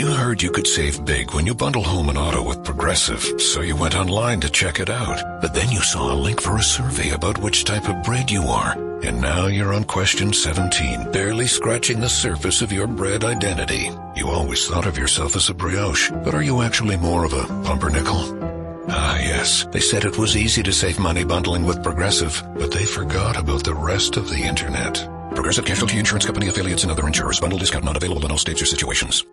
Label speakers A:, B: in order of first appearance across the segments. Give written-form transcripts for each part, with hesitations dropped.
A: You heard you could save big when you bundle home and auto with Progressive, so you went online to check it out. But then you saw a link for a survey about which type of bread you are. And now you're on question 17, barely scratching the surface of your bread identity. You always thought of yourself as a brioche, but are you actually more of a pumpernickel? Ah, yes. They said it was easy to save money bundling with Progressive, but they forgot about the rest of the internet. Progressive Casualty Insurance Company, affiliates, and other insurers. Bundle discount not available in all states or situations.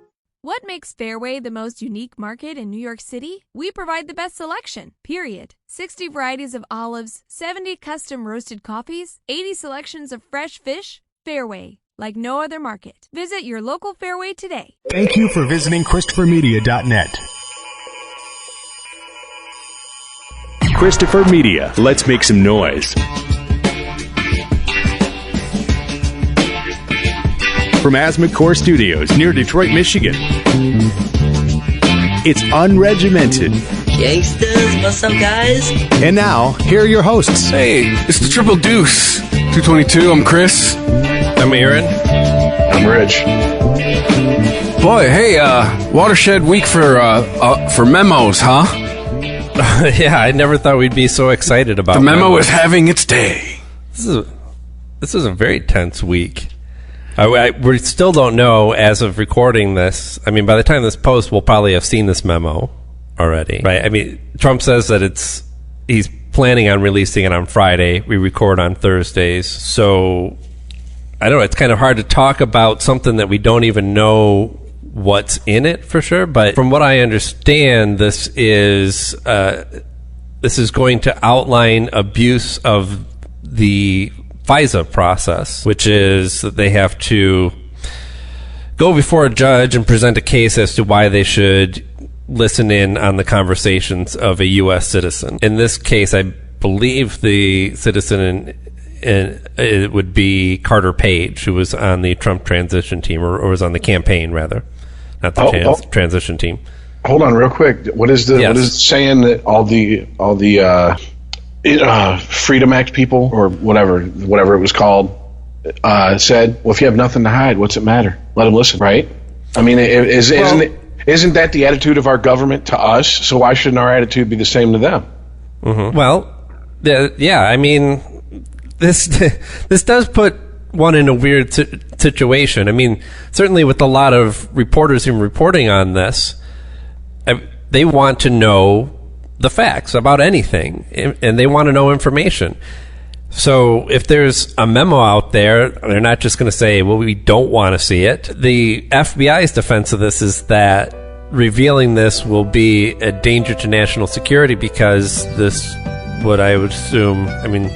B: What makes Fairway the most unique market in New York City? We provide the best selection, period. 60 varieties of olives, 70 custom roasted coffees, 80 selections of fresh fish. Fairway, like no other market. Visit your local Fairway today.
C: Thank you for visiting ChristopherMedia.net. Christopher Media. Let's make some noise. From Asthma Core Studios near Detroit, Michigan. It's unregimented.
D: Gangsters, what's up, guys?
C: And now, here are your hosts.
E: Hey, it's the Triple Deuce. 222, I'm Chris.
F: I'm Aaron.
G: I'm Rich.
E: Boy, hey, watershed week for memos, huh?
F: Yeah, I never thought we'd be so excited about
E: the memo
F: memos.
E: is having its day.
F: This is a very tense week. We still don't know as of recording this. I mean, by the time this posts, we'll probably have seen this memo already, right? I mean, Trump says that he's planning on releasing it on Friday. We record on Thursdays, so I don't know. It's kind of hard to talk about something that we don't even know what's in it for sure. But from what I understand, this is going to outline abuse of the FISA process, which is that they have to go before a judge and present a case as to why they should listen in on the conversations of a U.S. citizen. In this case, I believe the citizen it would be Carter Page, who was on the Trump transition team, or was on the campaign rather, not the transition team.
G: Hold on, real quick. What is what is it saying that all the Freedom Act people or whatever it was called said? Well, if you have nothing to hide, what's it matter? Let them listen, right? I mean, isn't that the attitude of our government to us? So why shouldn't our attitude be the same to them?
F: Mm-hmm. Well, yeah. I mean, this does put one in a weird situation. I mean, certainly with a lot of reporters who are reporting on this, they want to know the facts about anything, and they want to know information. So if there's a memo out there, they're not just going to say, well, we don't want to see it. The FBI's defense of this is that revealing this will be a danger to national security because this, what I would assume, I mean,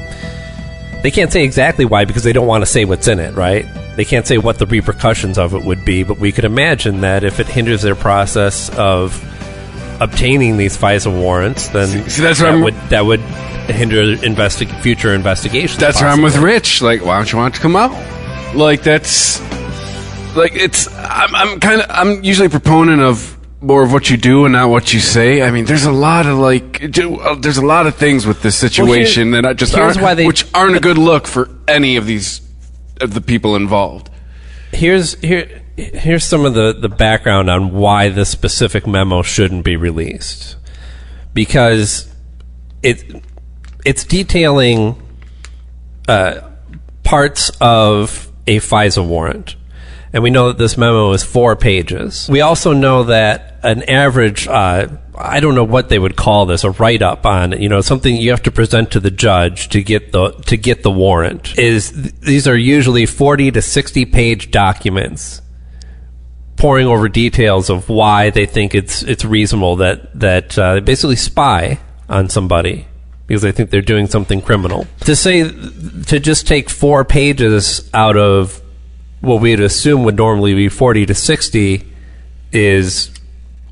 F: they can't say exactly why because they don't want to say what's in it, right? They can't say what the repercussions of it would be, but we could imagine that if it hinders their process of obtaining these FISA warrants, then that would hinder future investigations.
E: That's possibly. Where I'm with Rich. Like, why don't you want it to come out? Like, that's like I'm usually a proponent of more of what you do and not what you say. I mean, there's a lot of things with this situation that which aren't a good look for any of the people involved. Here's some of the background on why this specific memo shouldn't be released, because it's detailing parts of a FISA warrant, and we know that this memo is 4 pages. We also know that an average I don't know what they would call this, a write-up on, something you have to present to the judge to get the warrant. These are usually 40 to 60 page documents pouring over details of why they think it's reasonable that they basically spy on somebody because they think they're doing something criminal. To just take 4 pages out of what we'd assume would normally be 40 to 60 is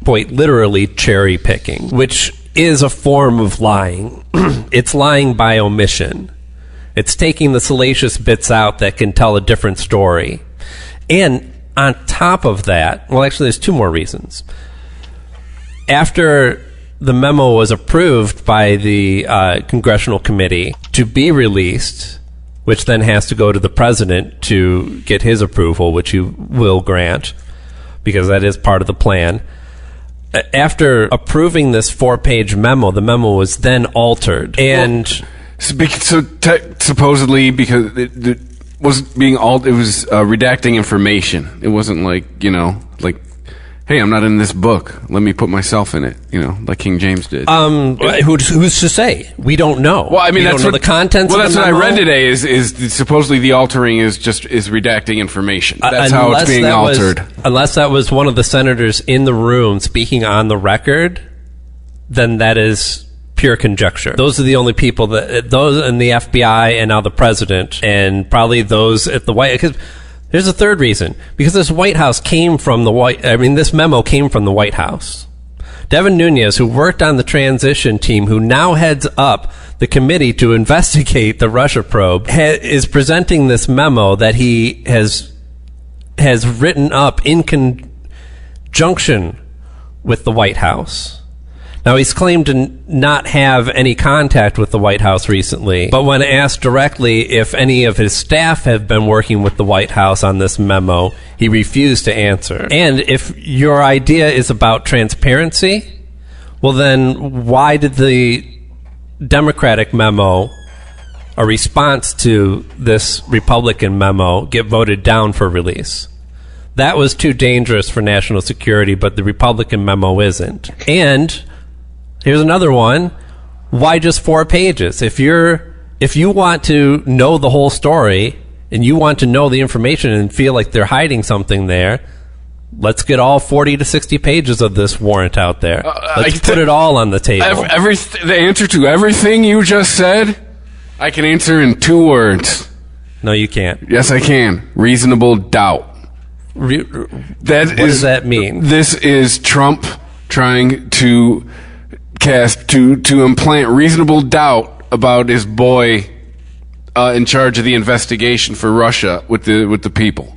E: quite literally cherry picking, which is a form of lying. It's lying by omission. It's taking the salacious bits out that can tell a different story. And on top of that, well, actually, there's 2 more reasons. After the memo was approved by the congressional committee to be released, which then has to go to the president to get his approval, which you will grant, because that is part of the plan. After approving this 4-page memo, the memo was then altered. And
H: supposedly because it was being altered, it was redacting information. It wasn't like, like, hey, I'm not in this book. Let me put myself in it, like King James did.
E: Who's to say? We don't know.
H: Well, I mean,
E: we
H: that's
E: don't know the contents.
H: Well,
E: of
H: that's
E: the
H: what
E: memo.
H: I read today. Is supposedly the altering is redacting information. That's how it's being altered.
E: Unless that was one of the senators in the room speaking on the record, then that is pure conjecture. Those are the only people those in the FBI and now the president, and probably those at the White House. There's a third reason. Because this White House came from this memo came from the White House. Devin Nunes, who worked on the transition team, who now heads up the committee to investigate the Russia probe, is presenting this memo that he has written up in conjunction with the White House. Now, he's claimed to not have any contact with the White House recently, but when asked directly if any of his staff have been working with the White House on this memo, he refused to answer. And if your idea is about transparency, well then why did the Democratic memo, a response to this Republican memo, get voted down for release? That was too dangerous for national security, but the Republican memo isn't. And here's another one. Why just 4 pages? If you want to know the whole story and you want to know the information and feel like they're hiding something there, let's get all 40 to 60 pages of this warrant out there. Let's put it all on the table.
H: The answer to everything you just said, I can answer in 2 words.
E: No, you can't.
H: Yes, I can. Reasonable doubt.
E: What does that mean?
H: This is Trump trying to implant reasonable doubt about his boy in charge of the investigation for Russia with the people,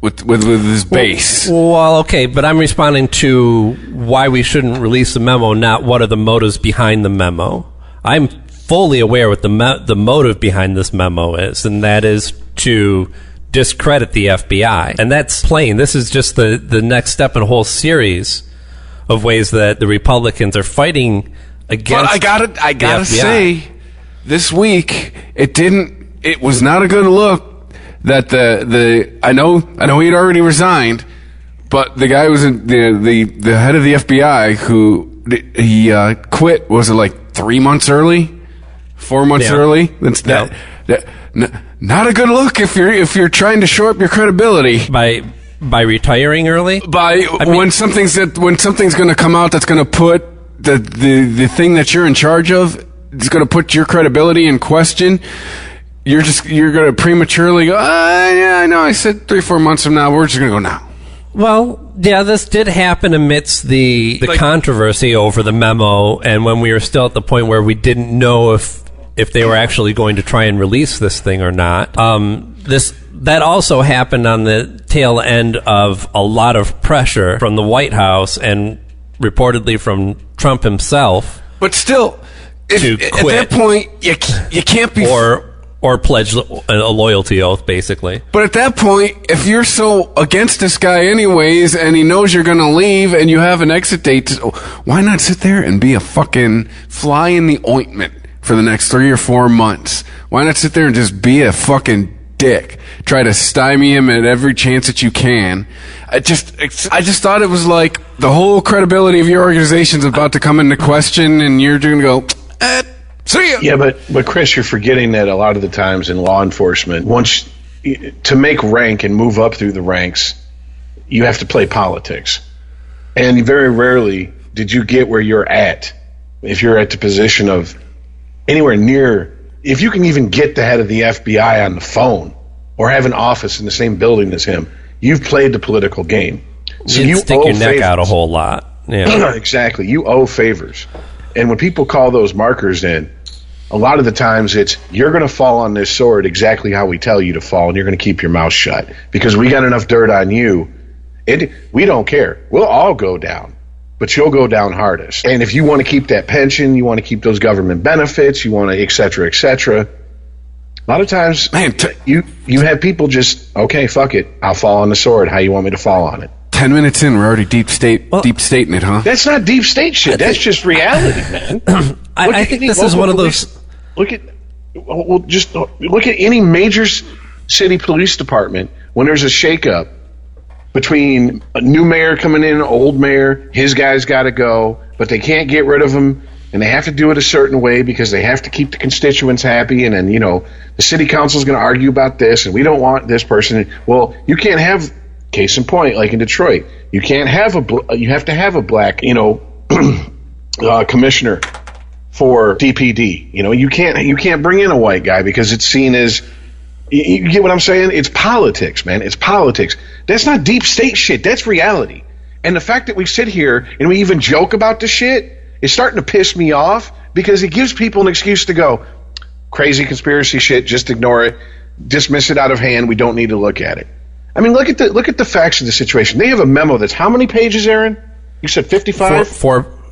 H: with his base.
E: Well, okay, but I'm responding to why we shouldn't release the memo, not what are the motives behind the memo. I'm fully aware what the motive behind this memo is, and that is to discredit the FBI, and that's plain. This is just the next step in a whole series of ways that the Republicans are fighting against.
H: But I gotta say, this week it was not a good look that I know he'd already resigned, but the guy who was the head of the FBI who he quit, was it like 3 months early, 4 months early? That's not a good look if you're trying to shore up your credibility
E: by retiring early?
H: When something's going to come out that's going to put the thing that you're in charge of, is going to put your credibility in question, you're going to prematurely go, yeah, I know, I said 3-4 months from now, we're just going to go now.
E: Well, yeah, this did happen amidst the controversy over the memo, and when we were still at the point where we didn't know if they were actually going to try and release this thing or not. That also happened on the tail end of a lot of pressure from the White House and reportedly from Trump himself.
H: But still,
E: to quit
H: at that point, you can't be
E: or pledge a loyalty oath, basically.
H: But at that point, if you're so against this guy anyways, and he knows you're going to leave, and you have an exit date, why not sit there and be a fucking fly in the ointment for the next 3 or 4 months? Why not sit there and just be a fucking dick? Try to stymie him at every chance that you can. I just thought it was like the whole credibility of your organization's about to come into question, and you're going to go, see ya.
G: Yeah, but Chris, you're forgetting that a lot of the times in law enforcement, once to make rank and move up through the ranks, you have to play politics. And very rarely did you get where you're at if you're at the position of anywhere near, if you can even get the head of the FBI on the phone or have an office in the same building as him, you've played the political game.
E: So you stick your neck out a whole lot. Yeah.
G: Exactly. You owe favors. And when people call those markers in, a lot of the times it's, you're going to fall on this sword exactly how we tell you to fall, and you're going to keep your mouth shut because we got enough dirt on you. We don't care. We'll all go down, but you'll go down hardest. And if you want to keep that pension, you want to keep those government benefits, you want to et cetera, a lot of times, man, you have people just, okay, fuck it, I'll fall on the sword. How you want me to fall on it?
H: 10 minutes in, we're already deep stating it, huh?
G: That's not deep state shit. That's just reality, man.
E: I think this is one of those.
G: Look at any major city police department when there's a shakeup between a new mayor coming in, old mayor, his guy's got to go, but they can't get rid of him, and they have to do it a certain way because they have to keep the constituents happy, and then, the city council is going to argue about this, and we don't want this person. Well, you can't have, case in point, like in Detroit, you have to have a black, commissioner for DPD. You can't bring in a white guy because it's seen as, you get what I'm saying? It's politics, man. It's politics. That's not deep state shit. That's reality. And the fact that we sit here and we even joke about the shit is starting to piss me off because it gives people an excuse to go, crazy conspiracy shit, just ignore it, dismiss it out of hand, we don't need to look at it. I mean, look at the facts of the situation. They have a memo that's how many pages, Aaron? You said 55?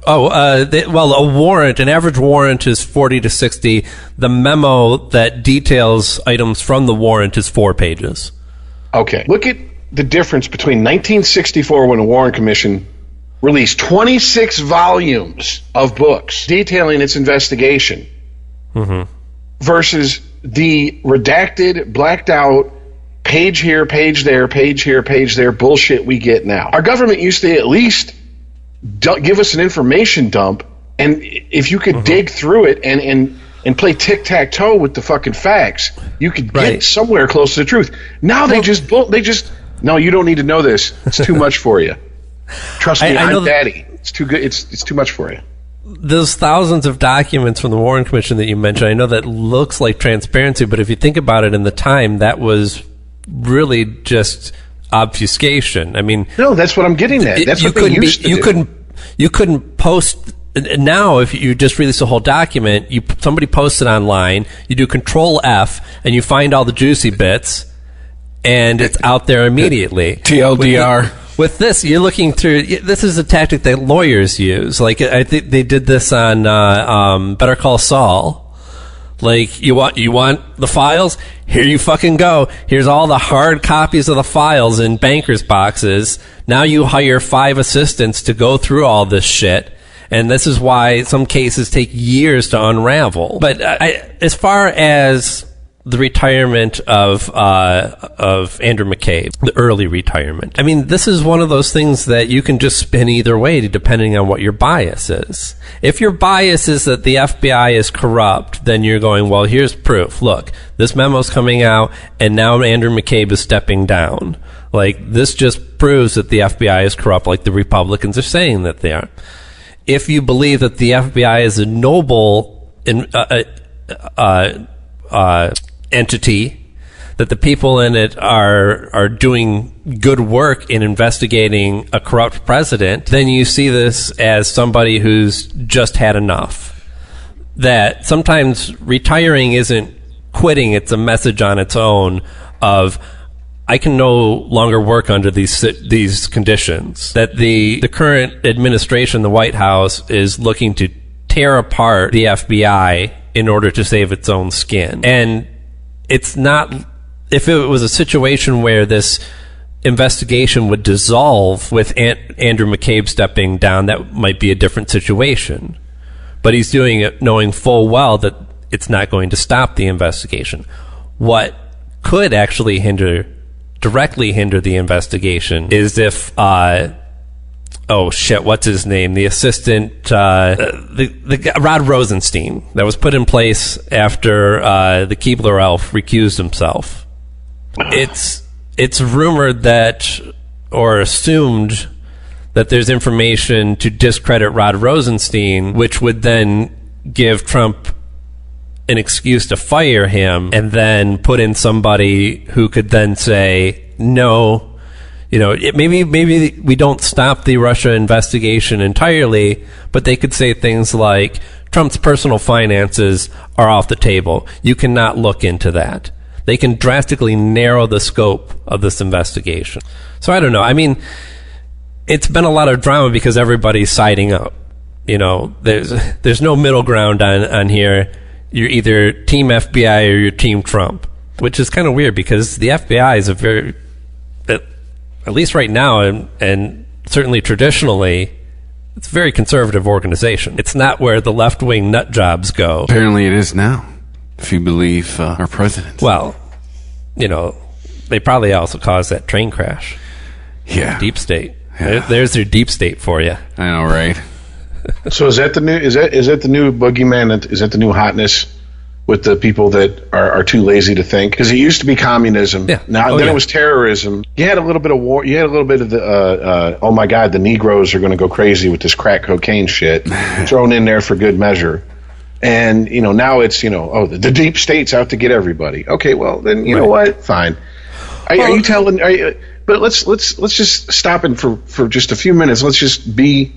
E: A warrant, an average warrant is 40 to 60. The memo that details items from the warrant is 4 pages.
G: Okay. Look at the difference between 1964 when the Warren Commission released 26 volumes of books detailing its investigation versus the redacted, blacked out, page here, page there, page here, page there bullshit we get now. Our government used to at least give us an information dump, and if you could dig through it and play tic-tac-toe with the fucking facts, you could get somewhere close to the truth. Now they just no, you don't need to know this. It's too much for you. Trust me, I'm daddy. It's too good. It's too much for you.
E: Those thousands of documents from the Warren Commission that you mentioned, I know that looks like transparency, but if you think about it in the time, that was really just obfuscation. I mean,
G: no, that's what I'm getting at. That's what they used to do.
E: You couldn't post now. If you just release a whole document, somebody posts it online, you do Control F, and you find all the juicy bits, and it's out there immediately.
H: TLDR.
E: With this, you're looking through. This is a tactic that lawyers use. Like I think they did this on Better Call Saul. Like, you want the files? Here you fucking go. Here's all the hard copies of the files in bankers' boxes. Now you hire 5 assistants to go through all this shit. And this is why some cases take years to unravel. But as far as the retirement of Andrew McCabe, the early retirement, I mean, this is one of those things that you can just spin either way depending on what your bias is. If your bias is that the FBI is corrupt, then you're going, well, here's proof. Look, this memo's coming out, and now Andrew McCabe is stepping down. Like, this just proves that the FBI is corrupt, like the Republicans are saying that they are. If you believe that the FBI is a noble entity, that the people in it are doing good work in investigating a corrupt president, then you see this as somebody who's just had enough. That sometimes retiring isn't quitting, it's a message on its own of, I can no longer work under these conditions. That the current administration, the White House, is looking to tear apart the FBI in order to save its own skin. And it's not, if it was a situation where this investigation would dissolve with Andrew McCabe stepping down, that might be a different situation. But he's doing it knowing full well that it's not going to stop the investigation. What could actually directly hinder the investigation is if, what's his name? The assistant, the Rod Rosenstein, that was put in place after the Keebler elf recused himself. It's rumored that, or assumed, that there's information to discredit Rod Rosenstein, which would then give Trump an excuse to fire him and then put in somebody who could then say, no, maybe we don't stop the Russia investigation entirely, but they could say things like, Trump's personal finances are off the table. You cannot look into that. They can drastically narrow the scope of this investigation. So I don't know. I mean, it's been a lot of drama because everybody's siding up. There's no middle ground on here. You're either team FBI or you're team Trump, which is kind of weird because the FBI is at least right now, and certainly traditionally, it's a very conservative organization. It's not where the left-wing nut jobs go.
H: Apparently it is now, if you believe our president.
E: Well, they probably also caused that train crash.
H: Yeah.
E: Deep state.
H: Yeah.
E: There's their deep state for you.
H: I know, right?
G: So is that the new boogeyman? Is that the new hotness with the people that are too lazy to think? Because it used to be communism.
E: Yeah.
G: Now it was terrorism. You had a little bit of war. You had a little bit of the oh my God, the Negroes are going to go crazy with this crack cocaine shit thrown in there for good measure. And now it's the deep state's out to get everybody. Okay, well then you know what? Fine. Are you telling? But let's just stop it for just a few minutes. Let's just be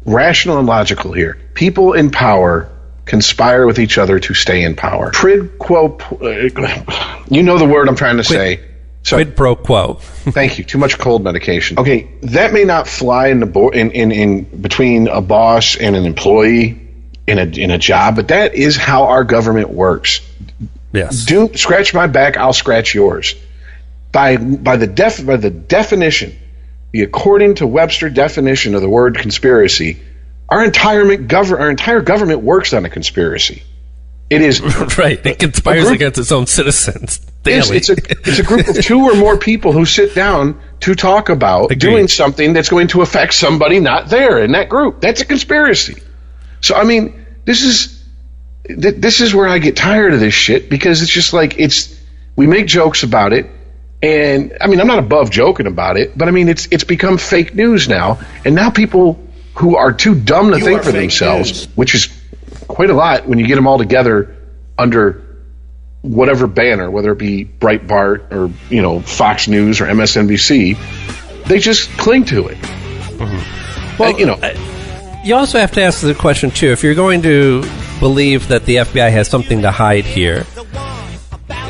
G: rational and logical here. People in power conspire with each other to stay in power. Quid quo. You know the word I'm trying to say. So,
E: quid pro quo.
G: Thank you. Too much cold medication. Okay, that may not fly in between a boss and an employee in a job, but that is how our government works.
E: Yes.
G: Scratch my back, I'll scratch yours. By the definition, the according to Webster definition of the word conspiracy, our entire government works on a conspiracy. It is
E: right. It conspires against its own citizens daily.
G: It's a group of two or more people who sit down to talk about doing something that's going to affect somebody not there in that group. That's a conspiracy. So I mean, this is where I get tired of this shit, because it's just like we make jokes about it. And I mean, I'm not above joking about it, but I mean, it's become fake news now. And now people who are too dumb to think for themselves, which is quite a lot when you get them all together under whatever banner, whether it be Breitbart or Fox News or MSNBC, they just cling to it.
E: Mm-hmm. Well, you also have to ask the question too: if you're going to believe that the FBI has something to hide here,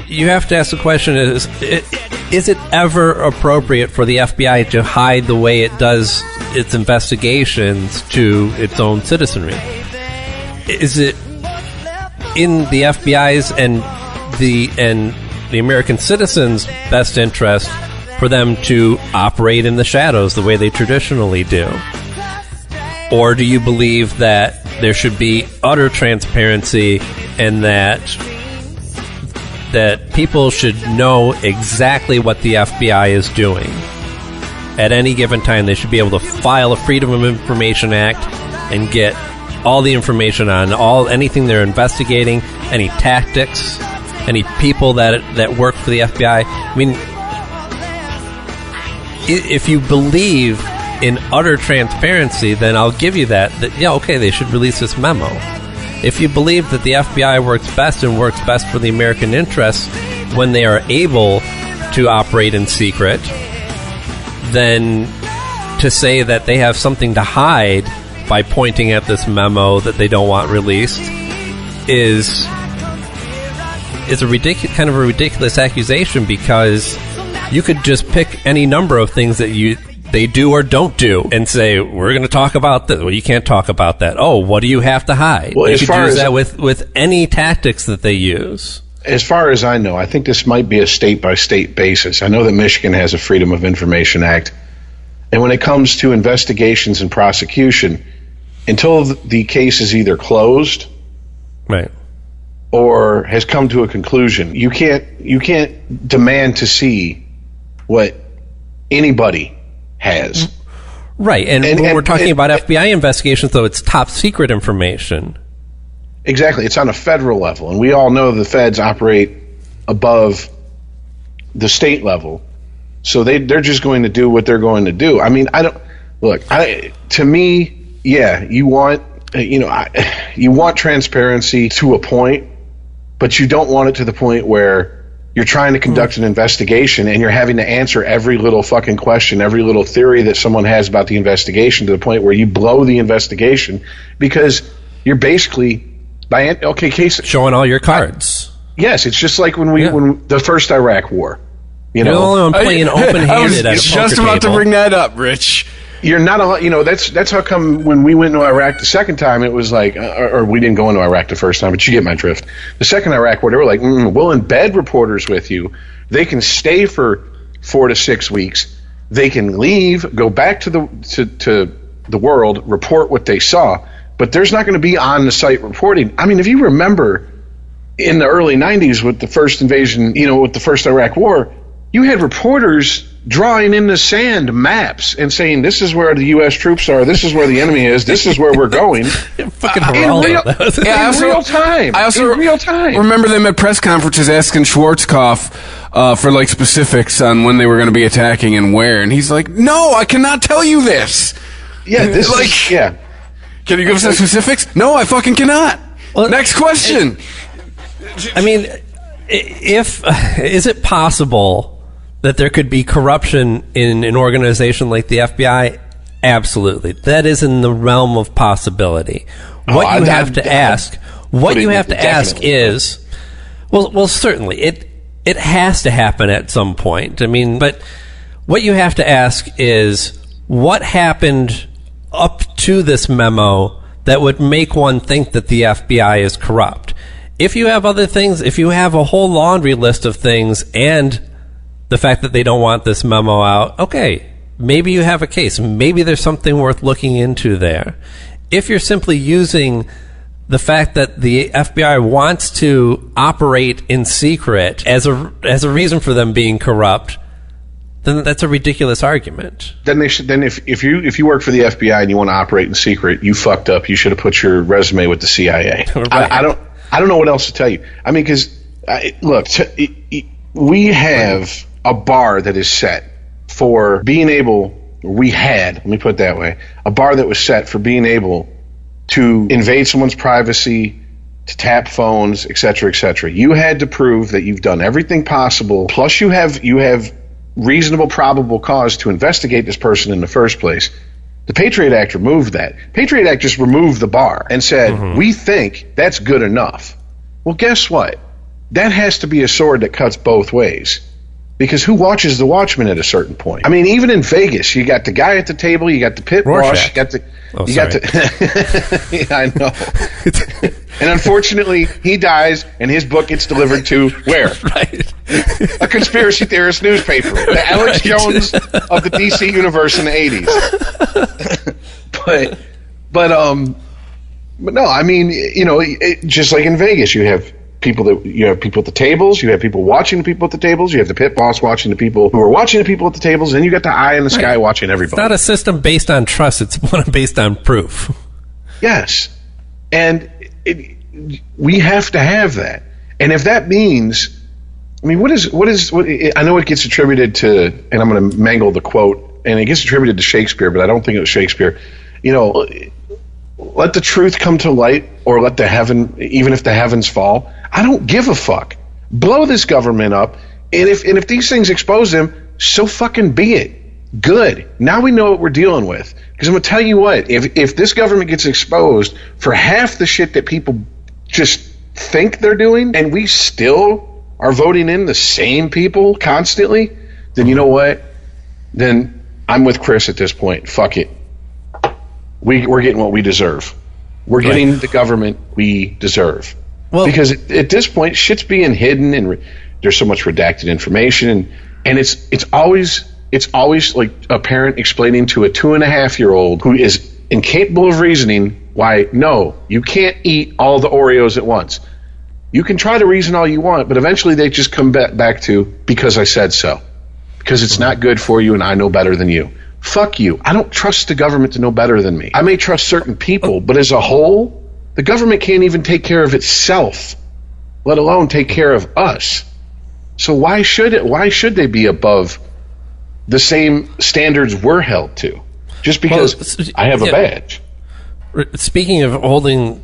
E: you have to ask the question: is it ever appropriate for the FBI to hide the way it does its investigations to its own citizenry? Is it in the FBI's and the American citizens' best interest for them to operate in the shadows the way they traditionally do? Or do you believe that there should be utter transparency and that people should know exactly what the FBI is doing? At any given time, they should be able to file a Freedom of Information Act and get all the information on anything they're investigating, any tactics, any people that work for the FBI. I mean, if you believe in utter transparency, then I'll give you that okay, they should release this memo. If you believe that the FBI works best for the American interests when they are able to operate in secret, then to say that they have something to hide by pointing at this memo that they don't want released is a ridiculous accusation, because you could just pick any number of things that they do or don't do and say, we're going to talk about this. Well, you can't talk about that. Oh, what do you have to hide? Well, you could use that with any tactics that they use.
G: As far as I know, I think this might be a state-by-state basis. I know that Michigan has a Freedom of Information Act. And when it comes to investigations and prosecution, until the case is either closed,
E: right,
G: or has come to a conclusion, you can't demand to see what anybody has.
E: Right, and when we're talking about FBI investigations, though, it's top secret information.
G: Exactly, it's on a federal level, and we all know the feds operate above the state level, so they're just going to do what they're going to do. I mean, to me, yeah, you want transparency to a point, but you don't want it to the point where you're trying to conduct an investigation and you're having to answer every little fucking question, every little theory that someone has about the investigation, to the point where you blow the investigation because you're basically
E: showing all your cards.
G: Yes, it's just like when the first Iraq War.
E: You're the only one playing open-handed at a poker
H: just about to bring that up, Rich.
G: You're not allowed. That's how come when we went to Iraq the second time, it was like, or we didn't go into Iraq the first time, but you get my drift. The second Iraq war, they were like, we'll embed reporters with you. They can stay for 4 to 6 weeks. They can leave, go back to the world, report what they saw, but there's not going to be on-the-site reporting. I mean, if you remember in the early 90s with the first invasion, with the first Iraq War, you had reporters drawing in the sand maps and saying, this is where the U.S. troops are, this is where the enemy is, this is where we're going.
E: Fucking
G: in real time.
H: I also
G: in real time.
H: remember them at press conferences asking Schwarzkopf for like specifics on when they were going to be attacking and where, and he's like, no, I cannot tell you this.
G: Yeah, this is, yeah.
H: Can you give us some specifics? No, I fucking cannot. Well, next question.
E: I mean, is it possible that there could be corruption in an organization like the FBI? Absolutely. That is in the realm of possibility. What you have to ask is, well, certainly it has to happen at some point. I mean, but what you have to ask is, what happened up to this memo that would make one think that the FBI is corrupt? If you have other things, if you have a whole laundry list of things and the fact that they don't want this memo out, okay, maybe you have a case. Maybe there's something worth looking into there. If you're simply using the fact that the FBI wants to operate in secret as a reason for them being corrupt, then that's a ridiculous argument.
G: Then if you work for the FBI and you want to operate in secret, you fucked up. You should have put your resume with the CIA.
E: Right.
G: I don't know what else to tell you. I mean, because look, we have a bar that is set for being able. Let me put it that way, a bar that was set for being able to invade someone's privacy, to tap phones, et cetera, You had to prove that you've done everything possible. Plus, you have reasonable, probable cause to investigate this person in the first place. The Patriot Act removed that. Patriot Act just removed the bar and said, we think that's good enough. Well, guess what? That has to be a sword that cuts both ways. Because who watches the Watchmen at a certain point? I mean, even in Vegas, you got the guy at the table, you got the pit boss, you got the... yeah, I know. And unfortunately, he dies, and his book gets delivered to where?
E: Right.
G: A conspiracy theorist newspaper. The Alex Jones of the DC universe in the 80s. But no, I mean, just like in Vegas, you have people at the tables, you have people watching the people at the tables, you have the pit boss watching the people who are watching the people at the tables, and you got the eye in the sky watching everybody.
E: It's not a system based on trust, it's one based on proof.
G: Yes. And we have to have that. And if that means, I mean, what I know it gets attributed to, and I'm going to mangle the quote, and it gets attributed to Shakespeare, but I don't think it was Shakespeare. Let the truth come to light, or let even if the heavens fall. I don't give a fuck. Blow this government up, and if these things expose them, so fucking be it. Good. Now we know what we're dealing with. Because I'm gonna tell you what, if this government gets exposed for half the shit that people just think they're doing, and we still are voting in the same people constantly, then you know what? Then I'm with Chris at this point. Fuck it. We're getting what we deserve. We're getting the government we deserve. Well, because at this point, shit's being hidden, and there's so much redacted information, and it's always like a parent explaining to a 2.5-year-old who is incapable of reasoning why no, you can't eat all the Oreos at once. You can try to reason all you want, but eventually they just come back to because I said so, because it's not good for you, and I know better than you. Fuck you. I don't trust the government to know better than me. I may trust certain people, but as a whole, the government can't even take care of itself, let alone take care of us. So why should they be above the same standards we're held to? Just because I have a badge.
E: Speaking of holding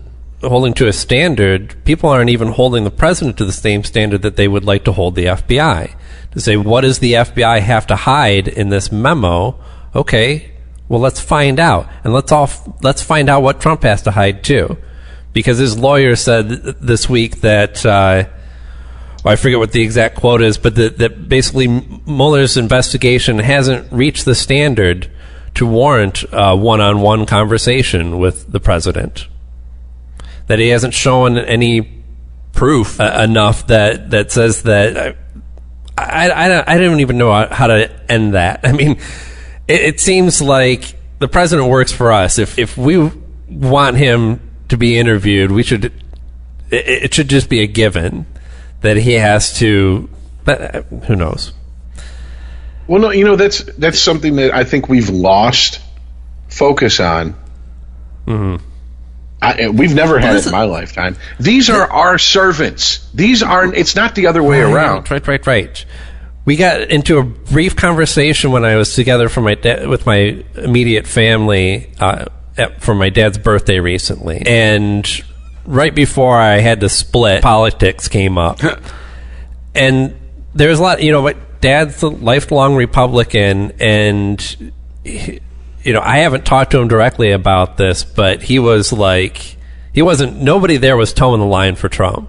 E: to a standard, people aren't even holding the president to the same standard that they would like to hold the FBI. To say, what does the FBI have to hide in this memo? Okay, well, let's find out. And let's find out what Trump has to hide, too. Because his lawyer said this week that, I forget what the exact quote is, but that basically Mueller's investigation hasn't reached the standard to warrant a one-on-one conversation with the president. That he hasn't shown any proof enough that says that I don't even know how to end that. I mean, it seems like the president works for us. If we want him to be interviewed, it should just be a given that he has to. But who knows?
G: Well, no, that's something that I think we've lost focus on. Mm-hmm. We've never had it in my lifetime. These are our servants. It's not the other way around.
E: Right. We got into a brief conversation when I was together with my immediate family for my dad's birthday recently. And right before I had to split, politics came up. And there's a lot, but Dad's a lifelong Republican, and I haven't talked to him directly about this, but he was like, nobody there was towing the line for Trump.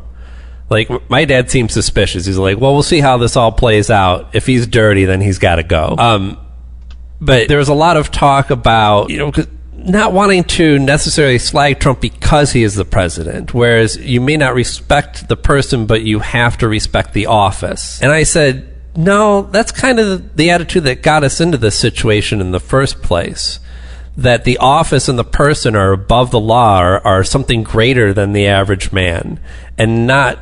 E: Like, my dad seemed suspicious. He's like, well, we'll see how this all plays out. If he's dirty, then he's got to go. But there was a lot of talk about, not wanting to necessarily slag Trump because he is the president, whereas you may not respect the person, but you have to respect the office. And I said, no, that's kind of the attitude that got us into this situation in the first place. That the office and the person are above the law, are something greater than the average man, and not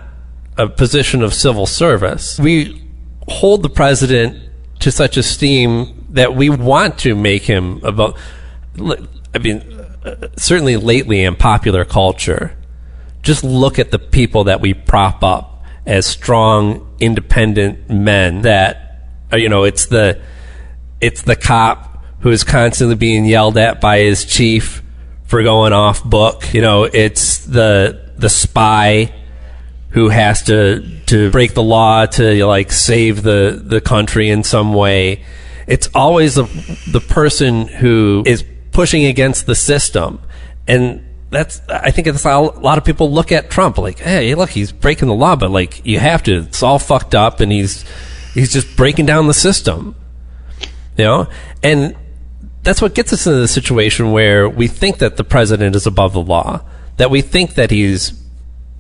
E: a position of civil service. We hold the president to such esteem that we want to make him above. I mean, certainly lately in popular culture, just look at the people that we prop up as strong, independent men that, it's the cop who is constantly being yelled at by his chief for going off book. It's the spy who has to break the law to save the country in some way. It's always the person who is pushing against the system. And I think it's how a lot of people look at Trump, like, hey, look, he's breaking the law, but you have to, it's all fucked up, and he's just breaking down the system. And that's what gets us into the situation where we think that the president is above the law, that we think that he's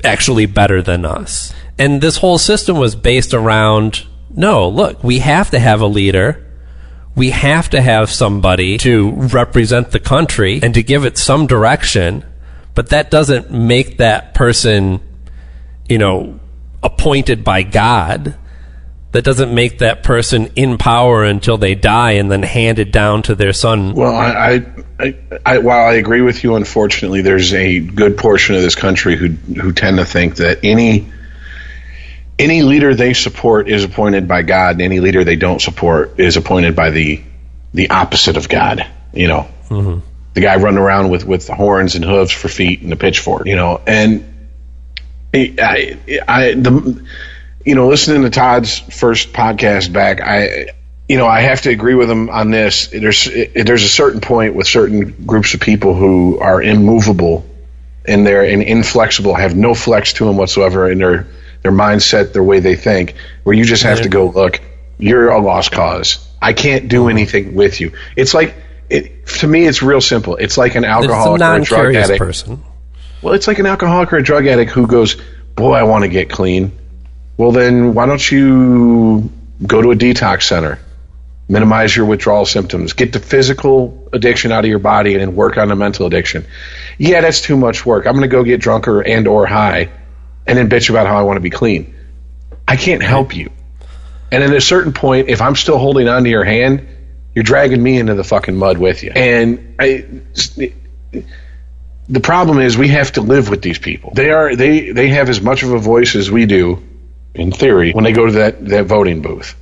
E: actually better than us. And this whole system was based around, no, look, we have to have a leader. We have to have somebody to represent the country and to give it some direction, but that doesn't make that person, appointed by God. That doesn't make that person in power until they die and then handed down to their son.
G: Well, while I agree with you, unfortunately, there's a good portion of this country who tend to think that any leader they support is appointed by God, and any leader they don't support is appointed by the opposite of God. Mm-hmm. The guy running around with the horns and hooves for feet and a pitchfork. And listening to Todd's first podcast back, I have to agree with him on this. There's a certain point with certain groups of people who are immovable and they're inflexible, have no flex to them whatsoever in their mindset, their way they think, where you just have to go, look, you're a lost cause. I can't do anything with you. It's like, to me, it's real simple. It's like an alcoholic or a drug addict. Person. Well, it's like an alcoholic or a drug addict who goes, boy, I want to get clean. Well, then why don't you go to a detox center, minimize your withdrawal symptoms, get the physical addiction out of your body, and then work on the mental addiction. Yeah, that's too much work. I'm going to go get drunk or high and then bitch about how I want to be clean. I can't help you. And at a certain point, if I'm still holding on to your hand, you're dragging me into the fucking mud with you. And the problem is we have to live with these people. They have as much of a voice as we do, in theory, when they go to that voting booth.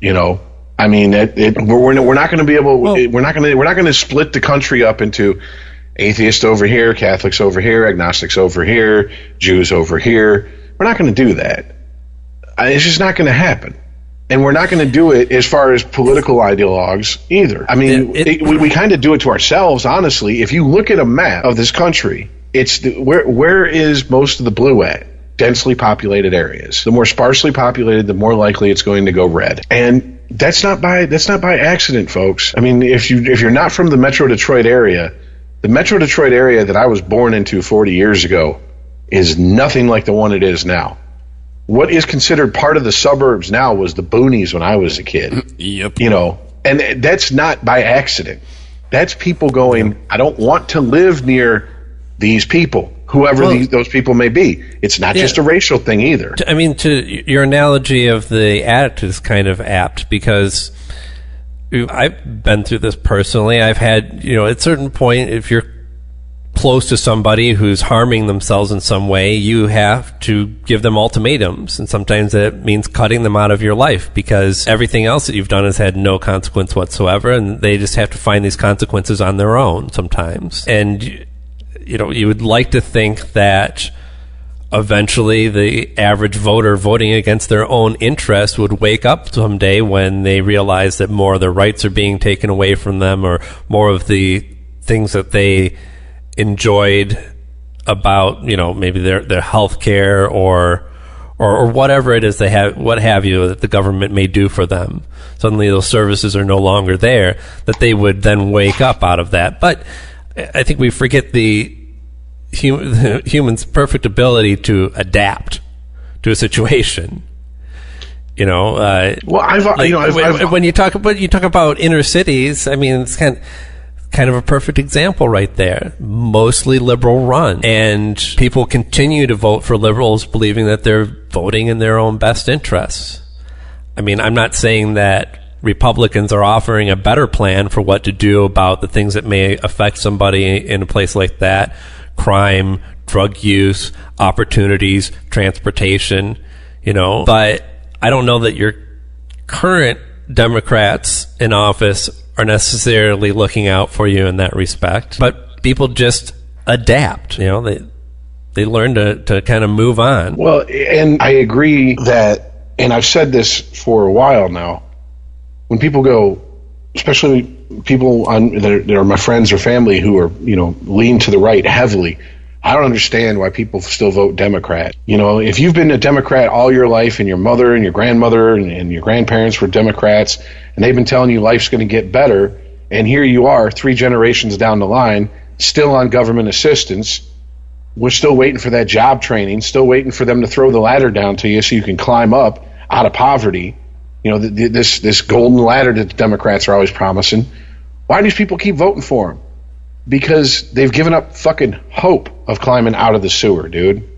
G: I mean, we're not going to be able. We're not going to split the country up into atheists over here, Catholics over here, agnostics over here, Jews over here. We're not going to do that. It's just not going to happen. And we're not going to do it as far as political ideologues either. I mean, we kind of do it to ourselves, honestly. If you look at a map of this country, it's where is most of the blue at? Densely populated areas. The more sparsely populated, the more likely it's going to go red. And that's not by accident, folks. I mean, if you're not from the Metro Detroit area, the Metro Detroit area that I was born into 40 years ago is nothing like the one it is now. what is considered part of the suburbs now was the boonies when I was a kid.
H: Yep.
G: You know, and that's not by accident. That's people going, I don't want to live near these people, whoever those people may be. It's not just a racial thing either.
E: I mean, to your analogy of the attitude is kind of apt, because I've been through this personally. I've had, you know, at a certain point, if you're close to somebody who's harming themselves in some way, you have to give them ultimatums, and sometimes that means cutting them out of your life, because everything else that you've done has had no consequence whatsoever, and they just have to find these consequences on their own sometimes. And you know, you would like to think that eventually the average voter voting against their own interest would wake up someday when they realize that more of their rights are being taken away from them, or more of the things that they enjoyed about, you know, maybe their health care or whatever it is they have, what have you, that the government may do for them. Suddenly those services are no longer there, that they would then wake up out of that. But I think we forget the human's perfect ability to adapt to a situation. You know, when you talk about inner cities, I mean, it's kind of a perfect example right there. Mostly liberal run, and people continue to vote for liberals, believing that they're voting in their own best interests. I mean, I'm not saying that Republicans are offering a better plan for what to do about the things that may affect somebody in a place like that: crime, drug use, opportunities, transportation, you know. But I don't know that your current Democrats in office are necessarily looking out for you in that respect. But people just adapt, you know, they learn to kind of move on.
G: Well, and I agree that, and I've said this for a while now, when people go, especially people that are my friends or family who are, you know, lean to the right heavily, I don't understand why people still vote Democrat. You know, if you've been a Democrat all your life, and your mother and your grandmother and your grandparents were Democrats, and they've been telling you life's going to get better, and here you are 3 generations down the line, still on government assistance, we're still waiting for that job training, still waiting for them to throw the ladder down to you so you can climb up out of poverty. You know, this golden ladder that the Democrats are always promising. Why do these people keep voting for them? Because they've given up fucking hope of climbing out of the sewer, dude.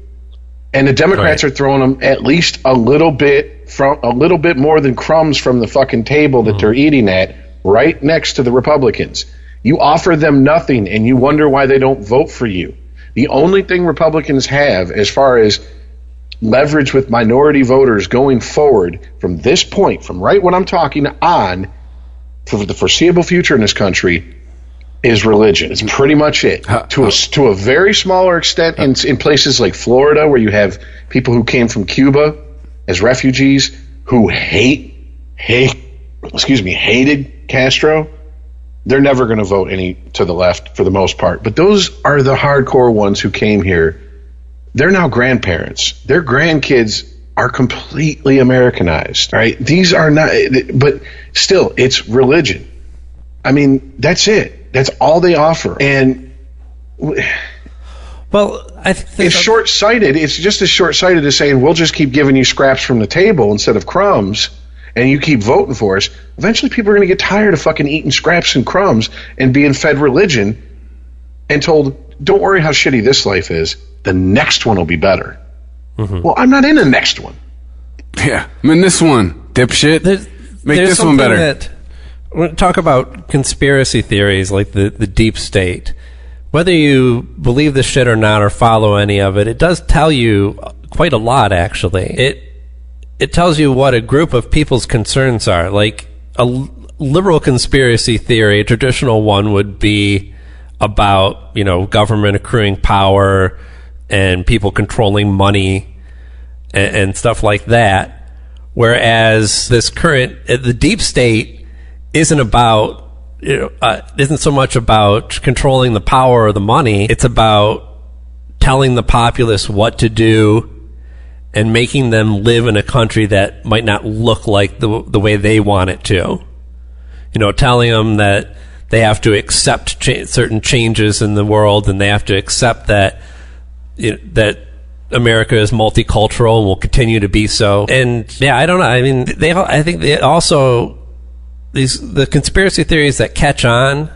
G: And the Democrats are throwing them at least a little bit more than crumbs from the fucking table that they're eating at, right next to the Republicans. You offer them nothing, and you wonder why they don't vote for you. The only thing Republicans have as far as leverage with minority voters going forward from this point, from right when I'm talking on, for the foreseeable future in this country, is religion. It's pretty much it. To a very smaller extent in places like Florida, where you have people who came from Cuba as refugees who hated Castro. They're never going to vote any to the left for the most part. But those are the hardcore ones who came here. They're now grandparents. Their grandkids are completely Americanized, right? These are not, but still, it's religion. I mean, that's it. That's all they offer. And
E: well, I think
G: it's short-sighted. It's just as short-sighted as saying, we'll just keep giving you scraps from the table instead of crumbs, and you keep voting for us. Eventually people are going to get tired of fucking eating scraps and crumbs and being fed religion and told, don't worry how shitty this life is. The next one will be better. Mm-hmm. Well, I'm not in the next one.
H: Yeah, I'm in this one, dipshit. Make this one better.
E: When we talk about conspiracy theories like the deep state, whether you believe this shit or not or follow any of it, it does tell you quite a lot, actually. It tells you what a group of people's concerns are. Like a liberal conspiracy theory, a traditional one, would be about, you know, government accruing power and people controlling money and stuff like that. Whereas the deep state isn't about, isn't so much about controlling the power or the money. It's about telling the populace what to do and making them live in a country that might not look like the way they want it to. You know, telling them that they have to accept certain changes in the world, and they have to accept that that America is multicultural and will continue to be so. And yeah, I don't know. I mean, I think they also, the conspiracy theories that catch on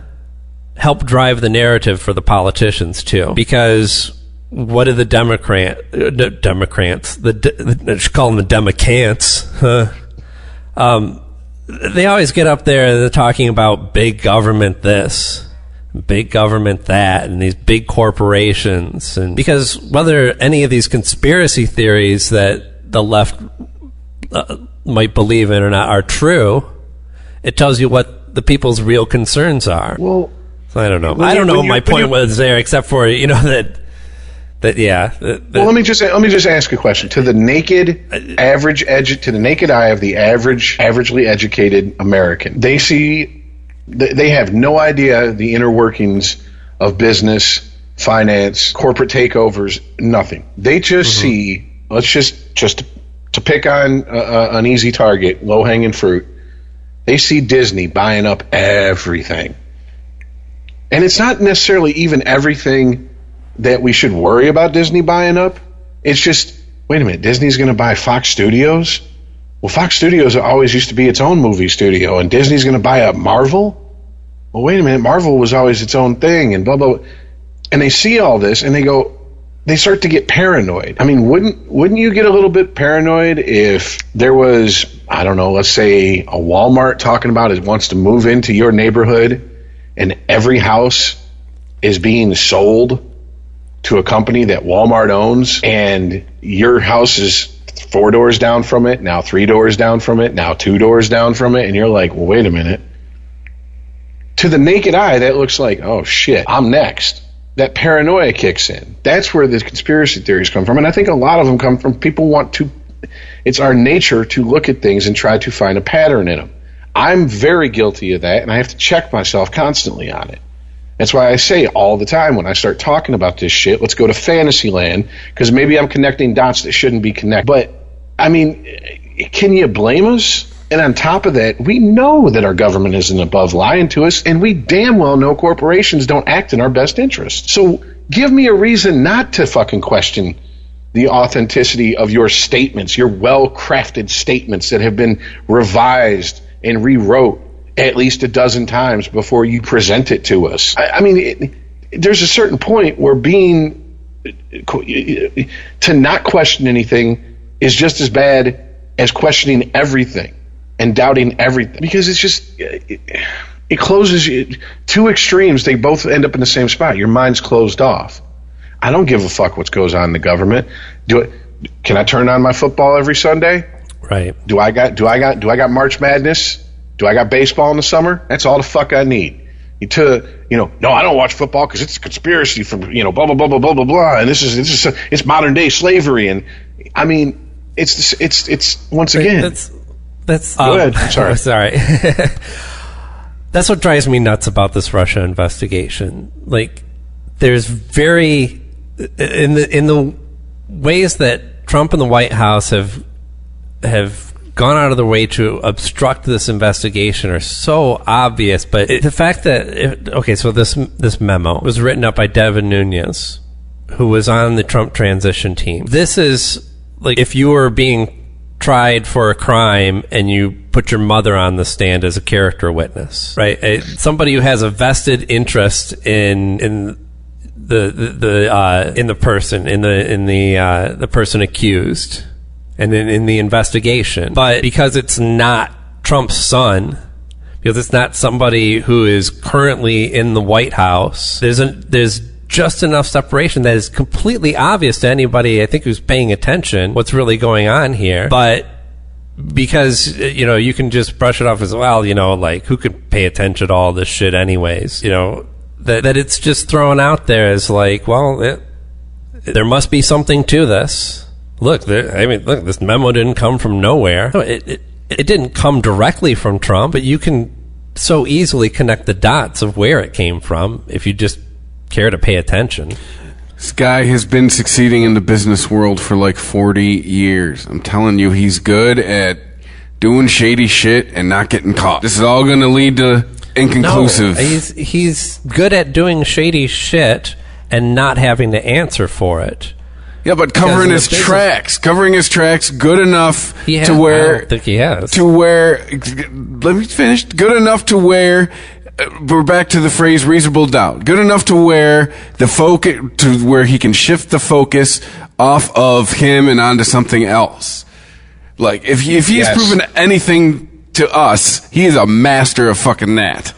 E: help drive the narrative for the politicians too. Because what do the Democrats, I should call them the Democants, they always get up there and they're talking about big government this, big government that, and these big corporations. And because whether any of these conspiracy theories that the left might believe in or not are true, it tells you what the people's real concerns are.
G: Well,
E: so I don't know. I don't know what my point was there, except for, you know, that well, let me just ask a question. To the naked eye of the averagely educated American, they have no idea the inner workings of business, finance, corporate takeovers, nothing. They just see, let's just to pick on an easy target, low hanging fruit. They see Disney buying up everything, and it's not necessarily even everything that we should worry about Disney buying up. It's just, wait a minute, Disney's going to buy Fox Studios? Well, Fox Studios always used to be its own movie studio, and Disney's going to buy up Marvel? Well, wait a minute, Marvel was always its own thing, and blah, blah, blah. And they see all this, and they start to get paranoid. I mean, wouldn't you get a little bit paranoid if there was, I don't know, let's say a Walmart talking about it wants to move into your neighborhood, and every house is being sold to a company that Walmart owns, and your house is 4 doors down from it, now 3 doors down from it, now 2 doors down from it, and you're like, well, wait a minute. To the naked eye, that looks like, oh shit, I'm next. That paranoia kicks in. That's where the conspiracy theories come from, and I think a lot of them come from people it's our nature to look at things and try to find a pattern in them. I'm very guilty of that, and I have to check myself constantly on it. That's why I say all the time when I start talking about this shit, let's go to fantasy land, because maybe I'm connecting dots that shouldn't be connected. But, I mean, can you blame us? And on top of that, we know that our government isn't above lying to us, and we damn well know corporations don't act in our best interest. So give me a reason not to fucking question the authenticity of your statements, your well-crafted statements that have been revised and rewrote at least a dozen times before you present it to us. I mean, there's a certain point where to not question anything is just as bad as questioning everything and doubting everything, because it's just, it closes you. Two extremes, they both end up in the same spot. Your mind's closed off. I don't give a fuck what goes on in the government. Can I turn on my football every Sunday? Right.
G: Do I got March Madness? Do I got baseball in the summer? That's all the fuck I need. No, I don't watch football because it's a conspiracy from, blah, blah, blah, blah, blah, blah, blah. And it's modern day slavery. And I mean, it's once again.
E: That's
G: go ahead. I'm sorry.
E: Sorry. That's what drives me nuts about this Russia investigation. Like, there's in the ways that Trump and the White House have gone out of their way to obstruct this investigation are so obvious. But the fact that this memo was written up by Devin Nunes, who was on the Trump transition team. This is like if you were being tried for a crime and you put your mother on the stand as a character witness, right? Somebody who has a vested interest in the person accused and in the investigation. But because it's not Trump's son, because it's not somebody who is currently in the White House, there's just enough separation that is completely obvious to anybody, I think, who's paying attention what's really going on here. But because, you can just brush it off as, well, like, who could pay attention to all this shit anyways, that it's just thrown out there as like, well, there must be something to this. Look, this memo didn't come from nowhere. No, it didn't come directly from Trump, but you can so easily connect the dots of where it came from if you just care to pay attention.
H: This guy has been succeeding in the business world for like 40 years. I'm telling you, he's good at doing shady shit and not getting caught. This is all going to lead to inconclusive.
E: No, he's good at doing shady shit and not having to answer for it.
H: Yeah, but covering his tracks good enough to where...
F: I don't think he has.
H: To where... Let me finish. Good enough to where... we're back to the phrase reasonable doubt. Good enough to where the focus... to where he can shift the focus off of him and onto something else. Like, if he has proven anything to us, he is a master of fucking that.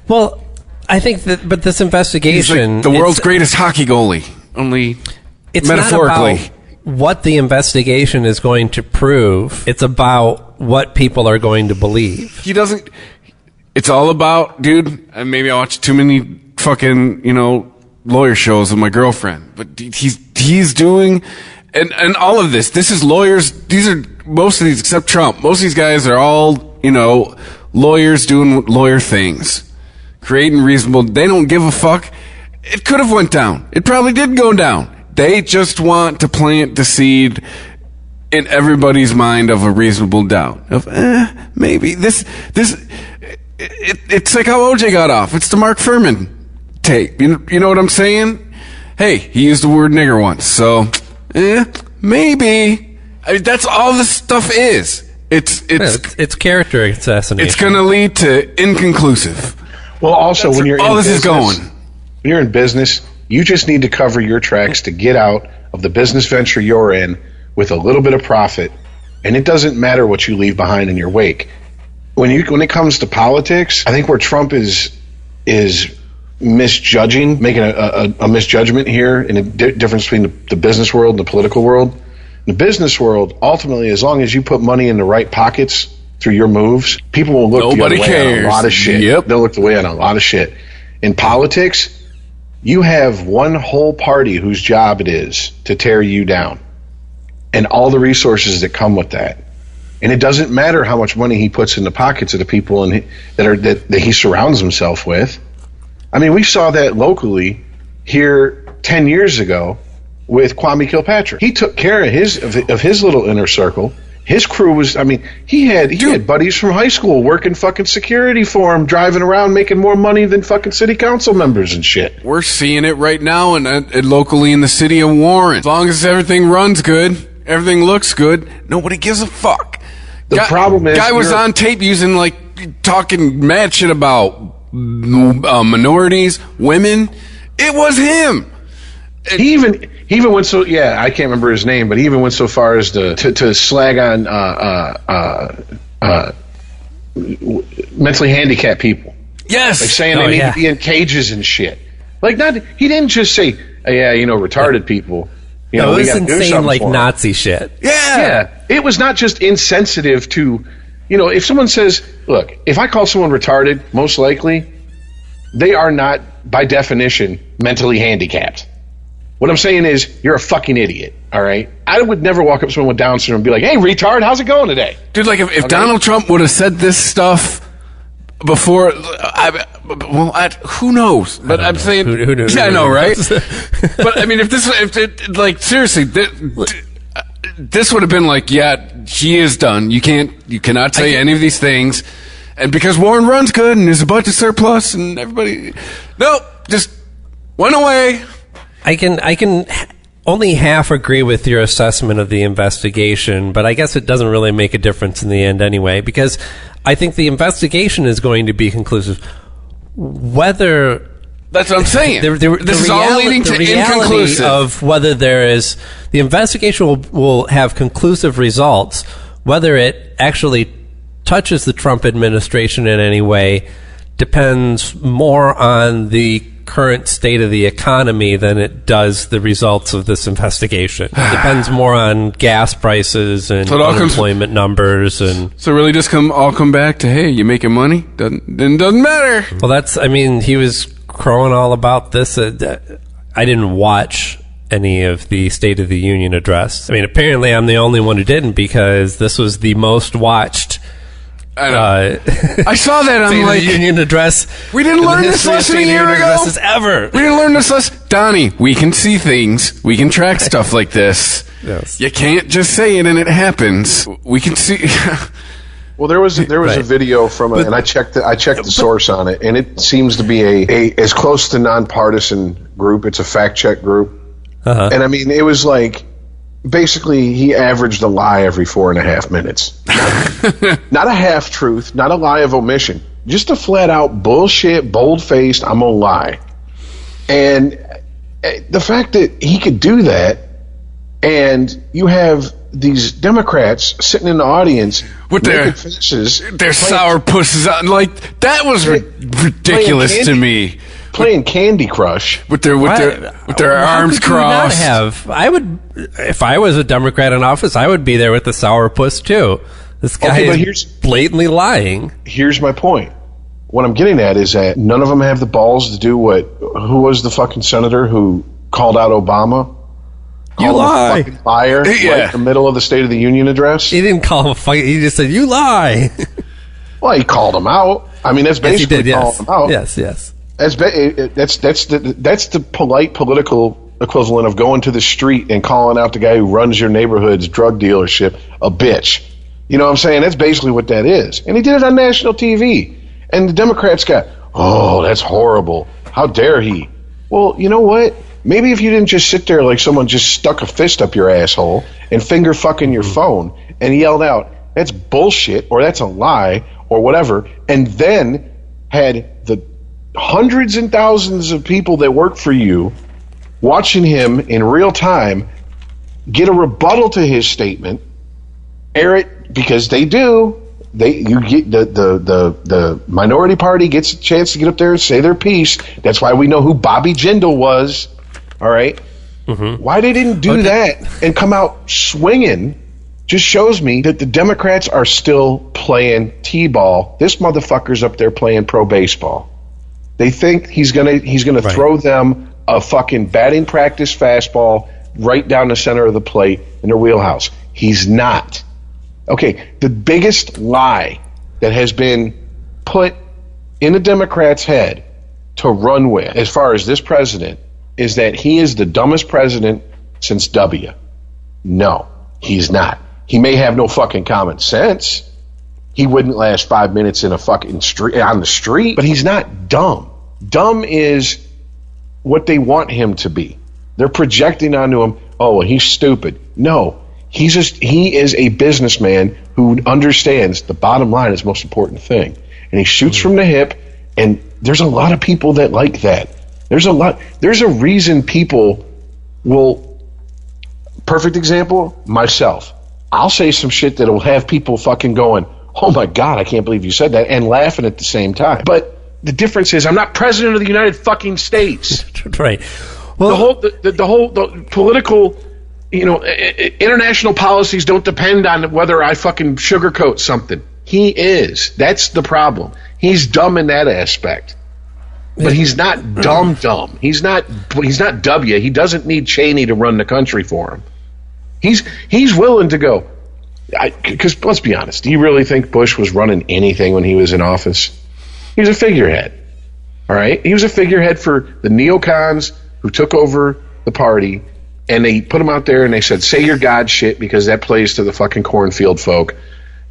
F: Well, I think that... But this investigation...
H: He's like the world's greatest hockey goalie. Only...
F: It's
H: metaphorically.
F: not about what the investigation is going to prove. It's about what people are going to believe.
H: He doesn't... It's all about, dude, and maybe I watch too many fucking, lawyer shows with my girlfriend. But he's doing... And all of this is lawyers. These are... Most of these, except Trump, most of these guys are all, lawyers doing lawyer things. Creating reasonable... They don't give a fuck. It could have went down. It probably did go down. They just want to plant the seed in everybody's mind of a reasonable doubt. Of, maybe. It's like how OJ got off. It's the Mark Furman tape. You know what I'm saying? Hey, he used the word nigger once, so, maybe. I mean, that's all this stuff is.
F: It's character assassination.
H: It's going to lead to inconclusive.
G: Well, also, when you're
H: all
G: in
H: this
G: business,
H: is going.
G: When you're in business, you just need to cover your tracks to get out of the business venture you're in with a little bit of profit, and it doesn't matter what you leave behind in your wake. When it comes to politics, I think where Trump is misjudging, making a misjudgment here in a difference between the business world and the political world. In the business world, ultimately, as long as you put money in the right pockets through your moves, people will look the other way on a lot of shit.
H: Yep.
G: They'll look the way on a lot of shit. In politics, you have one whole party whose job it is to tear you down, and all the resources that come with that. And it doesn't matter how much money he puts in the pockets of the people that he surrounds himself with. I mean, we saw that locally here 10 years ago with Kwame Kilpatrick. He took care of his little inner circle. His crew was, I mean, he had buddies from high school working fucking security for him, driving around making more money than fucking city council members and shit.
H: We're seeing it right now and locally in the city of Warren. As long as everything runs good, everything looks good, nobody gives a fuck.
G: The problem is...
H: Guy was on tape talking mad shit about minorities, women. It was him.
G: He even went so, I can't remember his name, but he even went so far as to slag on mentally handicapped people.
H: Yes,
G: like saying they need to be in cages and shit. Like, he didn't just say, retarded people.
F: It was insane, like Nazi shit.
G: Yeah, it was not just insensitive to, if someone says, look, if I call someone retarded, most likely they are not by definition mentally handicapped. What I'm saying is, you're a fucking idiot, all right? I would never walk up to someone with Down syndrome and be like, hey, retard, how's it going today?
H: Dude, like, if Donald Trump would have said this stuff before, who knows? But I'm saying...
F: Who knows?
H: Yeah, I know, right? But, I mean, seriously, this would have been like, he is done. You cannot say any of these things. And because Warren runs good and there's a budget surplus and everybody... Nope, just went away.
F: I can only half agree with your assessment of the investigation, but I guess it doesn't really make a difference in the end anyway, because I think the investigation is going to be conclusive. Whether...
H: That's what I'm saying. This is all leading to inconclusive.
F: Of whether there is... The investigation will have conclusive results. Whether it actually touches the Trump administration in any way depends more on the current state of the economy than it does the results of this investigation. It depends more on gas prices and unemployment numbers, and
H: so really just all come back to, hey, you making money? Doesn't matter.
F: Well, he was crowing all about this. I didn't watch any of the State of the Union address. I mean, apparently I'm the only one who didn't, because this was the most watched.
H: I saw that on
F: the Union address.
H: We didn't learn this lesson a year ago.
F: Ever.
H: We didn't learn this lesson. Donnie, we can see things. We can track stuff like this.
F: Yes.
H: You can't just say it and it happens. We can see.
G: Well, there was a video from and I checked the source on it, and it seems to be a as close to nonpartisan group. It's a fact check group. And I mean, it was like, basically, he averaged a lie every 4.5 minutes. Not a half-truth, not a lie of omission. Just a flat-out bullshit, bold-faced, I'm gonna lie. And the fact that he could do that, and you have these Democrats sitting in the audience
H: with their
G: faces,
H: their sour pusses on, like, that was ridiculous to me.
G: Playing Candy Crush
H: with their arms crossed.
E: I would, if I was a Democrat in office, I would be there with the sourpuss too. This guy is blatantly lying.
G: Here's my point. What I'm getting at is that none of them have the balls to do what. Who was the fucking senator who called out Obama?
E: You lie,
G: him a fucking liar!
H: Yeah.
G: Right in the middle of the State of the Union address.
E: He didn't call him a fucking. He just said, "You lie."
G: Well, he called him out. I mean, that's basically calling him out.
E: Yes.
G: That's the polite political equivalent of going to the street and calling out the guy who runs your neighborhood's drug dealership a bitch. You know what I'm saying? That's basically what that is. And he did it on national TV. And the Democrats got, oh, that's horrible. How dare he? Well, you know what? Maybe if you didn't just sit there like someone just stuck a fist up your asshole and finger fucking your phone and yelled out, that's bullshit, or that's a lie, or whatever, and then had the hundreds and thousands of people that work for you watching him in real time get a rebuttal to his statement, air it, because they do. You get the minority party gets a chance to get up there and say their piece. That's why we know who Bobby Jindal was. All right? Why they didn't do that and come out swinging just shows me that the Democrats are still playing T-ball. This motherfucker's up there playing pro baseball. They think he's gonna throw them a fucking batting practice fastball right down the center of the plate in their wheelhouse. He's not. Okay, the biggest lie that has been put in the Democrats' head to run with, as far as this president, is that he is the dumbest president since W. No, he's not. He may have no fucking common sense. He wouldn't last 5 minutes in a fucking street on the street, but he's not dumb. Dumb is what they want him to be. They're projecting onto him, oh, well, he's stupid. No, he is a businessman who understands the bottom line is the most important thing. And he shoots from the hip, and there's a lot of people that like that. There's a reason people will, perfect example, myself. I'll say some shit that'll have people fucking going, oh my God, I can't believe you said that, and laughing at the same time. But the difference is I'm not president of the United fucking States.
E: Right. Well,
G: the whole political, international policies don't depend on whether I fucking sugarcoat something. He is. That's the problem. He's dumb in that aspect. But he's not dumb. He's not W. He doesn't need Cheney to run the country for him. He's willing to go. Because let's be honest, do you really think Bush was running anything when he was in office? He was a figurehead. All right? He was a figurehead for the neocons who took over the party, and they put him out there and they said, say your God shit, because that plays to the fucking cornfield folk.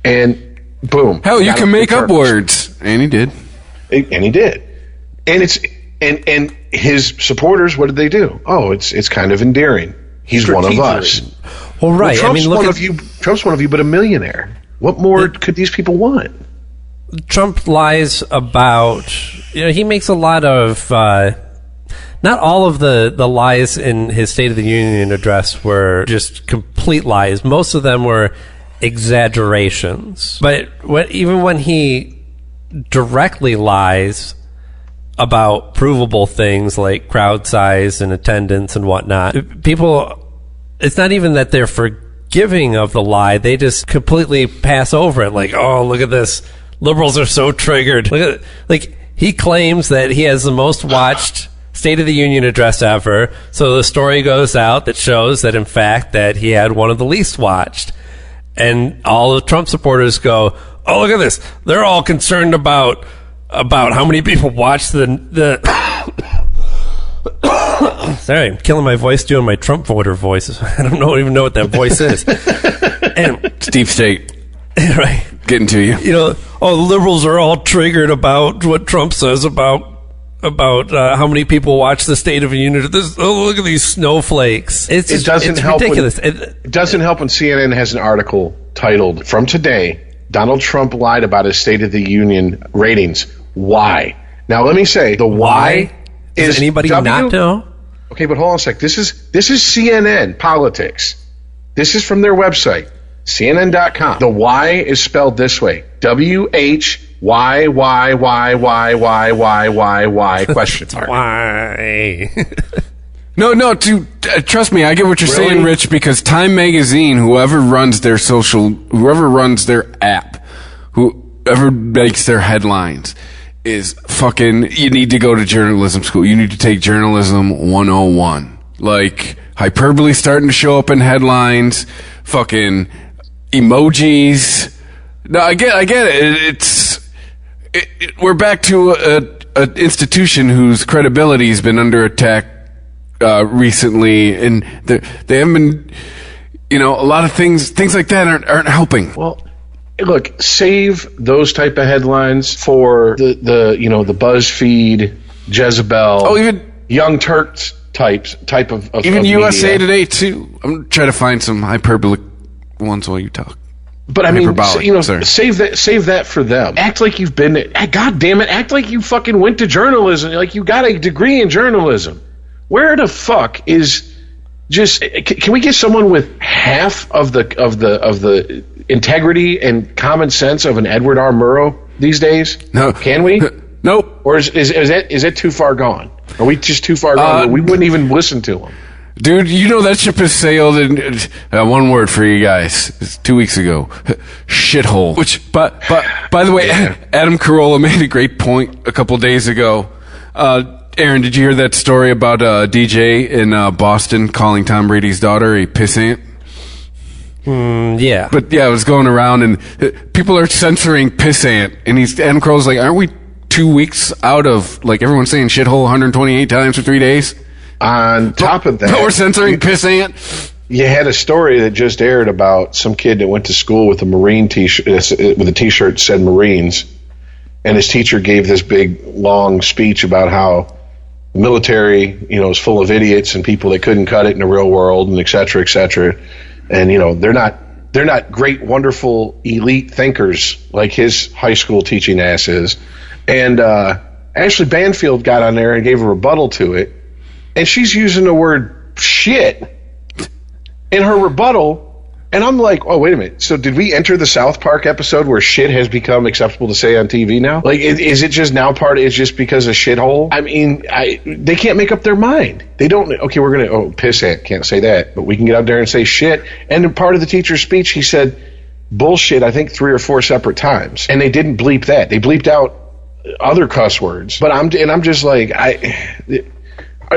G: And boom.
H: Hell, you can make up words. And he did.
G: And he did. And and his supporters, what did they do? Oh, it's kind of endearing. He's one of us.
E: Well, right.
G: Well, Trump's one of you, but a millionaire. What more could these people want?
E: Trump lies about, he makes a lot of, not all of the lies in his State of the Union address were just complete lies. Most of them were exaggerations. But even when he directly lies about provable things like crowd size and attendance and whatnot, people, it's not even that they're forgiving of the lie, they just completely pass over it, like, oh, look at this, liberals are so triggered. Look at, like, he claims that he has the most watched State of the Union address ever, so the story goes out that shows that in fact that he had one of the least watched, and all the Trump supporters go, oh, look at this, they're all concerned about how many people watch the sorry, I'm killing my voice doing my Trump voter voice. I don't even know what that voice is. And
H: Deep State.
E: Right.
H: Getting to you.
E: The liberals are all triggered about what Trump says about about how many people watch the State of the Union. Look at these snowflakes. It's ridiculous.
G: It doesn't help when CNN has an article titled, "From Today, Donald Trump lied about his State of the Union ratings. Why?" Now, let me say, the why is...
E: Does anybody not know?
G: Okay, but hold on a sec. This is CNN politics. This is from their website, CNN.com. The why is spelled this way. WHY question mark.
E: Why?
H: No, trust me, I get what you're saying, Rich, because Time Magazine, whoever runs their app, whoever makes their headlines, is fucking, you need to go to journalism school. You need to take journalism 101. Like, hyperbole starting to show up in headlines, fucking emojis. No, I get it. We're back to an institution whose credibility has been under attack recently, and they haven't been, a lot of things like that aren't helping.
G: Well, look, save those type of headlines for the BuzzFeed, Jezebel,
H: even
G: Young Turks type of
H: even
G: of
H: USA
G: media.
H: Today too. I'm trying to find some hyperbolic ones while you talk.
G: But I mean,
H: sorry.
G: save that for them. Act like you've been. God damn it! Act like you fucking went to journalism. Like you got a degree in journalism. Where the fuck is just? Can we get someone with half of the integrity and common sense of an Edward R. Murrow these days?
H: No.
G: Can we?
H: Nope.
G: Or is it too far gone? Are we just too far gone? Where we wouldn't even listen to him.
H: Dude, that ship has sailed, and one word for you guys. It's 2 weeks ago. Shithole. Which, but by the way, Adam Carolla made a great point a couple days ago. Aaron, did you hear that story about a DJ in Boston calling Tom Brady's daughter a pissant?
E: Yeah.
H: But yeah, it was going around, and people are censoring pissant, and Adam Carolla's like, aren't we 2 weeks out of, like, everyone saying shithole 128 times for 3 days?
G: On top of that,
H: but we're censoring pissant.
G: You had a story that just aired about some kid that went to school with a Marine t-shirt, with a t-shirt that said Marines, and his teacher gave this big long speech about how the military, is full of idiots and people that couldn't cut it in the real world, and et cetera, and they're not great, wonderful, elite thinkers like his high school teaching ass is. And Ashley Banfield got on there and gave a rebuttal to it. And she's using the word shit in her rebuttal. And I'm like, oh, wait a minute. So did we enter the South Park episode where shit has become acceptable to say on TV now? Like, is it just now it's just because of shithole? I mean, they can't make up their mind. They don't, okay, we're going to, pissant, can't say that. But we can get out there and say shit. And in part of the teacher's speech, he said bullshit, I think 3 or 4 separate times. And they didn't bleep that. They bleeped out other cuss words. But I'm just like,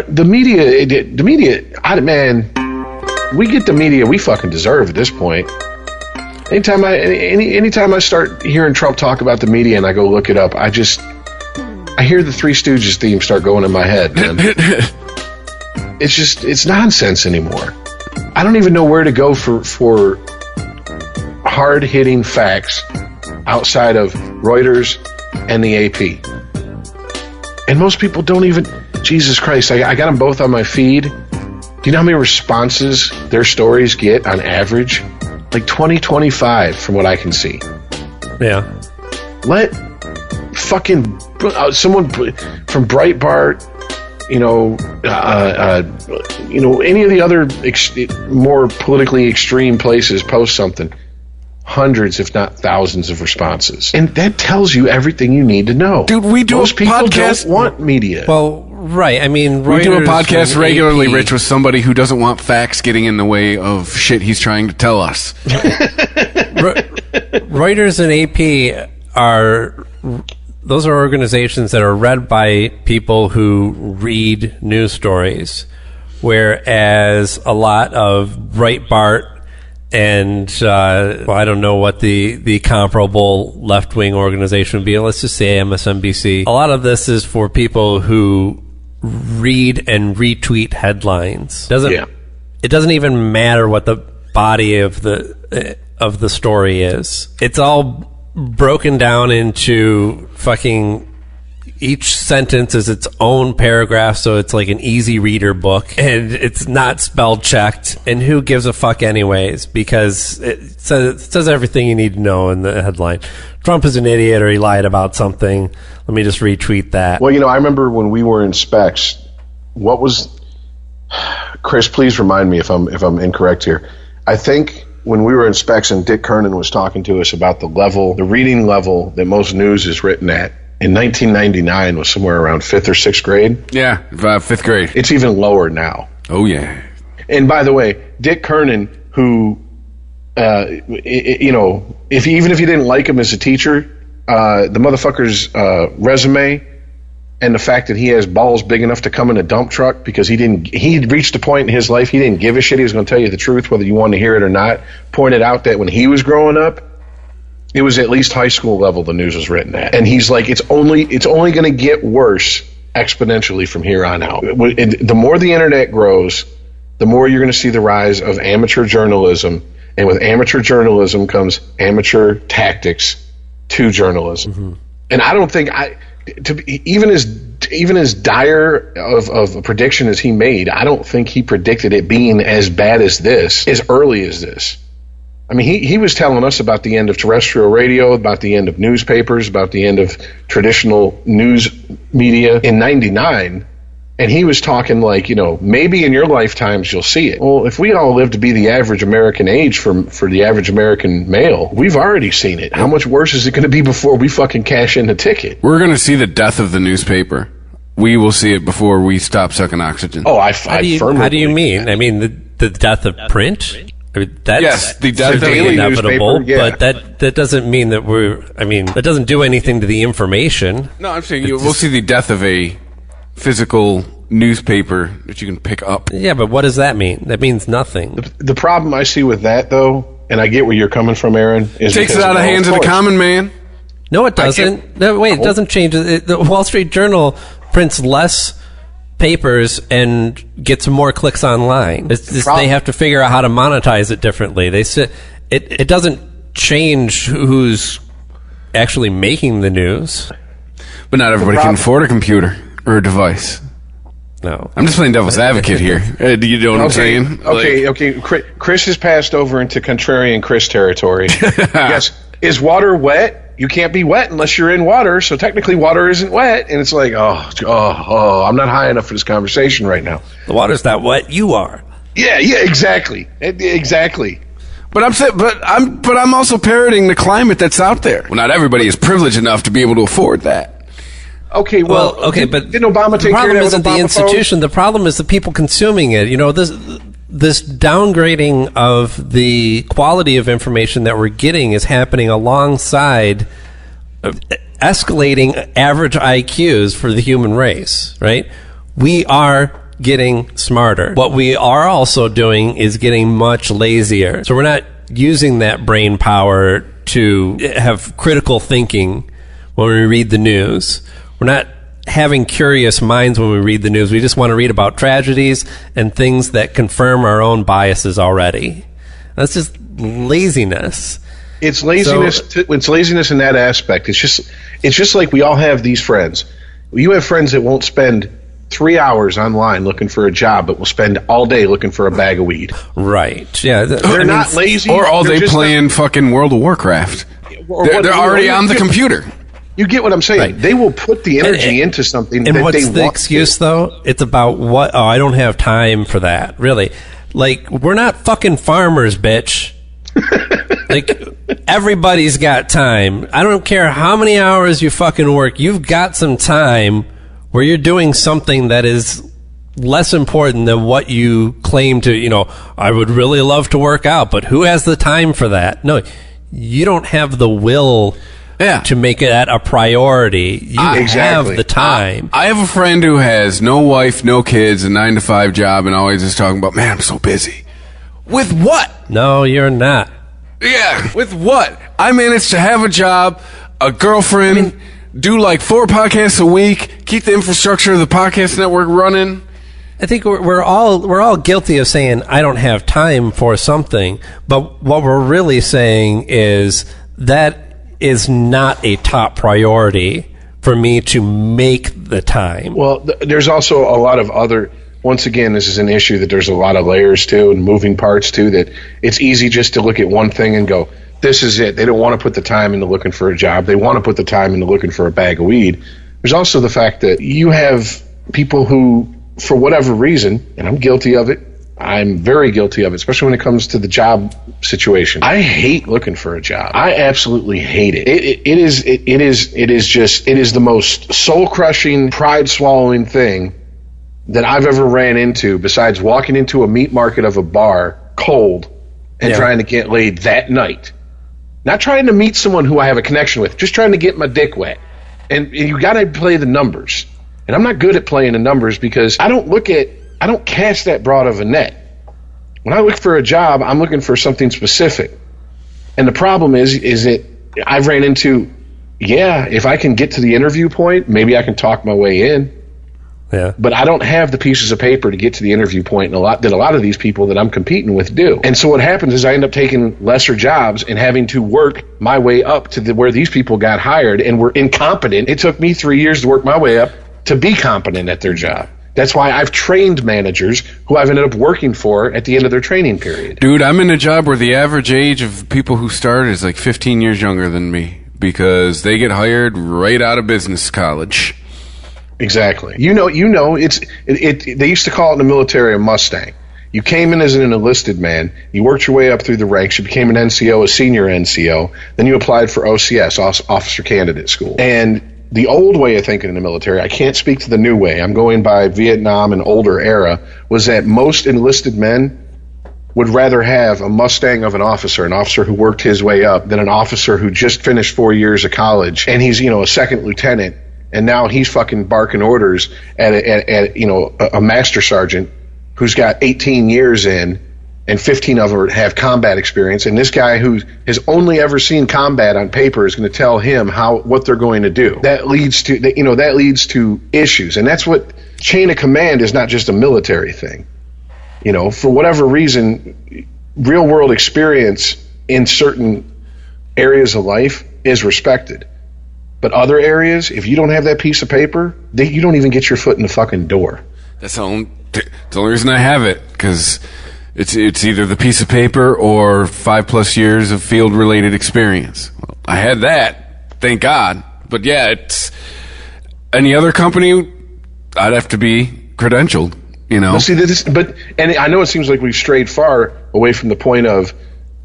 G: the media, man, we get the media we fucking deserve at this point. Anytime I start hearing Trump talk about the media and I go look it up, I hear the Three Stooges theme start going in my head, man. It's nonsense anymore. I don't even know where to go for hard-hitting facts outside of Reuters and the AP. And most people don't even... Jesus Christ, I got them both on my feed. Do you know how many responses their stories get on average? Like 20, 25 from what I can see.
E: Yeah.
G: Let fucking someone from Breitbart, any of the other more politically extreme places post something. Hundreds, if not thousands, of responses, and that tells you everything you need to know.
H: Dude, we do
G: Most
H: a
G: people
H: podcast.
G: Don't want media.
E: Well, right. I mean,
H: we do a podcast regularly,
E: AP.
H: Rich, with somebody who doesn't want facts getting in the way of shit he's trying to tell us.
E: Reuters and AP those are organizations that are read by people who read news stories, whereas a lot of Breitbart and I don't know what the comparable left-wing organization would be. Let's just say MSNBC. A lot of this is for people who read and retweet headlines. It doesn't even matter what the body of the story is. It's all broken down into fucking each sentence is its own paragraph, so it's like an easy reader book, and it's not spell checked. And who gives a fuck anyways? Because it says everything you need to know in the headline. Trump is an idiot, or he lied about something. Let me just retweet that.
G: Well, I remember when we were in specs, what was, Chris, please remind me if I'm incorrect here. I think when we were in specs and Dick Kernan was talking to us about the reading level that most news is written at, in 1999 was somewhere around 5th or 6th grade.
H: Yeah, 5th grade.
G: It's even lower now.
H: Oh, yeah.
G: And by the way, Dick Kernan, who, if you didn't like him as a teacher, the motherfucker's resume and the fact that he has balls big enough to come in a dump truck because he reached a point in his life he didn't give a shit. He was going to tell you the truth, whether you wanted to hear it or not. Pointed out that when he was growing up, it was at least high school level the news was written at. And he's like, it's only going to get worse exponentially from here on out. The more the internet grows, the more you're going to see the rise of amateur journalism. And with amateur journalism comes amateur tactics to journalism. Mm-hmm. And I don't think even as dire of a prediction as he made, I don't think he predicted it being as bad as this, as early as this. I mean, he was telling us about the end of terrestrial radio, about the end of newspapers, about the end of traditional news media in 99. And he was talking like, maybe in your lifetimes you'll see it. Well, if we all live to be the average American age for the average American male, we've already seen it. How much worse is it going to be before we fucking cash in the ticket?
H: We're going to see the death of the newspaper. We will see it before we stop sucking oxygen.
G: Oh,
E: how do you mean? I mean, the death of print? I mean, that's
H: the daily
E: inevitable, but that doesn't mean that that doesn't do anything to the information.
H: No, I'm saying we'll see the death of a physical newspaper that you can pick up.
E: Yeah, but what does that mean? That means nothing.
G: The problem I see with that, though, and I get where you're coming from, Aaron, is
H: takes it out of the hands of the common man.
E: No, it doesn't. No, wait, it doesn't change. The Wall Street Journal prints less papers and gets more clicks online. They have to figure out how to monetize it differently. It doesn't change who's actually making the news.
H: But not everybody can afford a computer or a device.
E: No.
H: I'm just playing devil's advocate here. Do you know what I'm saying?
G: Okay. Chris has passed over into contrarian Chris territory. Yes. Is water wet? You can't be wet unless you're in water, so technically water isn't wet. And it's like, I'm not high enough for this conversation right now.
E: The water's not wet. You are.
G: Yeah, exactly. Exactly.
H: But I'm also parroting the climate that's out there. Well, not everybody is privileged enough to be able to afford that.
G: Okay, but didn't Obama take care of that? The problem
E: isn't the institution. The problem is the people consuming it. This downgrading of the quality of information that we're getting is happening alongside escalating average IQs for the human race, right? We are getting smarter. What we are also doing is getting much lazier. So we're not using that brain power to have critical thinking when we read the news. We're not having curious minds when we read the news. We just want to read about tragedies and things that confirm our own biases already. That's just laziness.
G: It's laziness. It's laziness in that aspect. It's just like we all have these friends. You have friends that won't spend 3 hours online looking for a job, but will spend all day looking for a bag of weed.
E: Right. Yeah.
G: They're not lazy.
H: Or all day playing fucking World of Warcraft. They're already on the computer.
G: You get what I'm saying? Right. They will put the energy into something that they want. And what's
E: the excuse, though? It's about what? Oh, I don't have time for that. Really? Like, we're not fucking farmers, bitch. Like, everybody's got time. I don't care how many hours you fucking work. You've got some time where you're doing something that is less important than what you claim to, I would really love to work out, but who has the time for that? No, you don't have the will to make it a priority. You have the time.
H: I have a friend who has no wife, no kids, a 9-to-5 job, and always is talking about, man, I'm so busy. With what?
E: No, you're not.
H: Yeah, with what? I managed to have a job, a girlfriend, do like 4 podcasts a week, keep the infrastructure of the podcast network running.
E: I think we're all guilty of saying I don't have time for something, but what we're really saying is that is not a top priority for me to make the time.
G: Well, there's also a lot of other. Once again, this is an issue that there's a lot of layers to and moving parts to, that it's easy just to look at one thing and go, this is it. They don't want to put the time into looking for a job. They want to put the time into looking for a bag of weed. There's also the fact that you have people who, for whatever reason, and I'm guilty of it, I'm very guilty of it, especially when it comes to the job situation. I hate looking for a job. I absolutely hate it. It is the most soul-crushing, pride-swallowing thing that I've ever ran into, besides walking into a meat market of a bar cold and trying to get laid that night. Not trying to meet someone who I have a connection with, just trying to get my dick wet. And you got to play the numbers. And I'm not good at playing the numbers because I don't cast that broad of a net. When I look for a job, I'm looking for something specific. And the problem is that I've ran into, if I can get to the interview point, maybe I can talk my way in.
E: Yeah.
G: But I don't have the pieces of paper to get to the interview point, and a lot of these people that I'm competing with do. And so what happens is I end up taking lesser jobs and having to work my way up to where these people got hired and were incompetent. It took me 3 years to work my way up to be competent at their job. That's why I've trained managers who I've ended up working for at the end of their training period.
H: Dude, I'm in a job where the average age of people who start is like 15 years younger than me because they get hired right out of business college.
G: Exactly. You know, they used to call it in the military a Mustang. You came in as an enlisted man, you worked your way up through the ranks, you became an NCO, a senior NCO, then you applied for OCS, Officer Candidate School. And the old way of thinking in the military, I can't speak to the new way, I'm going by Vietnam and older era, was that most enlisted men would rather have a Mustang of an officer who worked his way up, than an officer who just finished 4 years of college and he's, a second lieutenant, and now he's fucking barking orders at a master sergeant who's got 18 years in, and 15 of them have combat experience, and this guy who has only ever seen combat on paper is going to tell him what they're going to do. That leads to issues, and that's what chain of command is, not just a military thing. For whatever reason, real world experience in certain areas of life is respected. But other areas, if you don't have that piece of paper, you don't even get your foot in the fucking door.
H: That's the only reason I have it, because it's either the piece of paper or 5+ years of field-related experience. Well, I had that, thank God. But yeah, it's any other company, I'd have to be credentialed.
G: Well, see, and I know it seems like we've strayed far away from the point of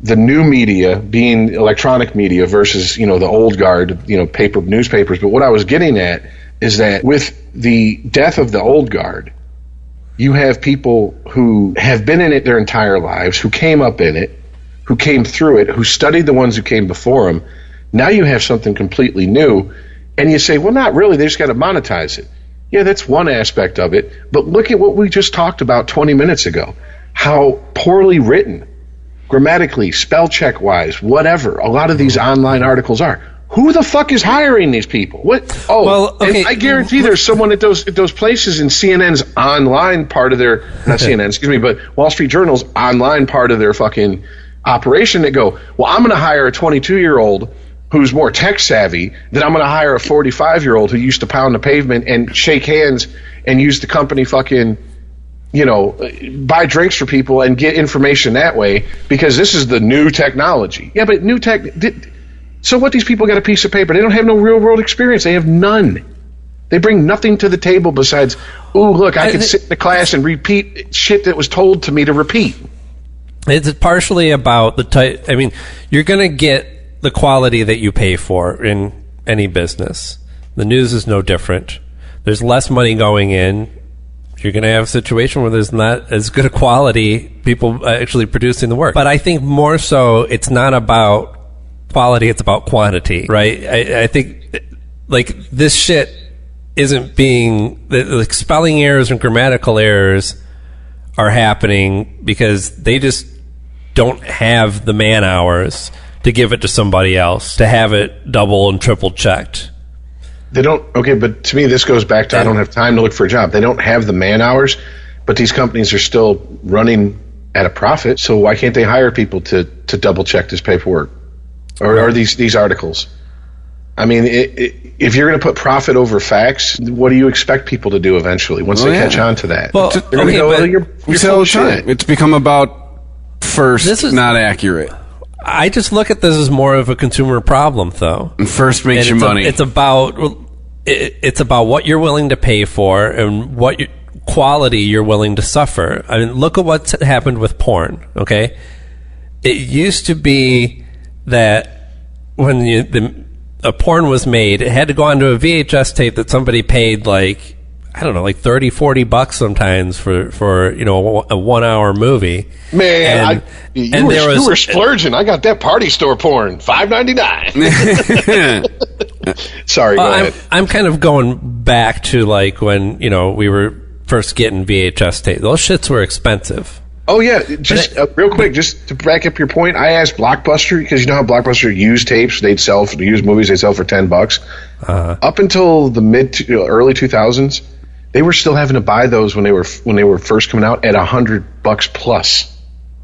G: the new media being electronic media versus, the old guard, paper newspapers. But what I was getting at is that with the death of the old guard, you have people who have been in it their entire lives, who came up in it, who came through it, who studied the ones who came before them. Now you have something completely new, and you say, well, not really, they just got to monetize it. Yeah, that's one aspect of it, but look at what we just talked about 20 minutes ago, how poorly written, grammatically, spell check wise, whatever, a lot of these online articles are. Who the fuck is hiring these people? What? Oh, well, okay. And I guarantee there's someone at those places in CNN's online part of their, not CNN, excuse me, but Wall Street Journal's online part of their fucking operation that go, well, I'm going to hire a 22-year-old who's more tech savvy than I'm going to hire a 45-year-old who used to pound the pavement and shake hands and use the company fucking, buy drinks for people and get information that way because this is the new technology. Yeah, but new tech. So what? These people got a piece of paper. They don't have no real world experience. They have none. They bring nothing to the table besides, ooh, look, I can sit in the class and repeat shit that was told to me to repeat.
E: It's partially about the type. I mean, you're going to get the quality that you pay for in any business. The news is no different. There's less money going in. You're going to have a situation where there's not as good a quality people actually producing the work. But I think more so it's not about quality, it's about quantity, right? I think like this shit isn't being, like spelling errors and grammatical errors are happening because they just don't have the man hours to give it to somebody else to have it double and triple checked.
G: They don't. Okay, but to me, this goes back to I don't have time to look for a job. They don't have the man hours, but these companies are still running at a profit. So why can't they hire people to double check this paperwork or these articles? I mean, if you're going to put profit over facts, what do you expect people to do eventually once they catch on to that?
E: Well,
G: they're going to go, you're
H: say all the time. It's become about first,
E: this is
H: not accurate.
E: I just look at this as more of a consumer problem, though.
H: And first makes you money.
E: It's about what you're willing to pay for and what quality you're willing to suffer. I mean, look at what's happened with porn, okay? It used to be that when a porn was made, it had to go onto a VHS tape that somebody paid like, I don't know, like $30-$40 sometimes for a 1 hour movie.
G: Man, you were splurging. I got that party store porn, $5.99. Sorry, go ahead.
E: I'm kind of going back to like when we were first getting VHS tape. Those shits were expensive.
G: Oh, yeah. Just real quick, just to back up your point, I asked Blockbuster, because you know how Blockbuster used tapes, used movies, they'd sell for $10. Up until the early 2000s, they were still having to buy those when they were first coming out at $100 plus.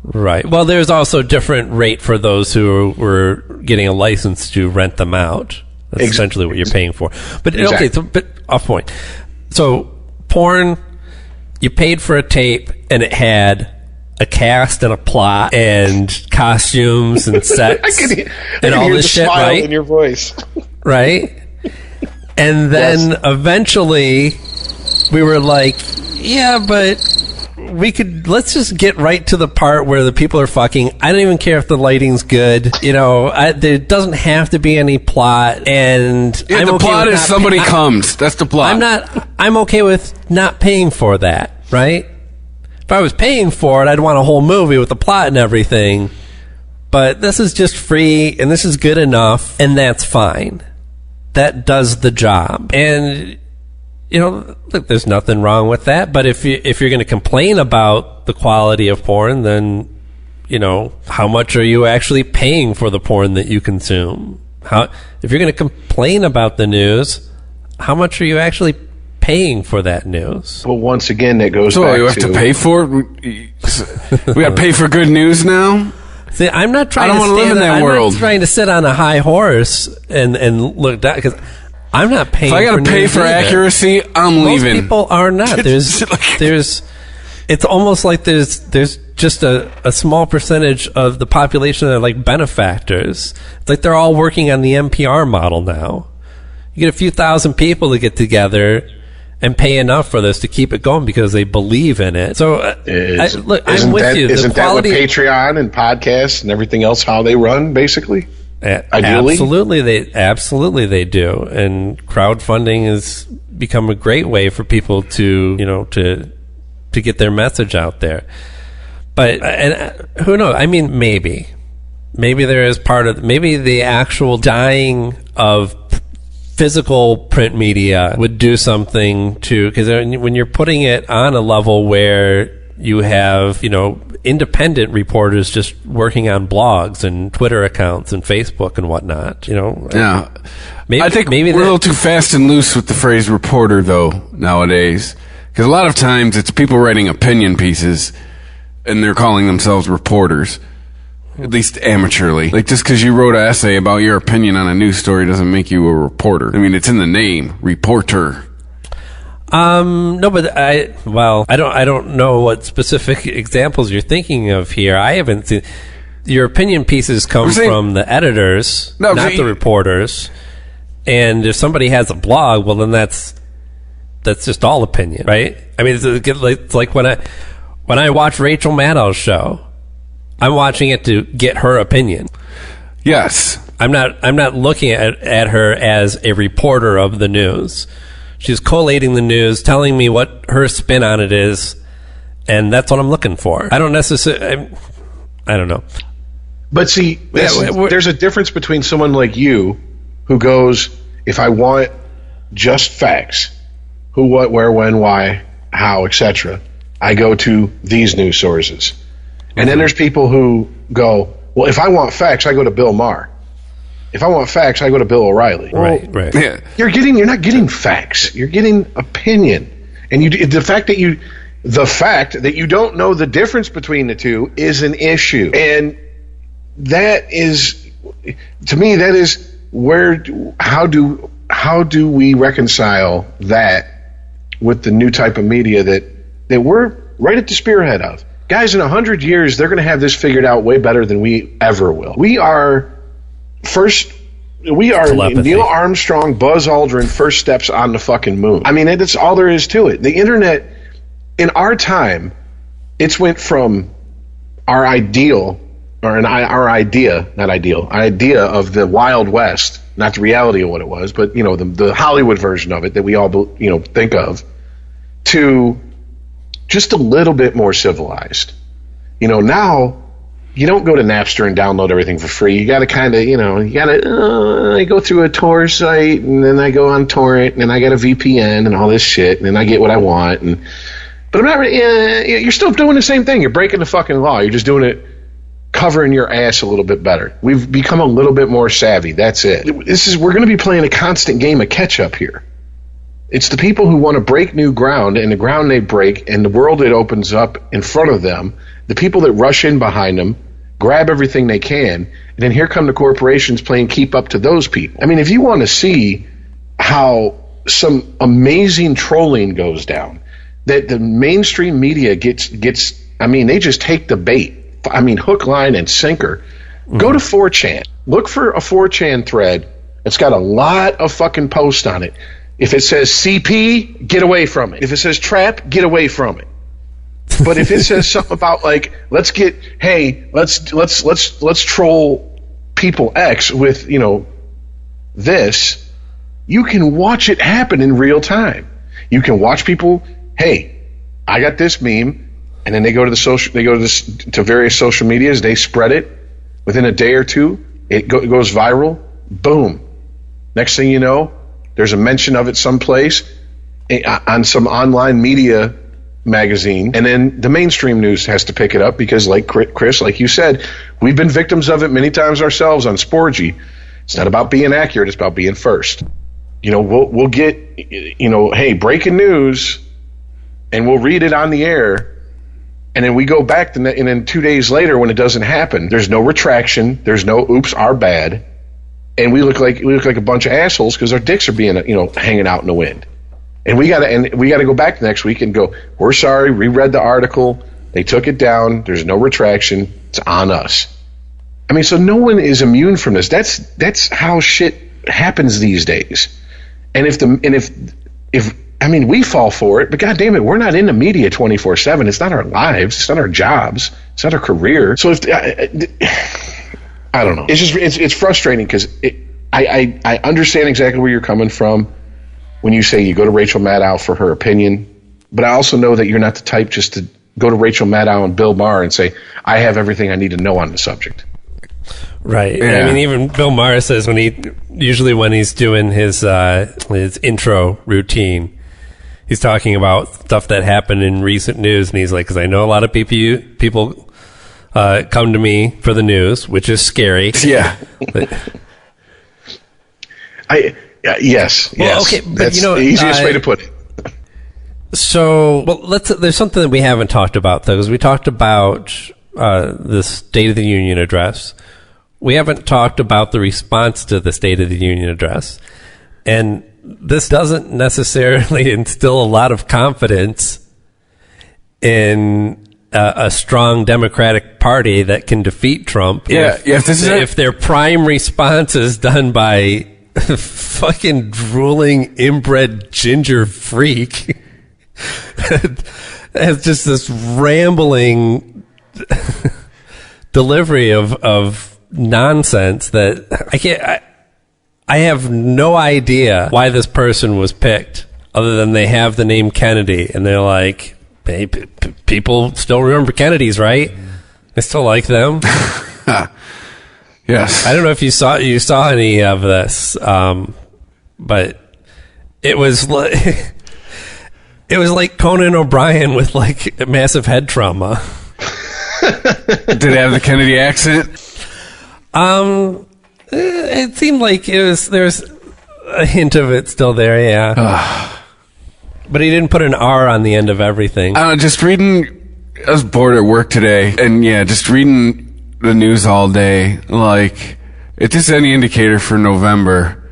E: Right. Well, there's also a different rate for those who were getting a license to rent them out. That's essentially what you're paying for. But okay, it's a bit off point. So porn, you paid for a tape, and it had a cast and a plot and costumes and sets and all this shit, right?
G: In your voice,
E: right? And then eventually we were like, yeah, but let's just get right to the part where the people are fucking. I don't even care if the lighting's good. There doesn't have to be any plot. And
H: the plot is somebody comes. That's the plot.
E: I'm okay with not paying for that, right? If I was paying for it, I'd want a whole movie with the plot and everything. But this is just free, and this is good enough, and that's fine. That does the job. And, look, there's nothing wrong with that. But if you're going to complain about the quality of porn, then, how much are you actually paying for the porn that you consume? If you're going to complain about the news, how much are you actually paying for that news?
G: Well, once again, that goes back to... So
H: you have to pay for it? We got to pay for good news now?
E: See, I'm not trying to live in that world. I'm not trying to sit on a high horse and look down, because I'm not paying for news.
H: If I got to pay for accuracy, I'm leaving.
E: Most people are not. It's almost like there's just a small percentage of the population that are like benefactors. It's like they're all working on the NPR model now. You get a few thousand people to get together and pay enough for this to keep it going because they believe in it. So, I'm with you.
G: Isn't that what Patreon and podcasts and everything else, how they run, basically?
E: Ideally? Absolutely they do. And crowdfunding has become a great way for people to get their message out there. But who knows? I mean, maybe there is maybe the actual dying of physical print media would do something to, because when you're putting it on a level where you have independent reporters just working on blogs and Twitter accounts and Facebook and whatnot,
H: yeah. I think we're a little too fast and loose with the phrase reporter though nowadays, because a lot of times it's people writing opinion pieces and they're calling themselves reporters. At least amateurly. Like, just because you wrote an essay about your opinion on a news story doesn't make you a reporter. I mean, it's in the name, reporter.
E: No, but I don't know what specific examples you're thinking of here. I haven't seen. Your opinion pieces come from the editors, not the reporters. And if somebody has a blog, well, then that's just all opinion, right? I mean, it's like when I watch Rachel Maddow's show, I'm watching it to get her opinion.
H: Yes.
E: I'm not looking at her as a reporter of the news. She's collating the news, telling me what her spin on it is, and that's what I'm looking for. I don't necessarily... I don't know.
G: But see, there's a difference between someone like you who goes, if I want just facts, who, what, where, when, why, how, etc., I go to these news sources. And then there's people who go, well, if I want facts, I go to Bill Maher. If I want facts, I go to Bill O'Reilly.
E: Right.
G: Yeah. You're not getting facts. You're getting opinion. And the fact that you don't know the difference between the two is an issue. And that is, to me, that is how do we reconcile that with the new type of media that we're right at the spearhead of? Guys, in 100 years, they're going to have this figured out way better than we ever will. We are telepathy. Neil Armstrong, Buzz Aldrin, first steps on the fucking moon. I mean, that's all there is to it. The internet, in our time, it's went from our idea of the Wild West, not the reality of what it was, but the Hollywood version of it that we all think of, to just a little bit more civilized. Now you don't go to Napster and download everything for free. You got to kind of, I go through a Tor site, and then I go on Torrent, and then I got a VPN and all this shit, and then I get what I want. But I'm not really, you're still doing the same thing. You're breaking the fucking law. You're just doing it, covering your ass a little bit better. We've become a little bit more savvy. That's it. We're going to be playing a constant game of catch up here. It's the people who want to break new ground, and the ground they break and the world that opens up in front of them, the people that rush in behind them, grab everything they can, and then here come the corporations playing keep up to those people. I mean, if you want to see how some amazing trolling goes down, that the mainstream media gets I mean, they just take the bait. I mean, hook, line, and sinker. Go to 4chan. Look for a 4chan thread that's got a lot of fucking posts on it. If it says CP, get away from it. If it says trap, get away from it. But if it says something about like, let's troll people X with, this, you can watch it happen in real time. You can watch people, hey, I got this meme, and then they go to various social medias, they spread it. Within a day or two, it goes viral. Boom. Next thing you know, there's a mention of it someplace on some online media magazine, and then the mainstream news has to pick it up because, like Chris, like you said, we've been victims of it many times ourselves on Sporgy. It's not about being accurate; it's about being first. We'll get hey, breaking news, and we'll read it on the air, and then we go back, and then 2 days later, when it doesn't happen, there's no retraction, there's no oops, our bad. And we look like a bunch of assholes because our dicks are being hanging out in the wind, and we gotta go back next week and go, we're sorry, reread the article, they took it down, there's no retraction, it's on us. I mean, so no one is immune from this. That's how shit happens these days. And if I mean, we fall for it, but God damn it, we're not in the media 24/7. It's not our lives, it's not our jobs, it's not our career. So I don't know. It's just it's frustrating because I understand exactly where you're coming from when you say you go to Rachel Maddow for her opinion, but I also know that you're not the type just to go to Rachel Maddow and Bill Maher and say, I have everything I need to know on the subject.
E: Right.
H: Yeah.
E: I mean, even Bill Maher says when he's doing his intro routine, he's talking about stuff that happened in recent news, and he's like, because I know a lot of people come to me for the news, which is scary.
H: Yeah.
G: Yes.
E: Well, okay, but
G: that's the easiest way to put it.
E: So, there's something that we haven't talked about, though, because we talked about the State of the Union address. We haven't talked about the response to the State of the Union address. And this doesn't necessarily instill a lot of confidence in a strong Democratic Party that can defeat Trump. If their prime response is done by fucking drooling inbred ginger freak has just this rambling delivery of nonsense that I have no idea why this person was picked other than they have the name Kennedy and they're like, hey, people still remember Kennedys, right? I still like them.
H: Yes.
E: I don't know if you saw any of this, but it was like Conan O'Brien with like massive head trauma.
H: Did it have the Kennedy accent?
E: It seemed like there's a hint of it still there, yeah. But he didn't put an R on the end of everything.
H: Just reading, I was bored at work today, and yeah, just reading the news all day, like, if this is any indicator for November,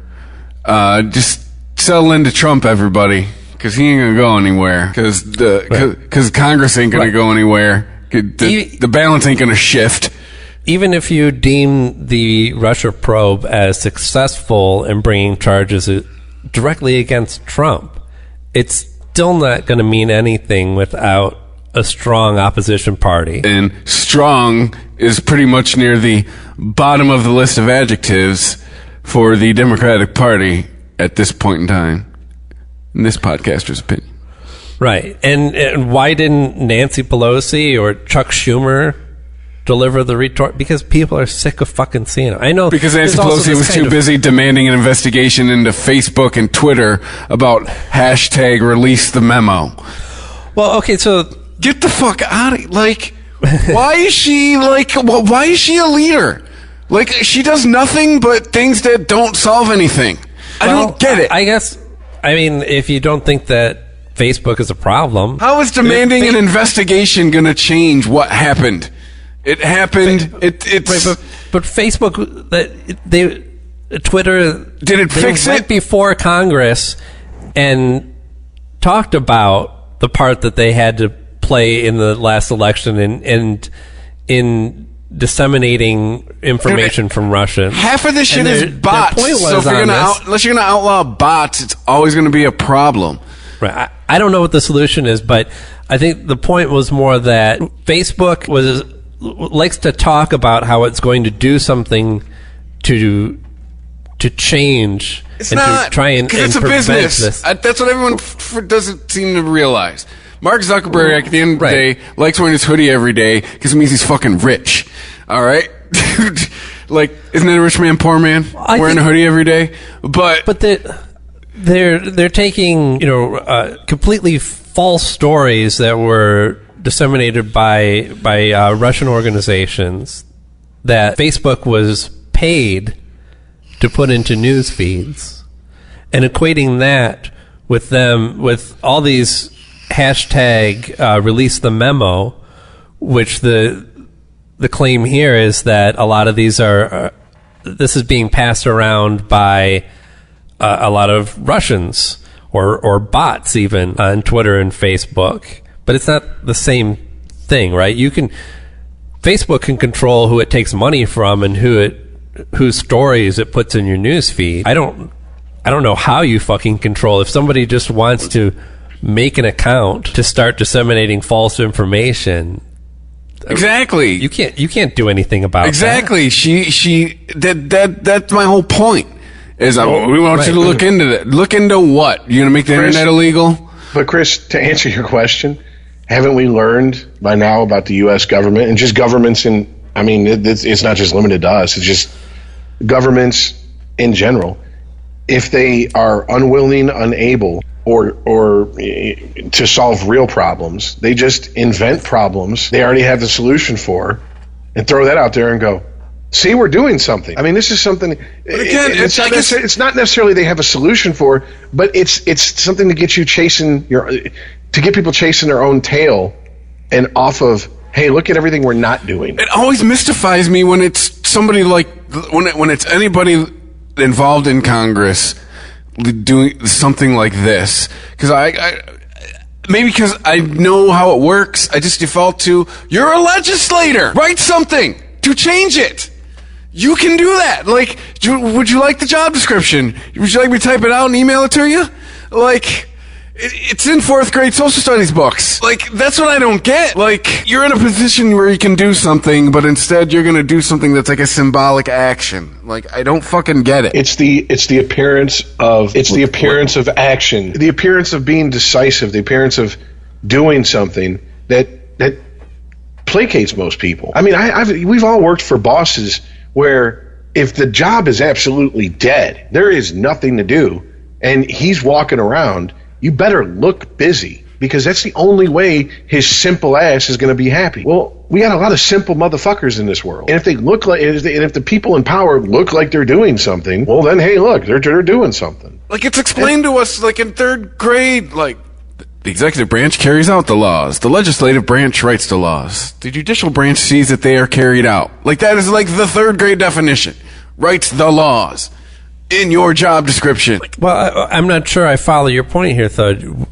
H: just settle into Trump, everybody, because he ain't gonna go anywhere. Because Congress ain't gonna go anywhere. The balance ain't gonna shift.
E: Even if you deem the Russia probe as successful in bringing charges directly against Trump, it's still not going to mean anything without a strong opposition party.
H: And strong is pretty much near the bottom of the list of adjectives for the Democratic Party at this point in time, in this podcaster's opinion.
E: Right. And why didn't Nancy Pelosi or Chuck Schumer deliver the retort? Because people are sick of fucking seeing it. I know.
H: Because Nancy Pelosi was too busy demanding an investigation into Facebook and Twitter about hashtag release the memo.
E: Well, okay, so
H: get the fuck out of like. Why is she why is she a leader? Like, she does nothing but things that don't solve anything. I don't get it.
E: I guess, I mean, if you don't think that Facebook is a problem,
H: how is demanding an investigation going to change what happened? It happened.
E: But Facebook, Twitter,
H: did it fix it?
E: Went before Congress and talked about the part that they had to play in the last election and in disseminating information from Russia.
H: Half of this shit is bots. So if unless you're gonna outlaw bots, it's always going to be a problem.
E: Right. I don't know what the solution is, but I think the point was more that Facebook likes to talk about how it's going to do something to change
H: to try and it's a business. That's what everyone doesn't seem to realize. Mark Zuckerberg, at the end of the day, likes wearing his hoodie every day because it means he's fucking rich. All right? Like, isn't it a rich man, poor man wearing a hoodie every day? But
E: they're taking, completely false stories that were disseminated by Russian organizations that Facebook was paid to put into news feeds, and equating that with all these hashtag release the memo, which the claim here is that a lot of these this is being passed around by a lot of Russians or bots even on Twitter and Facebook. But it's not the same thing, right? Facebook can control who it takes money from and whose stories it puts in your news feed. I don't know how you fucking control if somebody just wants to make an account to start disseminating false information.
H: Exactly.
E: You can't do anything about
H: exactly.
E: that.
H: That's my whole point. We want you to look into that. Look into what? You're gonna make the internet illegal?
G: But Chris, to answer your question, haven't we learned by now about the U.S. government and just governments it's not just limited to us, it's just governments in general. If they are unwilling, unable, or to solve real problems, they just invent problems they already have the solution for and throw that out there and go, see, we're doing something. I mean, this is something. Again, it's not necessarily they have a solution for, but it's something to get you to get people chasing their own tail and off of, hey, look at everything we're not doing.
H: It always mystifies me when it's somebody when it's anybody involved in Congress doing something like this. Because maybe because I know how it works, I just default to, you're a legislator. Write something to change it. You can do that. Like, would you like the job description? Would you like me to type it out and email it to you? Like, it's in 4th grade social studies books. Like, that's what I don't get. Like, you're in a position where you can do something, but instead you're going to do something that's like a symbolic action. Like, I don't fucking get it.
G: It's the appearance of action, the appearance of being decisive, the appearance of doing something that placates most people. I mean, we've all worked for bosses where if the job is absolutely dead, there is nothing to do, and he's walking around, you better look busy, because that's the only way his simple ass is going to be happy. Well, we got a lot of simple motherfuckers in this world, and if they look like, and if the people in power look like they're doing something, well, then hey, look, they're doing something.
H: Like, it's explained to us, like in 3rd grade, like, the executive branch carries out the laws. The legislative branch writes the laws. The judicial branch sees that they are carried out. Like, that is like the 3rd grade definition. writes the laws in your job description.
F: Well, I'm not sure I follow your point here, though.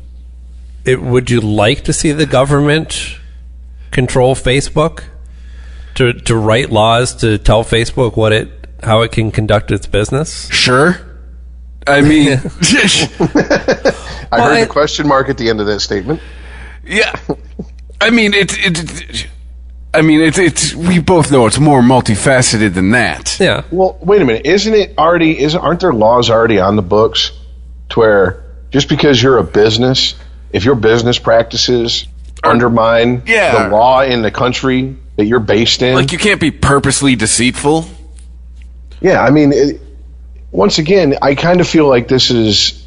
F: Would you like to see the government control Facebook? To write laws to tell Facebook how it can conduct its business?
H: Sure. I mean,
I: I heard the question mark at the end of that statement.
H: Yeah. I mean, it's we both know it's more multifaceted than that.
F: Yeah.
I: Well, wait a minute. Aren't there laws already on the books to where just because you're a business, if your business practices undermine the law in the country that you're based in,
H: like you can't be purposely deceitful.
I: Yeah, I mean, once again, I kind of feel like this is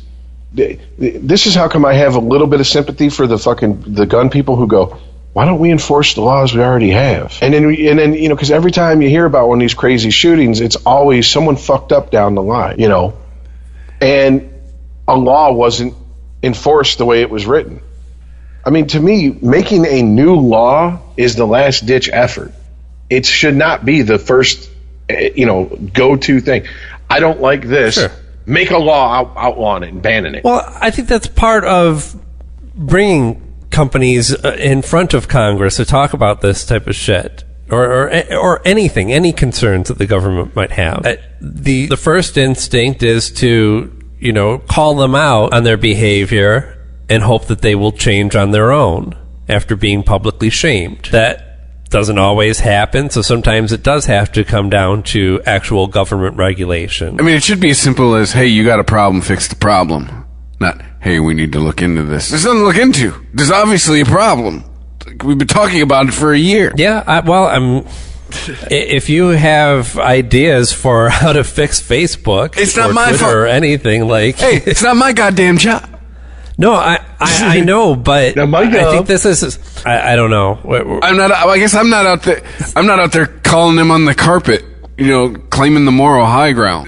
I: how come I have a little bit of sympathy for the gun people who go, why don't we enforce the laws we already have? And then because every time you hear about one of these crazy shootings, it's always someone fucked up down the line, and a law wasn't enforced the way it was written. I mean, to me, making a new law is the last ditch effort. It should not be the first, go-to thing. I don't like this.
F: Sure.
I: Make a law outlawing it and banning it.
F: Well, I think that's part of bringing companies in front of Congress to talk about this type of shit. Or anything, any concerns that the government might have. The first instinct is to, call them out on their behavior and hope that they will change on their own after being publicly shamed. That doesn't always happen, so sometimes it does have to come down to actual government regulation.
H: I mean, it should be as simple as, hey, you got a problem, fix the problem. Not, hey, we need to look into this. There's nothing to look into. There's obviously a problem. We've been talking about it for a year.
F: Yeah, if you have ideas for how to fix Facebook,
H: it's not
F: or
H: my
F: Twitter
H: fault.
F: Or anything like.
H: Hey, it's not my goddamn job.
F: No, I know, but I think this is. I don't know.
H: I'm not. I guess I'm not out there. I'm not out there calling them on the carpet. Claiming the moral high ground.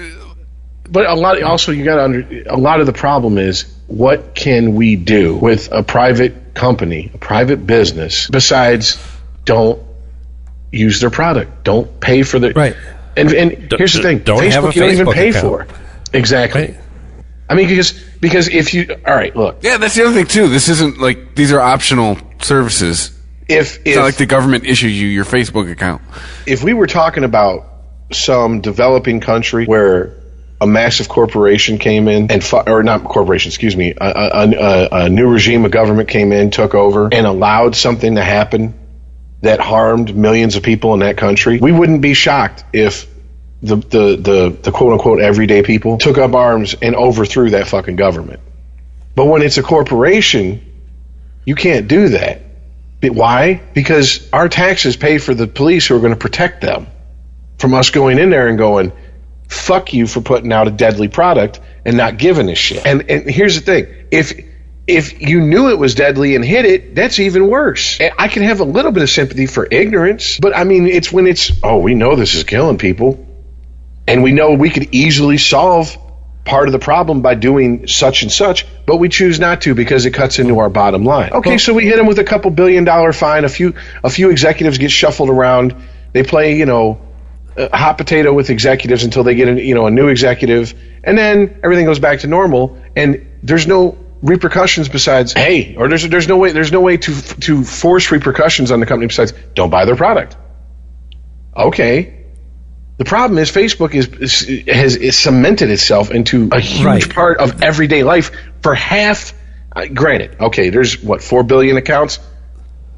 I: But a lot. Also, you got to a lot of the problem is what can we do with a private company, a private business, besides don't use their product, don't pay for the
F: right.
I: And here's the thing: Facebook you don't even pay for. Exactly. Right. I mean, because if you all right, look.
H: Yeah, that's the other thing too. This isn't like these are optional services. It's not like the government issues you your Facebook account.
I: If we were talking about some developing country where a massive corporation came in or not corporation, excuse me, a new regime of government came in, took over, and allowed something to happen that harmed millions of people in that country, we wouldn't be shocked if the quote unquote everyday people took up arms and overthrew that fucking government. But when it's a corporation, you can't do that. Why? Because our taxes pay for the police who are going to protect them from us going in there and going, fuck you for putting out a deadly product and not giving a shit. And here's the thing. If you knew it was deadly and hid it, that's even worse. I can have a little bit of sympathy for ignorance, but I mean, it's when we know this is killing people and we know we could easily solve part of the problem by doing such and such, but we choose not to because it cuts into our bottom line. Okay, so we hit them with a couple $1 billion fine. A few executives get shuffled around. They play, hot potato with executives until they get a new executive, and then everything goes back to normal, and there's no repercussions besides there's no way to force repercussions on the company besides don't buy their product. Okay. The problem is Facebook has cemented itself into a huge part of everyday life for half. Granted, okay, there's 4 billion accounts.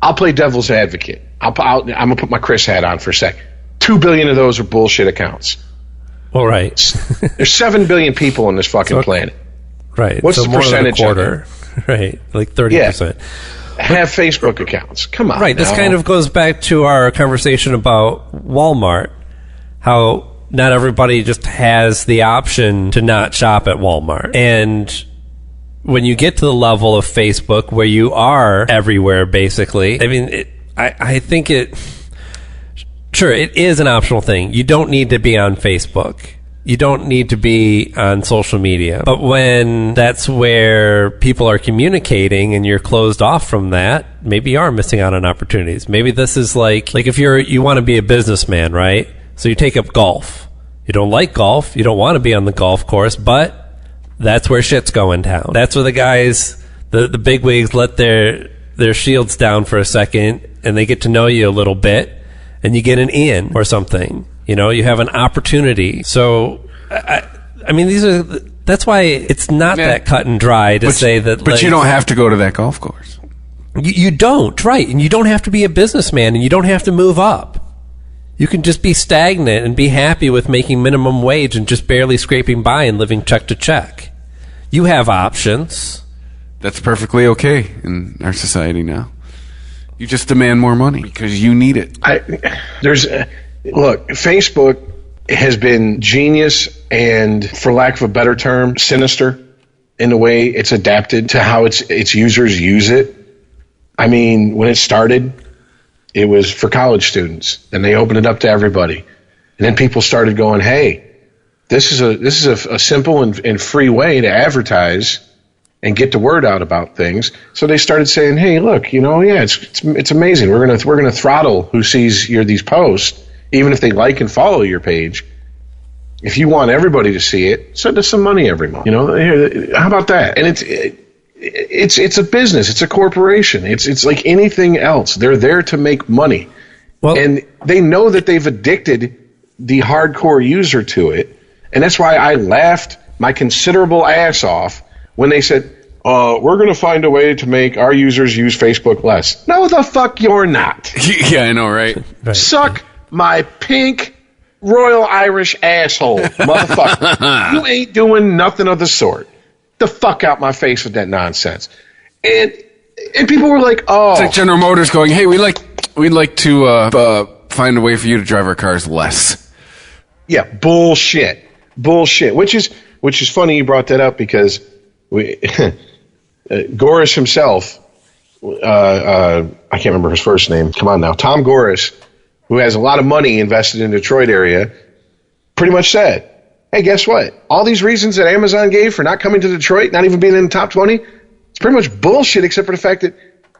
I: I'll play devil's advocate. I'm gonna put my Chris hat on for a sec. 2 billion of those are bullshit accounts.
F: All right.
I: There's 7 billion people on this fucking planet.
F: Right.
I: What's the percentage of it?
F: Right, like 30%.
I: Have Facebook accounts. Come on.
F: Right. This kind of goes back to our conversation about Walmart. How not everybody just has the option to not shop at Walmart. And when you get to the level of Facebook where you are everywhere, basically, I mean, I think sure, it is an optional thing. You don't need to be on Facebook. You don't need to be on social media. But when that's where people are communicating and you're closed off from that, maybe you are missing out on opportunities. Maybe this is like if you want to be a businessman, right? So you take up golf
E: You don't like golf. You don't want to be on the golf course, but that's where shit's going down. That's where the guys, the bigwigs, let their shields down for a second, and they get to know you a little bit, and you get an in or something. You have an opportunity. So, I mean, that's why it's not that cut and dry to say that.
H: But you don't have to go to that golf course.
E: You don't, right? And you don't have to be a businessman, and you don't have to move up. You can just be stagnant and be happy with making minimum wage and just barely scraping by and living check to check. You have options.
H: That's perfectly okay in our society now. You just demand more money because you need it.
I: Look, Facebook has been genius and, for lack of a better term, sinister in the way it's adapted to how its users use it. I mean, when it started, it was for college students, and they opened it up to everybody. And then people started going, hey, this is a simple and free way to advertise and get the word out about things. So they started saying, hey, look, it's amazing. We're gonna throttle who sees these posts, even if they like and follow your page. If you want everybody to see it, send us some money every month. How about that? And it's a business. It's a corporation. It's like anything else. They're there to make money. Well, and they know that they've addicted the hardcore user to it. And that's why I laughed my considerable ass off when they said, we're going to find a way to make our users use Facebook less. No, the fuck you're not.
H: Yeah, I know, right?
I: Suck my pink Royal Irish asshole, motherfucker. You ain't doing nothing of the sort. The fuck out my face with that nonsense. And people were like, oh.
H: It's like General Motors going, hey, we'd like to find a way for you to drive our cars less.
I: Yeah, bullshit. Which is funny you brought that up because Goris himself, I can't remember his first name. Come on now. Tom Goris, who has a lot of money invested in the Detroit area, pretty much said, hey, guess what? All these reasons that Amazon gave for not coming to Detroit, not even being in the top 20, it's pretty much bullshit except for the fact that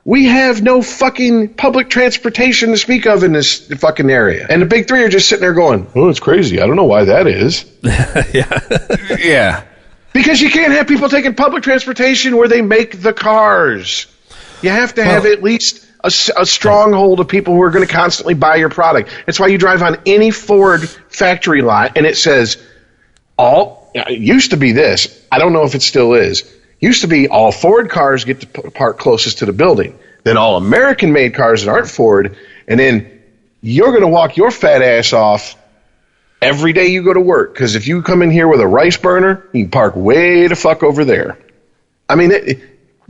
I: we have no fucking public transportation to speak of in this fucking area. And the big three are just sitting there going, oh, it's crazy. I don't know why that is.
H: Yeah.
I: Because you can't have people taking public transportation where they make the cars. You have to have at least a stronghold of people who are going to constantly buy your product. That's why you drive on any Ford factory lot and it says, it used to be this. I don't know if it still is. Used to be all Ford cars get to park closest to the building. Then all American-made cars that aren't Ford. And then you're going to walk your fat ass off every day you go to work. Because if you come in here with a rice burner, you can park way the fuck over there. I mean,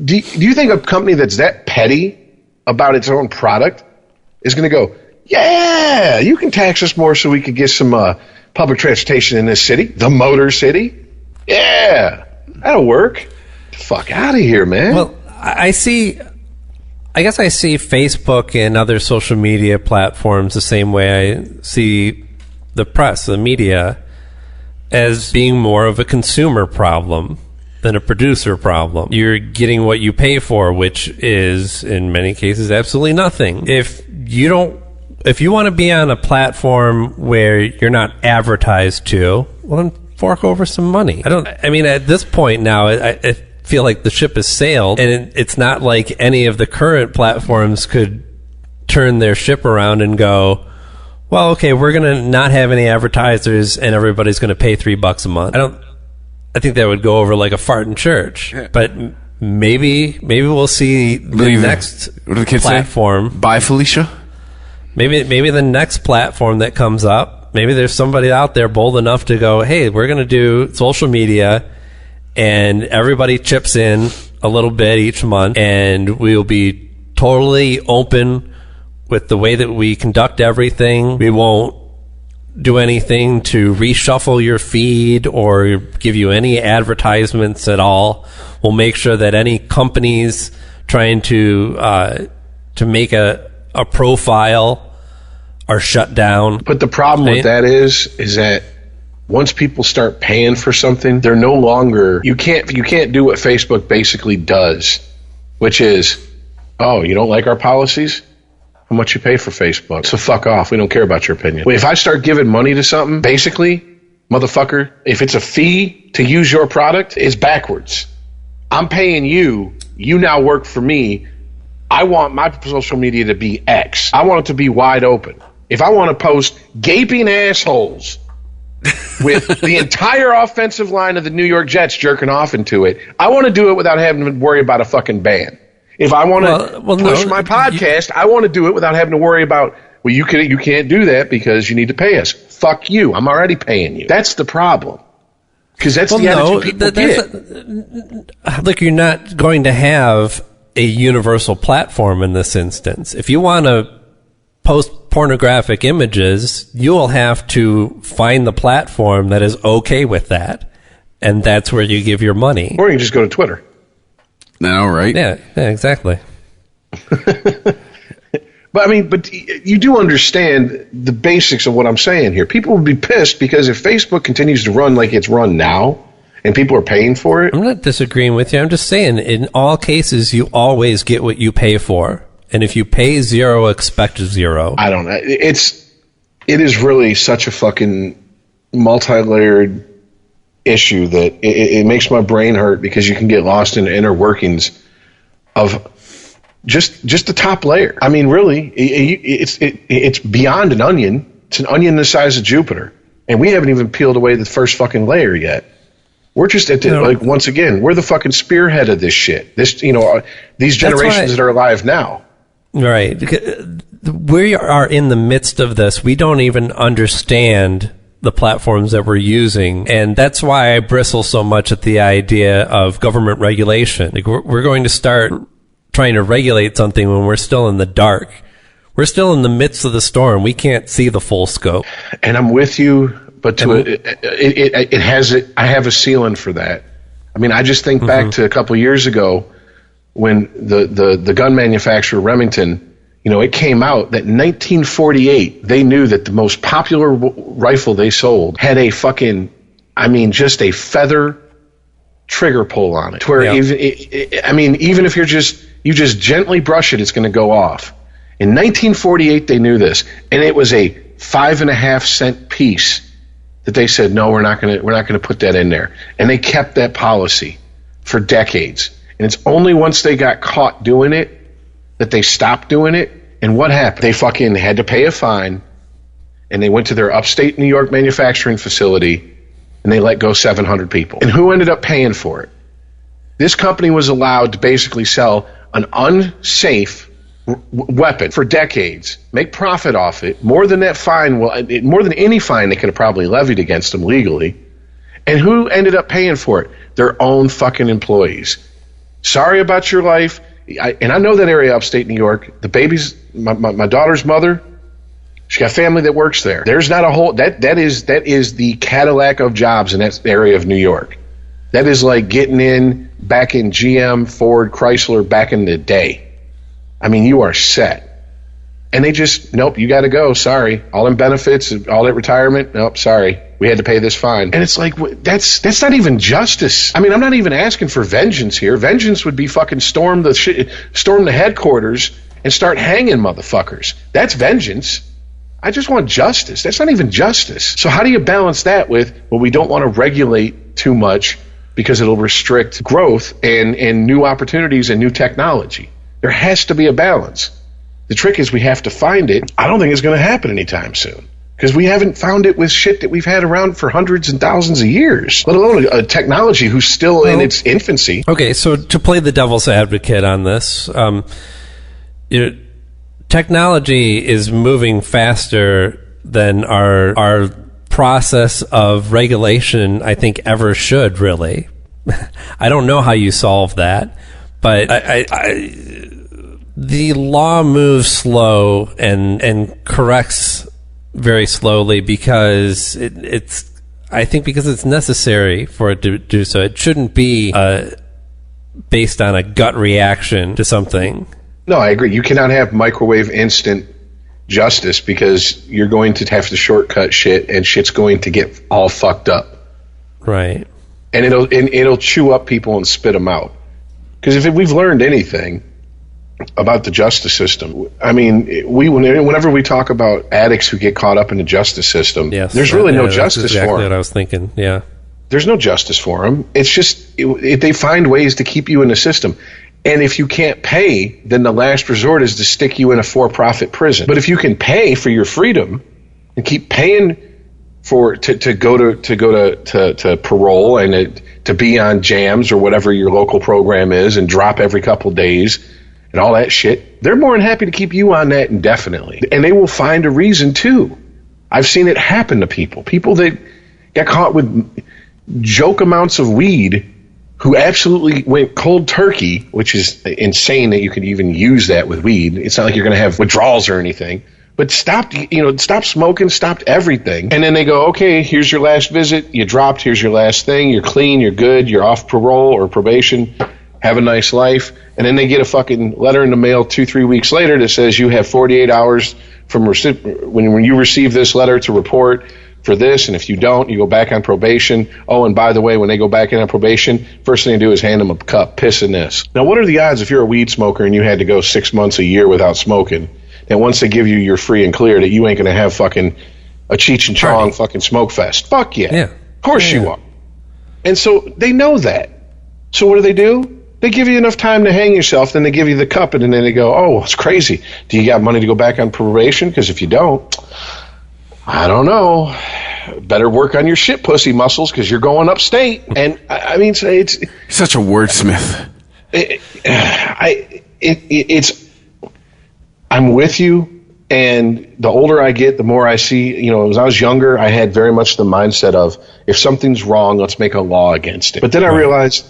I: do you think a company that's that petty about its own product is going to go, yeah, you can tax us more so we could get some public transportation in this city, the Motor City? Yeah, that'll work. Get the fuck out of here, man.
E: Well, I guess I see Facebook and other social media platforms the same way I see the press, the media, as being more of a consumer problem than a producer problem. You're getting what you pay for, which is, in many cases, absolutely nothing. If you want to be on a platform where you're not advertised to, well, then fork over some money. At this point now, I feel like the ship has sailed, and it's not like any of the current platforms could turn their ship around and go, well, okay, we're going to not have any advertisers and everybody's going to pay $3 a month. I think that would go over like a fart in church. Yeah. But maybe we'll see the next platform.
H: Say? Bye, Felicia.
E: Maybe the next platform that comes up, maybe there's somebody out there bold enough to go, hey, we're going to do social media and everybody chips in a little bit each month and we'll be totally open with the way that we conduct everything. We won't do anything to reshuffle your feed or give you any advertisements at all. We'll make sure that any companies trying to make a profile are shut down.
I: But the problem with that is that once people start paying for something, they're no longer, you can't do what Facebook basically does, which is, oh, you don't like our policies? How much you pay for Facebook? So fuck off. We don't care about your opinion. If I start giving money to something, basically, motherfucker, if it's a fee to use your product, it's backwards. I'm paying you. You now work for me. I want my social media to be X. I want it to be wide open. If I want to post gaping assholes with the entire offensive line of the New York Jets jerking off into it, I want to do it without having to worry about a fucking ban. If I want to push my podcast, I want to do it without having to worry about, well, you can't do that because you need to pay us. Fuck you. I'm already paying you. That's the problem. Because that's the attitude people get.
E: Look, you're not going to have a universal platform in this instance. If you want to post pornographic images, you will have to find the platform that is okay with that. And that's where you give your money.
I: Or you can just go to Twitter.
H: No, right?
E: Yeah, exactly.
I: But you do understand the basics of what I'm saying here. People would be pissed because if Facebook continues to run like it's run now and people are paying for it.
E: I'm not disagreeing with you. I'm just saying in all cases, you always get what you pay for. And if you pay zero, expect zero.
I: I don't know. It is really such a fucking multi-layered issue that it makes my brain hurt because you can get lost in the inner workings of just the top layer. I mean, really, it's beyond an onion. It's an onion the size of Jupiter, and we haven't even peeled away the first fucking layer yet. We're just at the, once again, we're the fucking spearhead of this shit. These generations that are alive now.
E: Right. We are in the midst of this. We don't even understand the platforms that we're using. And that's why I bristle so much at the idea of government regulation. Like we're going to start trying to regulate something when we're still in the dark. We're still in the midst of the storm. We can't see the full scope.
I: And I'm with you, but I have a ceiling for that. I mean, I just think back to a couple years ago when the gun manufacturer Remington, it came out that in 1948, they knew that the most popular rifle they sold had a fucking, just a feather trigger pull on it. To where even if you just gently brush it, it's going to go off. In 1948, they knew this, and it was a 5.5-cent piece that they said, no, we're not going to put that in there. And they kept that policy for decades. And it's only once they got caught doing it that they stopped doing it. And what happened? They fucking had to pay a fine, and they went to their upstate New York manufacturing facility, and they let go 700 people. And who ended up paying for it? This company was allowed to basically sell an unsafe weapon for decades, make profit off it, more than that fine, more than any fine they could have probably levied against them legally. And who ended up paying for it? Their own fucking employees. Sorry about your life. And I know that area upstate New York. The baby's my daughter's mother. She got family that works there. There's not a whole that is the Cadillac of jobs in that area of New York. That is like getting in back in GM, Ford, Chrysler back in the day. I mean, you are set. And they just, nope, you got to go. Sorry. All them benefits, all that retirement. Nope, sorry. We had to pay this fine. And it's like, that's not even justice. I mean, I'm not even asking for vengeance here. Vengeance would be fucking storm the headquarters and start hanging motherfuckers. That's vengeance. I just want justice. That's not even justice. So how do you balance that with, well, we don't want to regulate too much because it'll restrict growth and new opportunities and new technology? There has to be a balance. The trick is we have to find it. I don't think it's going to happen anytime soon because we haven't found it with shit that we've had around for hundreds and thousands of years, let alone a technology who's still in its infancy.
E: Okay, so to play the devil's advocate on this, technology is moving faster than our process of regulation, I think, ever should, really. I don't know how you solve that, but the law moves slow and corrects very slowly because because it's necessary for it to do so. It shouldn't be based on a gut reaction to something.
I: No, I agree. You cannot have microwave instant justice because you're going to have to shortcut shit and shit's going to get all fucked up.
E: Right.
I: And it'll chew up people and spit them out. Because if we've learned anything, about the justice system. I mean, whenever we talk about addicts who get caught up in the justice system, there's really no justice for them.
F: Exactly what I was thinking. Yeah,
I: there's no justice for them. It's just they find ways to keep you in the system. And if you can't pay, then the last resort is to stick you in a for-profit prison. But if you can pay for your freedom and keep paying to go to parole and to be on jams or whatever your local program is and drop every couple days and all that shit, they're more than happy to keep you on that indefinitely. And they will find a reason too. I've seen it happen to people that got caught with joke amounts of weed who absolutely went cold turkey, which is insane that you could even use that with weed. It's not like you're going to have withdrawals or anything. But stopped smoking, stopped everything. And then they go, okay, here's your last visit. You dropped. Here's your last thing. You're clean. You're good. You're off parole or probation. Have a nice life. And then they get a fucking letter in the mail 2-3 weeks later that says you have 48 hours from when you receive this letter to report for this, and if you don't, you go back on probation. Oh, and by the way, when they go back in on probation, first thing they do is hand them a cup, piss in this. Now, what are the odds if you're a weed smoker and you had to go 6 months, a year without smoking, that once they give you your free and clear, that you ain't going to have fucking a Cheech and Chong fucking smoke fest? Fuck yeah. Of course you are. And so they know that. So what do? They give you enough time to hang yourself, then they give you the cup, and then they go, oh, it's crazy. Do you got money to go back on probation? Because if you don't, I don't know. Better work on your shit pussy muscles because you're going upstate. And I mean, it's
H: such a wordsmith.
I: I'm with you. And the older I get, the more I see, as I was younger, I had very much the mindset of if something's wrong, let's make a law against it. But then I realized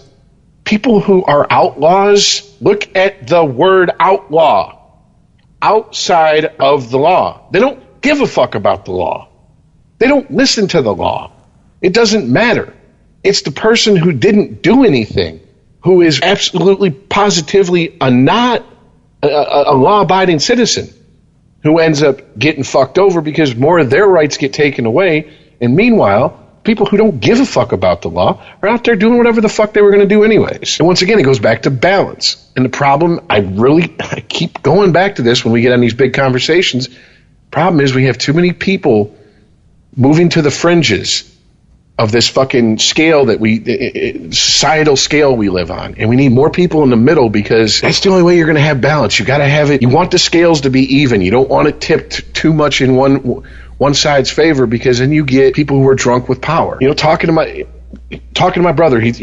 I: people who are outlaws, look at the word outlaw, outside of the law. They don't give a fuck about the law. They don't listen to the law. It doesn't matter. It's the person who didn't do anything, who is absolutely positively not a law-abiding citizen, who ends up getting fucked over because more of their rights get taken away. And meanwhile, people who don't give a fuck about the law are out there doing whatever the fuck they were going to do anyways. And once again, it goes back to balance. And the problem, I keep going back to this when we get on these big conversations. Problem is we have too many people moving to the fringes of this fucking scale societal scale we live on. And we need more people in the middle because that's the only way you're going to have balance. You got to have it. You want the scales to be even. You don't want it tipped too much in one side's favor because then you get people who are drunk with power. Talking to my brother, he's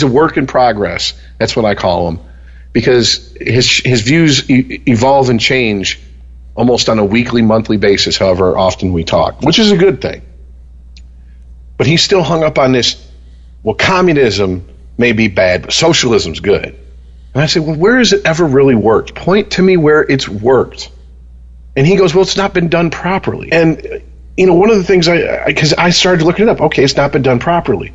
I: a work in progress. That's what I call him. Because his views evolve and change almost on a weekly, monthly basis, however often we talk, which is a good thing. But he's still hung up on this, well, communism may be bad, but socialism's good. And I say, well, where has it ever really worked? Point to me where it's worked. And he goes, well, it's not been done properly. And, one of the things because I started looking it up, okay, it's not been done properly.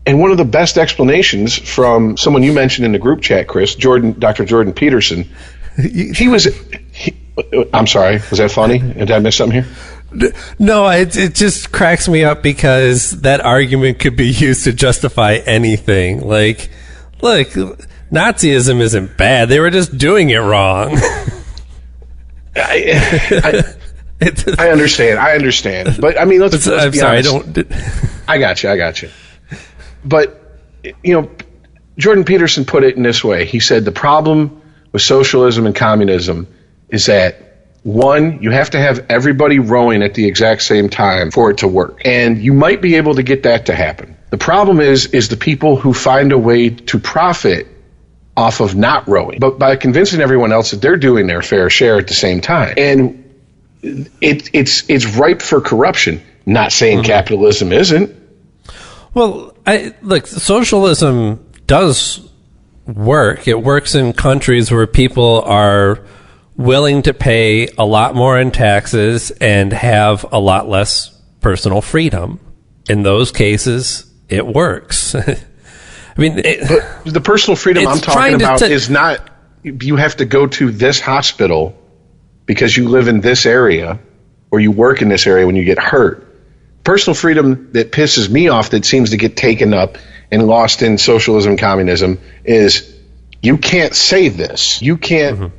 I: And one of the best explanations from someone you mentioned in the group chat, Chris, Dr. Jordan Peterson, I'm sorry, was that funny? Did I miss something here?
F: No, it just cracks me up because that argument could be used to justify anything. Like, look, Nazism isn't bad. They were just doing it wrong.
I: I understand. But, I mean, let's be honest. I got you. But, Jordan Peterson put it in this way. He said the problem with socialism and communism is that, one, you have to have everybody rowing at the exact same time for it to work. And you might be able to get that to happen. The problem is the people who find a way to profit off of not rowing, but by convincing everyone else that they're doing their fair share at the same time. And it's ripe for corruption. Not saying capitalism isn't.
F: Well, look, socialism does work. It works in countries where people are willing to pay a lot more in taxes and have a lot less personal freedom. In those cases, it works. I mean,
I: but the personal freedom I'm talking about is not you have to go to this hospital because you live in this area or you work in this area when you get hurt. Personal freedom that pisses me off that seems to get taken up and lost in socialism, communism is you can't say this. You can't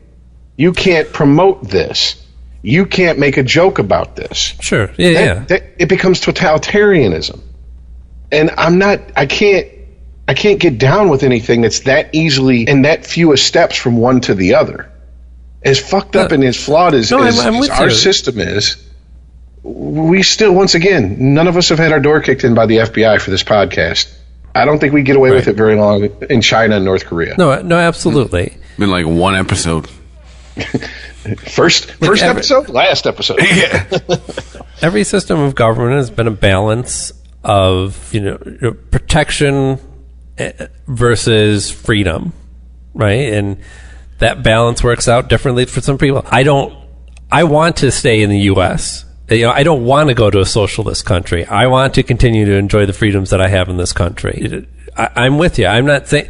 I: promote this. You can't make a joke about this.
E: Sure. Yeah.
I: It becomes totalitarianism. And I can't get down with anything that's that easily and that few steps from one to the other. As fucked up and as flawed as our system is, we still, once again, none of us have had our door kicked in by the FBI for this podcast. I don't think we get away with it very long in China and North Korea.
E: No, absolutely.
H: Been like one episode.
I: First episode, last episode.
H: Yeah.
E: Every system of government has been a balance of protection versus freedom, right? And that balance works out differently for some people. I want to stay in the U.S. I don't want to go to a socialist country. I want to continue to enjoy the freedoms that I have in this country. I'm with you. I'm not saying,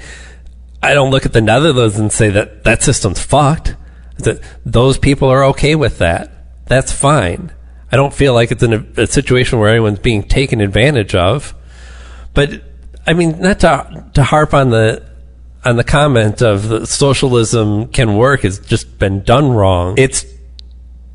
E: I don't look at the Netherlands and say that system's fucked. That those people are okay with that. That's fine. I don't feel like it's in a situation where anyone's being taken advantage of. But I mean, not to harp on the comment of the socialism can work has just been done wrong. It's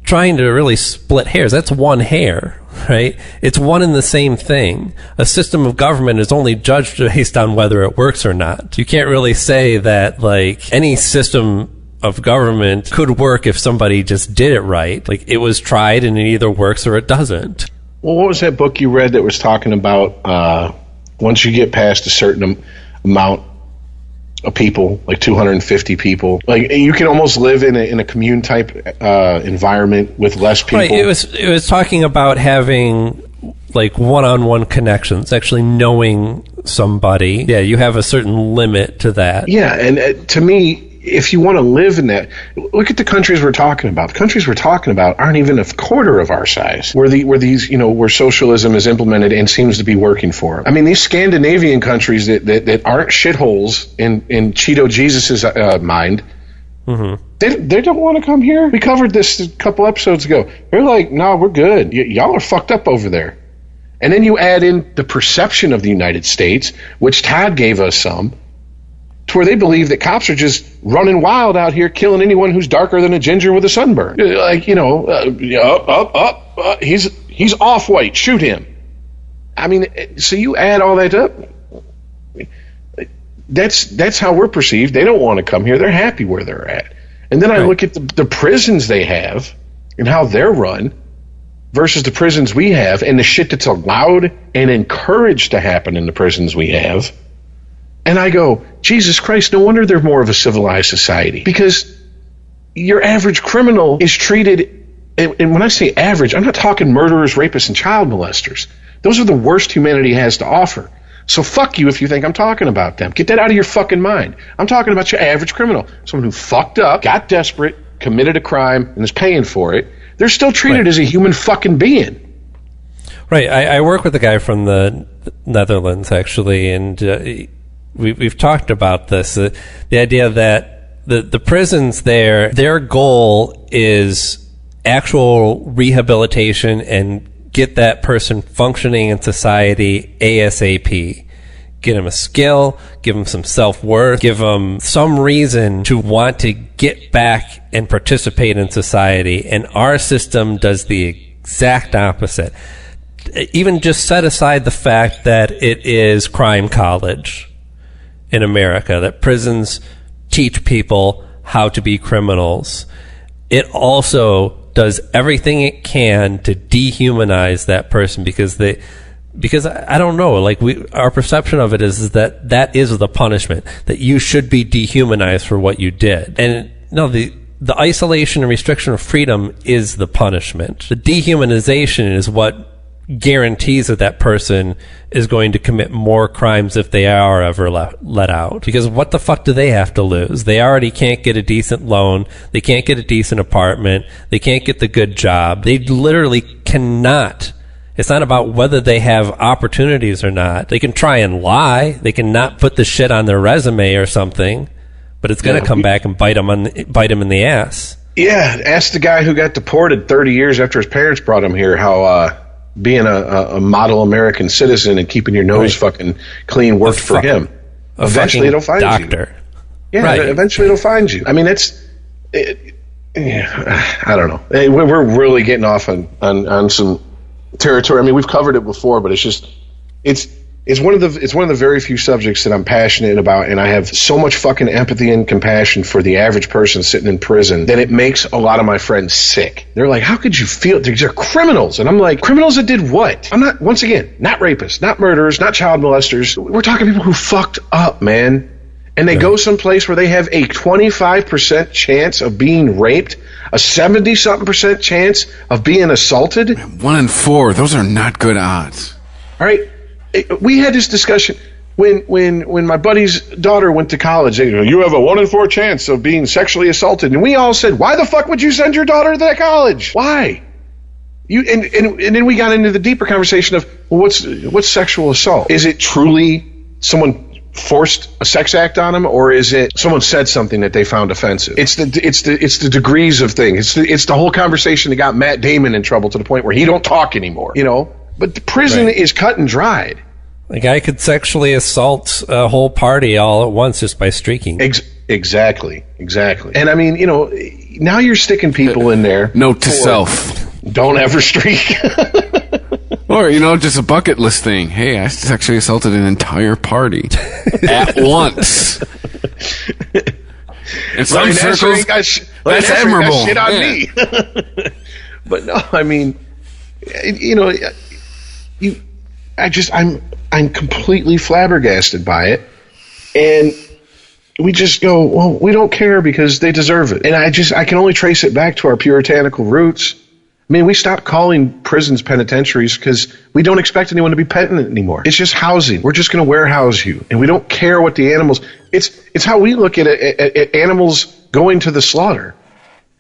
E: trying to really split hairs. That's one hair, right? It's one and the same thing. A system of government is only judged based on whether it works or not. You can't really say that like any system of government could work if somebody just did it right. Like it was tried and it either works or it doesn't.
I: Well, what was that book you read that was talking about once you get past a certain amount of people, like 250 people, like you can almost live in a commune type environment with less people.
E: Right. It was talking about having like one-on-one connections, actually knowing somebody. Yeah, you have a certain limit to that.
I: Yeah, and to me, if you want to live in that, look at the countries we're talking about. The countries we're talking about aren't even a quarter of our size, where socialism is implemented and seems to be working for them. I mean, these Scandinavian countries that aren't shitholes in Cheeto Jesus's mind, they don't want to come here. We covered this a couple episodes ago. They're like, no, we're good. Y'all are fucked up over there. And then you add in the perception of the United States, which Todd gave us some, to where they believe that cops are just running wild out here, killing anyone who's darker than a ginger with a sunburn. Like, he's off-white, shoot him. I mean, so you add all that up. That's how we're perceived. They don't want to come here. They're happy where they're at. And then I look at the prisons they have and how they're run versus the prisons we have and the shit that's allowed and encouraged to happen in the prisons we have. And I go, Jesus Christ, no wonder they're more of a civilized society. Because your average criminal is treated, and when I say average, I'm not talking murderers, rapists, and child molesters. Those are the worst humanity has to offer. So fuck you if you think I'm talking about them. Get that out of your fucking mind. I'm talking about your average criminal. Someone who fucked up, got desperate, committed a crime, and is paying for it. They're still treated as a human fucking being.
E: Right. I work with a guy from the Netherlands, actually, and we've talked about this, the idea that the prisons there, their goal is actual rehabilitation and get that person functioning in society ASAP. Get them a skill, give them some self-worth, give them some reason to want to get back and participate in society. And our system does the exact opposite. Even just set aside the fact that it is crime college in America, that prisons teach people how to be criminals. It also does everything it can to dehumanize that person because I don't know, like our perception of it is that is the punishment, that you should be dehumanized for what you did. And no, the isolation and restriction of freedom is the punishment. The dehumanization is what guarantees that person is going to commit more crimes if they are ever let out. Because what the fuck do they have to lose? They already can't get a decent loan. They can't get a decent apartment. They can't get the good job. They literally cannot. It's not about whether they have opportunities or not. They can try and lie. They can not put the shit on their resume or something, but it's going to come back and bite them in the ass.
I: Yeah, ask the guy who got deported 30 years after his parents brought him here how being a model American citizen and keeping your nose fucking clean worked for him. Eventually, it'll find
E: doctor.
I: Yeah,
E: Right.
I: eventually it'll find you. I mean, I don't know. We're really getting off on some territory. I mean, we've covered it before, but it's one of the very few subjects that I'm passionate about, and I have so much fucking empathy and compassion for the average person sitting in prison that it makes a lot of my friends sick. They're like, how could you feel? These are criminals. And I'm like, criminals that did what? I'm not, once again, not rapists, not murderers, not child molesters. We're talking people who fucked up, man. And they go someplace where they have a 25% chance of being raped, a 70-something% chance of being assaulted.
H: 1 in 4. Those are not good odds.
I: All right. We had this discussion when my buddy's daughter went to college. They go, you have a 1 in 4 chance of being sexually assaulted. And we all said, why the fuck would you send your daughter to that college? Why? And then we got into the deeper conversation of, well, what's sexual assault? Is it truly someone forced a sex act on them, or is it someone said something that they found offensive? It's the degrees of things. It's the whole conversation that got Matt Damon in trouble to the point where he don't talk anymore. You know, but the prison is cut and dried.
E: The guy could sexually assault a whole party all at once just by streaking.
I: Exactly. And I mean, you know, now you're sticking people in there.
H: Note to self:
I: don't ever streak.
H: Or, you know, just a bucket list thing. Hey, I sexually assaulted an entire party at once. In some circles, that's admirable.
I: Shit on me. But no, I mean, you know, I'm completely flabbergasted by it, and we just go, well, we don't care because they deserve it. And I can only trace it back to our puritanical roots. I mean, we stopped calling prisons penitentiaries because we don't expect anyone to be penitent anymore. It's just housing. We're just going to warehouse you, and we don't care what the animals. It's how we look at animals going to the slaughter.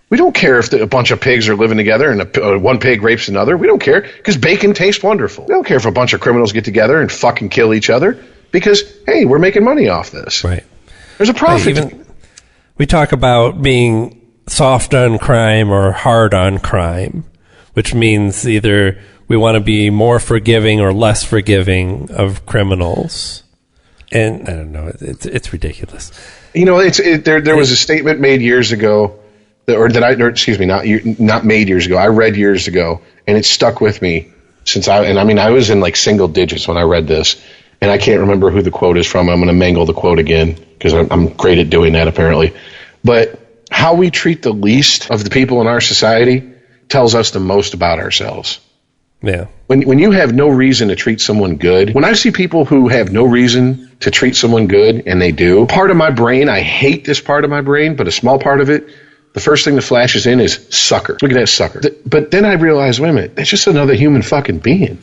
I: We don't care if a bunch of pigs are living together and one pig rapes another. We don't care because bacon tastes wonderful. We don't care if a bunch of criminals get together and fucking kill each other because, hey, we're making money off this.
E: Right.
I: There's a profit.
E: We talk about being soft on crime or hard on crime, which means either we want to be more forgiving or less forgiving of criminals. And I don't know, it's ridiculous.
I: You know, there was a statement made years ago, not made years ago. I read years ago, and it stuck with me since I was in like single digits when I read this, and I can't remember who the quote is from. I'm going to mangle the quote again because I'm great at doing that apparently. But how we treat the least of the people in our society tells us the most about ourselves.
E: Yeah.
I: When you have no reason to treat someone good, when I see people who have no reason to treat someone good and they do, part of my brain, I hate this part of my brain, but a small part of it, the first thing that flashes in is sucker. Look at that sucker. But then I realize, wait a minute, that's just another human fucking being.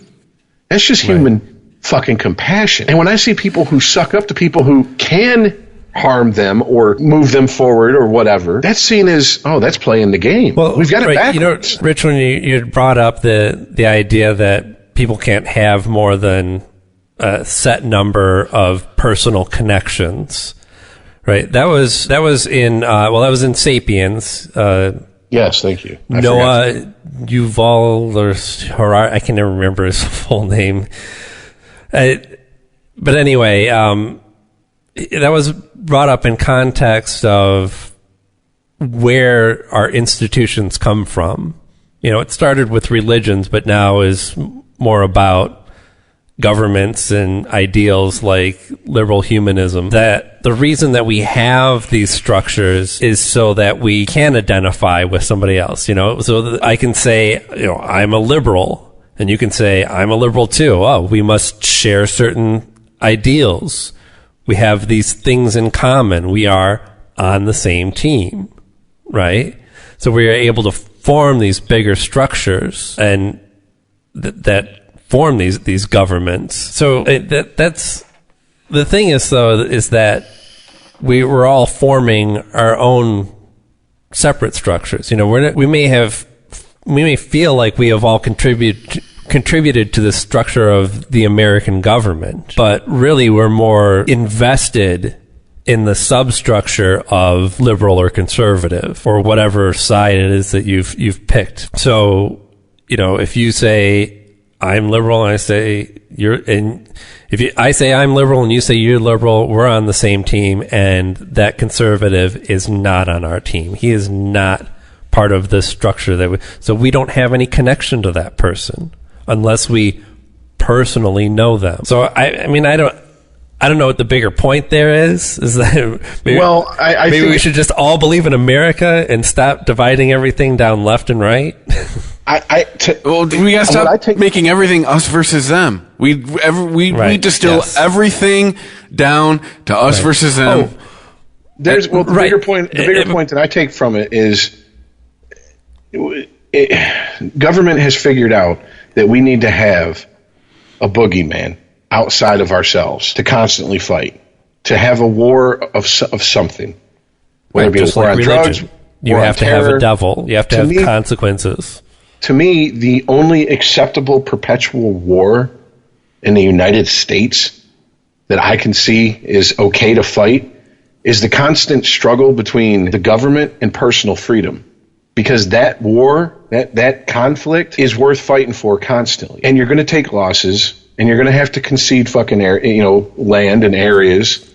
I: That's just human fucking compassion. And when I see people who suck up to people who can harm them or move them forward or whatever, that's seen as, oh, that's playing the game. Well, we've got it backwards.
E: You know, Rich, when you brought up the idea that people can't have more than a set number of personal connections, right? That was in Sapiens.
I: Yes, thank you.
E: Noah Yuval or Harari, I can never remember his full name. But anyway, that was brought up in context of where our institutions come from. You know, it started with religions, but now is more about governments and ideals like liberal humanism. That the reason that we have these structures is so that we can identify with somebody else, you know, so that I can say, you know, I'm a liberal, and you can say, I'm a liberal too. Oh, we must share certain ideals. We have these things in common. We are on the same team, right? So we are able to form these bigger structures and that form these governments. So that's the thing is that we're all forming our own separate structures. You know, we may feel like we have all contributed to the structure of the American government, but really we're more invested in the substructure of liberal or conservative or whatever side it is that you've picked. So, you know, if you say I'm liberal and I say I say I'm liberal and you say you're liberal, we're on the same team, and that conservative is not on our team. He is not part of the structure so we don't have any connection to that person unless we personally know them. So I mean, I don't know what the bigger point there is. Is that maybe,
I: I
E: maybe
I: think
E: we should just all believe in America and stop dividing everything down left and right?
H: We gotta stop making everything us versus them. We distill everything down to us versus them.
I: The bigger point that I take from it is government has figured out that we need to have a boogeyman outside of ourselves to constantly fight, to have a war of something, whether it be a war on drugs.
E: You have to have a devil. You have to have consequences.
I: To me, the only acceptable perpetual war in the United States that I can see is okay to fight is the constant struggle between the government and personal freedom. Because that war, that conflict is worth fighting for constantly. And you're going to take losses, and you're going to have to concede fucking land and areas.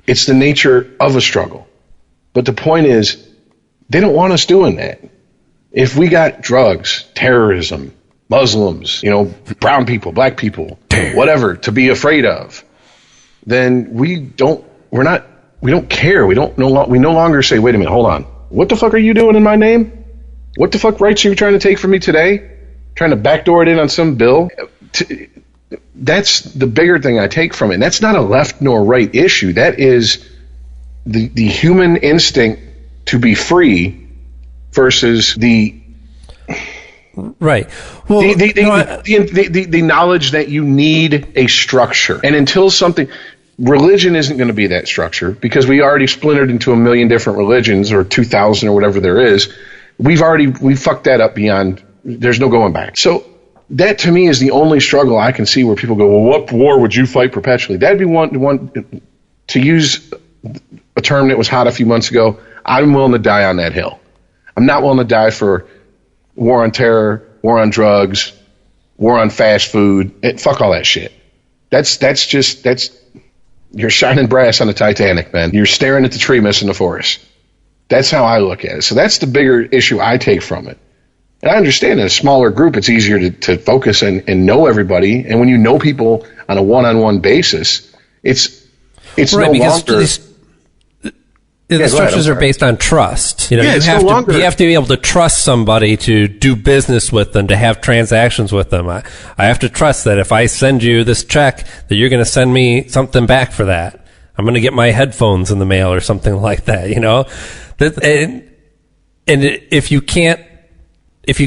I: It's the nature of a struggle. But the point is, they don't want us doing that. If we got drugs, terrorism, Muslims, brown people, black people, whatever to be afraid of, then we don't care. We no longer say, wait a minute, hold on. What the fuck are you doing in my name? What the fuck rights are you trying to take from me today? Trying to backdoor it in on some bill? That's the bigger thing I take from it. And that's not a left nor right issue. That is the human instinct to be free versus the
E: right. Well,
I: the knowledge that you need a structure. And until religion isn't going to be that structure, because we already splintered into 1 million different religions, or 2,000 or whatever there is. We fucked that up beyond, there's no going back. So that to me is the only struggle I can see where people go, well, what war would you fight perpetually? That'd be one to use a term that was hot a few months ago. I'm willing to die on that hill. I'm not willing to die for war on terror, war on drugs, war on fast food. Fuck all that shit. That's you're shining brass on the Titanic, man. You're staring at the tree missing the forest. That's how I look at it. So that's the bigger issue I take from it. And I understand in a smaller group, it's easier to focus and know everybody. And when you know people on a one-on-one basis, it's right, no longer.
E: The structures are based on trust. You have to be able to trust somebody to do business with them, to have transactions with them. I have to trust that if I send you this check, that you're going to send me something back for that. I'm going to get my headphones in the mail or something like that. And if you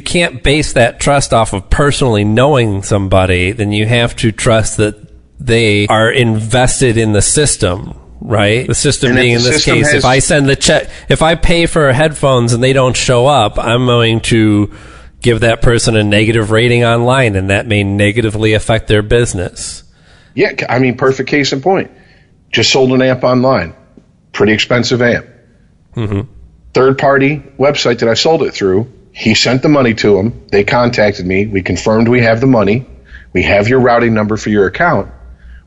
E: can't base that trust off of personally knowing somebody, then you have to trust that they are invested in the system. Right? The system being, in this case, if I send the check, if I pay for headphones and they don't show up, I'm going to give that person a negative rating online, and that may negatively affect their business.
I: Yeah, I mean, perfect case in point. Just sold an amp online. Pretty expensive amp. Mm-hmm. Third-party website that I sold it through, he sent the money to him. They contacted me. We confirmed we have the money. We have your routing number for your account.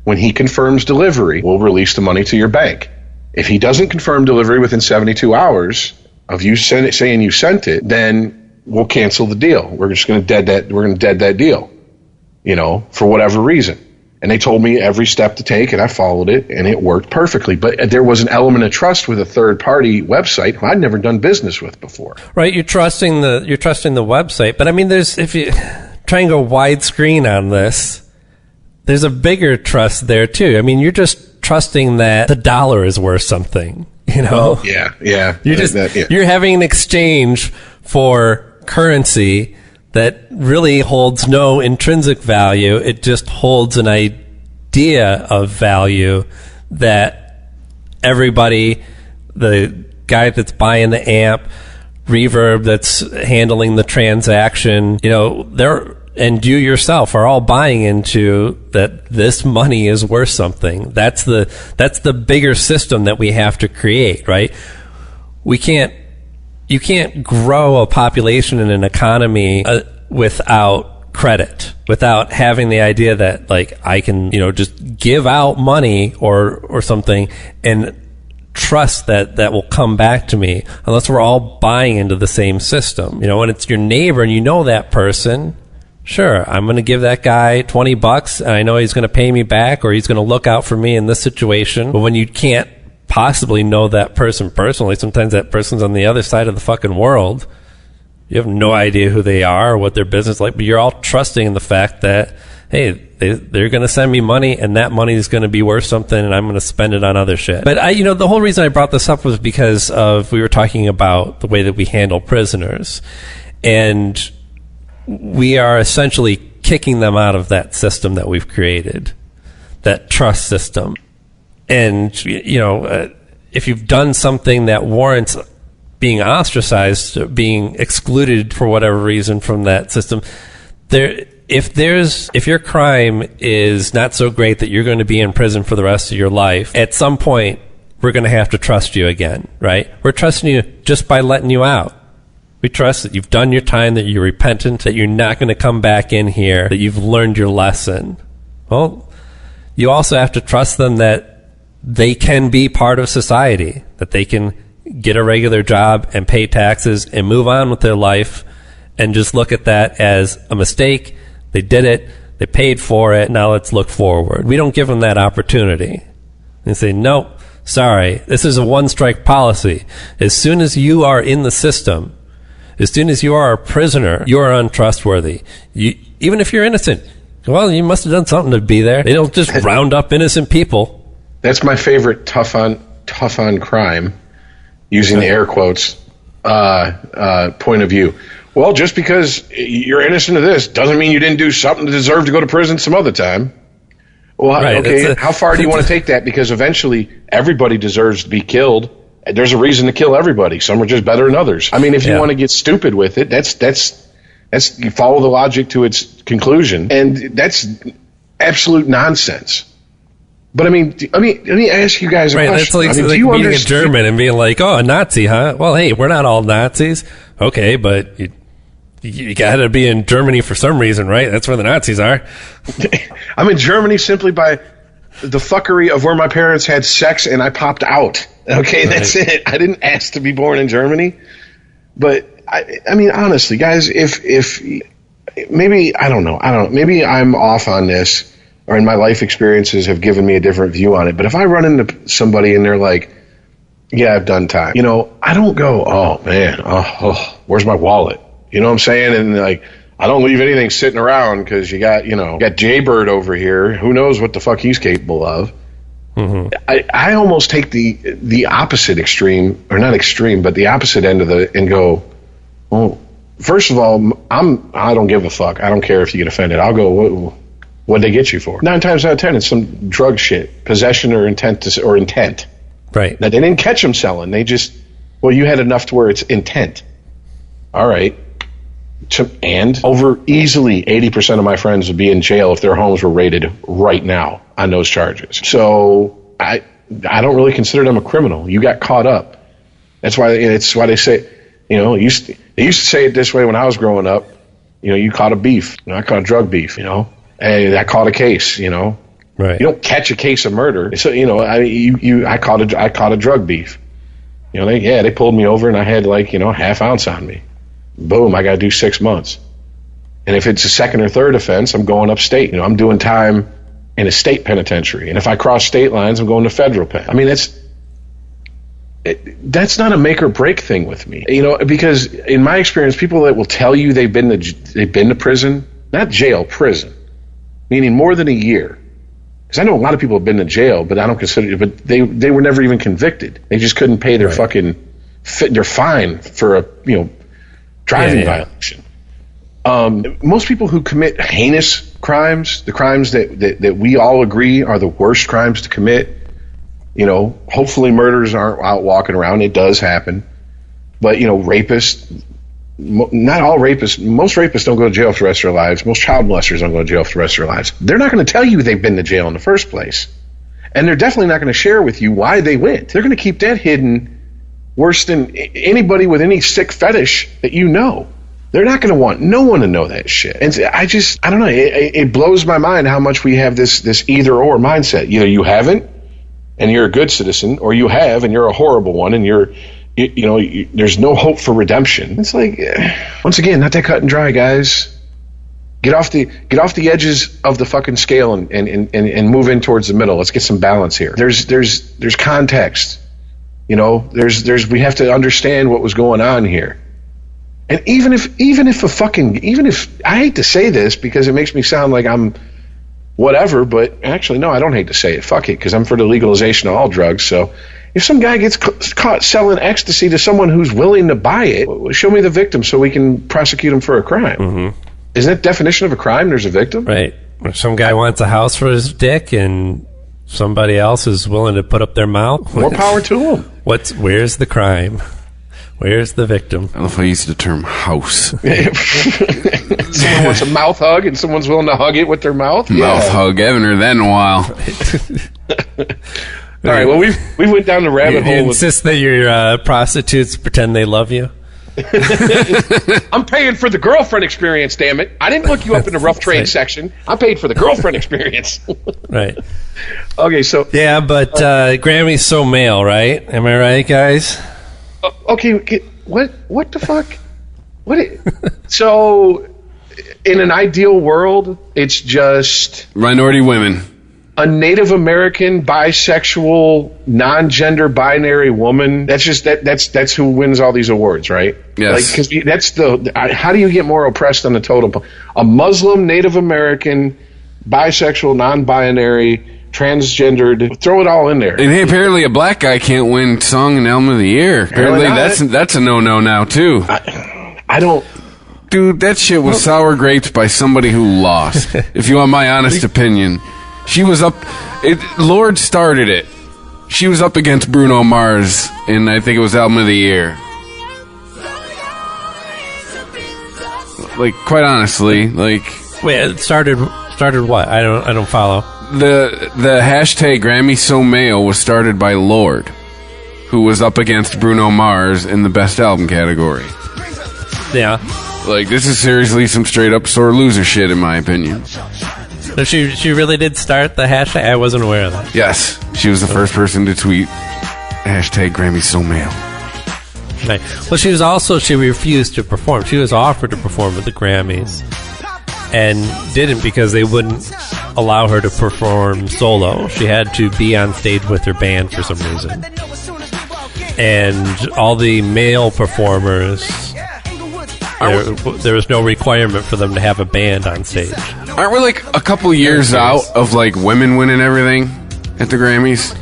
I: When he confirms delivery, we'll release the money to your bank. If he doesn't confirm delivery within 72 hours of you saying you sent it, then we'll cancel the deal. We're just going to dead that deal, for whatever reason. And they told me every step to take, and I followed it, and it worked perfectly. But there was an element of trust with a third-party website who I'd never done business with before.
E: Right, you're trusting the website, but I mean, if you try and go widescreen on this, there's a bigger trust there too. I mean, you're just trusting that the dollar is worth something,
I: Oh, yeah.
E: You're having an exchange for currency that really holds no intrinsic value. It just holds an idea of value that everybody, the guy that's buying the amp, Reverb that's handling the transaction, and you yourself are all buying into that this money is worth something. That's the bigger system that we have to create, right? You can't grow a population in an economy without credit. without having the idea that like I can, just give out money or something and trust that will come back to me, unless we're all buying into the same system. When it's your neighbor and you know that person, sure, I'm going to give that guy $20 and I know he's going to pay me back or he's going to look out for me in this situation. But when you can't possibly know that person personally, sometimes that person's on the other side of the fucking world. You have no idea who they are or what their business is like, but you're all trusting in the fact that, hey, they're going to send me money and that money is going to be worth something and I'm going to spend it on other shit. But the whole reason I brought this up was because we were talking about the way that we handle prisoners, and we are essentially kicking them out of that system that we've created, that trust system. And, if you've done something that warrants being ostracized, being excluded for whatever reason from that system, if your crime is not so great that you're going to be in prison for the rest of your life, at some point we're going to have to trust you again, right? We're trusting you just by letting you out. We trust that you've done your time, that you're repentant, that you're not going to come back in here, that you've learned your lesson. Well, you also have to trust them that they can be part of society, that they can get a regular job and pay taxes and move on with their life and just look at that as a mistake. They did it. They paid for it. Now let's look forward. We don't give them that opportunity. They say, nope, sorry, this is a one-strike policy. As soon as you are in the system, as soon as you are a prisoner, you are untrustworthy. Even if you're innocent, well, you must have done something to be there. They don't just round up innocent people.
I: That's my favorite tough on crime, using the air quotes, point of view. Well, just because you're innocent of this doesn't mean you didn't do something to deserve to go to prison some other time. Well, right, okay, how far do you want to take that? Because eventually everybody deserves to be killed. There's a reason to kill everybody. Some are just better than others. I mean, if you want to get stupid with it, that's you follow the logic to its conclusion, and that's absolute nonsense. But I mean, let me ask you guys a question.
E: That's like, like being a German and being like, "Oh, a Nazi, huh?" Well, hey, we're not all Nazis, okay, but you got to be in Germany for some reason, right? That's where the Nazis are.
I: I'm in Germany simply by the fuckery of where my parents had sex and I popped out. Okay, that's it. I didn't ask to be born in Germany. But I mean, honestly, guys, if maybe I don't know, maybe I'm off on this, or in my life experiences have given me a different view on it. But if I run into somebody and they're like, "Yeah, I've done time," I don't go, "Oh man, where's my wallet?" You know what I'm saying? And like, I don't leave anything sitting around because you got Jaybird over here. Who knows what the fuck he's capable of? Mm-hmm. I almost take the opposite extreme, or not extreme, but the opposite end of and go, well, first of all, I don't give a fuck. I don't care if you get offended. I'll go, what'd they get you for? 9 times out of 10, it's some drug shit, possession or intent.
E: Right.
I: Now, they didn't catch them selling. They just, you had enough to where it's intent. All right. And over easily 80% of my friends would be in jail if their homes were raided right now on those charges. So I don't really consider them a criminal. You got caught up. That's why they say, they used to say it this way when I was growing up. You caught a beef. I caught a drug beef. Hey, I caught a case.
E: Right.
I: You don't catch a case of murder. So I caught a drug beef. They pulled me over and I had half ounce on me. Boom, I got to do 6 months. And if it's a second or third offense, I'm going upstate. I'm doing time in a state penitentiary. And if I cross state lines, I'm going to federal pen. I mean, that's not a make or break thing with me. Because in my experience, people that will tell you they've been to prison, not jail, prison, meaning more than a year. Because I know a lot of people have been to jail, but I don't consider it. But they were never even convicted. They just couldn't pay their their fine for a driving violation. Most people who commit heinous crimes, the crimes that we all agree are the worst crimes to commit, hopefully murders aren't out walking around. It does happen. But, rapists, not all rapists, most rapists don't go to jail for the rest of their lives. Most child molesters don't go to jail for the rest of their lives. They're not going to tell you they've been to jail in the first place. And they're definitely not going to share with you why they went. They're going to keep that hidden worse than anybody with any sick fetish that you know. They're not going to want no one to know that shit. And I don't know. It blows my mind how much we have this either or mindset. Either you haven't and you're a good citizen, or you have and you're a horrible one, and there's no hope for redemption. It's like, once again, not that cut and dry, guys. Get off the edges of the fucking scale and move in towards the middle. Let's get some balance here. There's context. We have to understand what was going on here. And even if I hate to say this because it makes me sound like I'm whatever, but actually no, I don't hate to say it. Fuck it, because I'm for the legalization of all drugs. So if some guy gets caught selling ecstasy to someone who's willing to buy it, show me the victim so we can prosecute him for a crime. Mm-hmm. Isn't that definition of a crime? There's a victim,
E: right? If some guy wants a house for his dick and somebody else is willing to put up their mouth,
I: more power to him.
E: Where's the crime? Where's the victim?
H: I love how I used the term house.
I: Someone wants a mouth hug and someone's willing to hug it with their mouth?
H: Mouth hug. I haven't heard that in a while.
I: All right, well, we went down the rabbit hole.
E: You insist that your prostitutes pretend they love you?
I: I'm paying for the girlfriend experience, damn it. I didn't look you up in the rough trade section. I paid for the girlfriend experience.
E: Right.
I: Okay, so...
E: Yeah, but Grammy's so male, right? Am I right, guys?
I: Okay, what the fuck? So, in an ideal world, it's just
H: minority women,
I: a Native American, bisexual, non-gender binary woman. That's just that's who wins all these awards, right?
H: Yes.
I: Because that's how do you get more oppressed on the totem? A Muslim, Native American, bisexual, non-binary, transgendered, throw it all in there.
H: And hey, apparently a black guy can't win Song and Album of the Year. Apparently that's a no-no now, too.
I: I don't...
H: Dude, that shit was sour grapes by somebody who lost. If you want my honest opinion. She was up... Lorde started it. She was up against Bruno Mars, and I think it was Album of the Year. Like, quite honestly, like...
E: Wait, it started what? I don't follow.
H: The hashtag Grammy So Male was started by Lorde, who was up against Bruno Mars in the Best Album category.
E: Yeah.
H: Like, this is seriously some straight up sore loser shit, in my opinion.
E: So she really did start the hashtag? I wasn't aware of that.
H: Yes. She was the first person to tweet hashtag Grammy So Male.
E: Right. Well, she refused to perform. She was offered to perform at the Grammys and didn't because they wouldn't allow her to perform solo. She had to be on stage with her band for some reason. And all the male performers, there was no requirement for them to have a band on stage.
H: Aren't we like a couple years out of like women winning everything at the Grammys?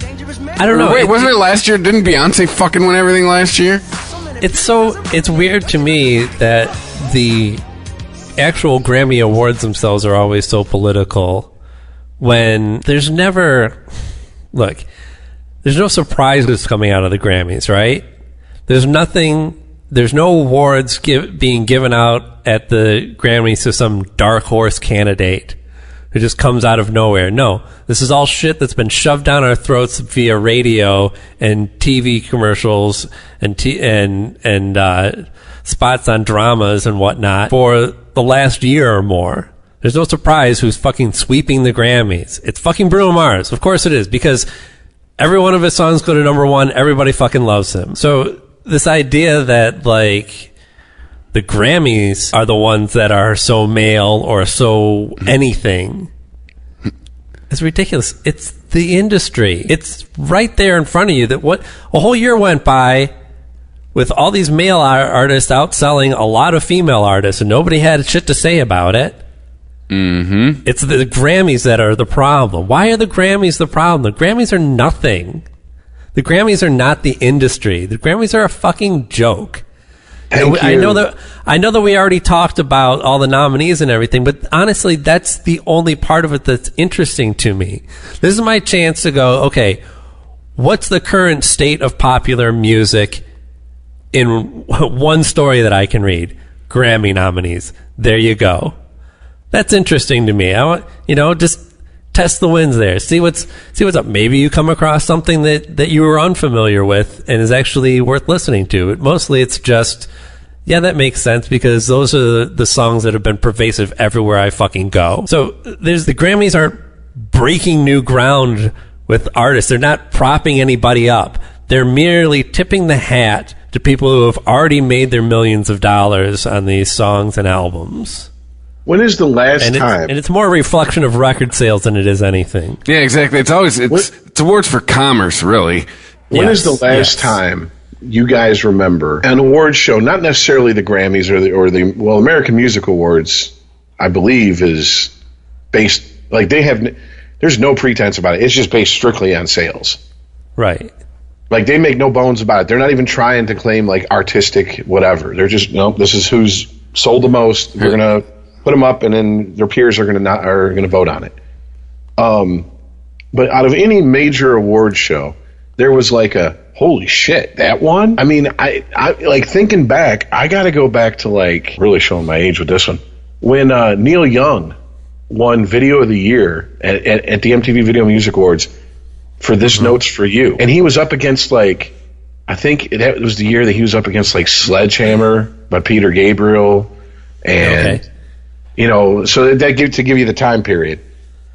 E: I don't know.
H: Wait, wasn't it last year? Didn't Beyonce fucking win everything last year?
E: It's weird to me that the actual Grammy Awards themselves are always so political when there's no surprises coming out of the Grammys, right? There's no awards being given out at the Grammys to some dark horse candidate who just comes out of nowhere. No, this is all shit that's been shoved down our throats via radio and TV commercials and spots on dramas and whatnot for the last year or more. There's no surprise who's fucking sweeping the Grammys. It's fucking Bruno Mars. Of course it is, because every one of his songs go to number one. Everybody fucking loves him. So this idea that, like, the Grammys are the ones that are so male or so anything is ridiculous. It's the industry. It's right there in front of you. That what a whole year went by with all these male artists outselling a lot of female artists, and nobody had shit to say about it.
H: Mm-hmm.
E: It's the Grammys that are the problem. Why are the Grammys the problem? The Grammys are nothing. The Grammys are not the industry. The Grammys are a fucking joke. I know that we already talked about all the nominees and everything, but honestly, that's the only part of it that's interesting to me. This is my chance to go, okay, what's the current state of popular music in one story that I can read? Grammy nominees. There you go. That's interesting to me. I want, just test the winds there. See what's up. Maybe you come across something that you were unfamiliar with and is actually worth listening to. But mostly it's just Yeah, that makes sense because those are the songs that have been pervasive everywhere I fucking go. So the Grammys aren't breaking new ground with artists. They're not propping anybody up. They're merely tipping the hat to people who have already made their millions of dollars on these songs and albums.
I: When is the last time?
E: And it's more a reflection of record sales than it is anything.
H: Yeah, exactly. It's awards for commerce, really.
I: When is the last time you guys remember an award show, not necessarily the Grammys or the American Music Awards, I believe is based, like there's no pretense about it. It's just based strictly on sales.
E: Right.
I: Like they make no bones about it. They're not even trying to claim like artistic whatever. They're just, this is who's sold the most. We're going to put them up and then their peers are going to vote on it. But out of any major award show, there was like a, holy shit, that one? I mean, I like thinking back, I got to go back to like, really showing my age with this one. When Neil Young won Video of the Year at the MTV Video Music Awards for This Note's for You. And he was up against like, I think that was the year that he was up against like Sledgehammer by Peter Gabriel. And, so that to give you the time period.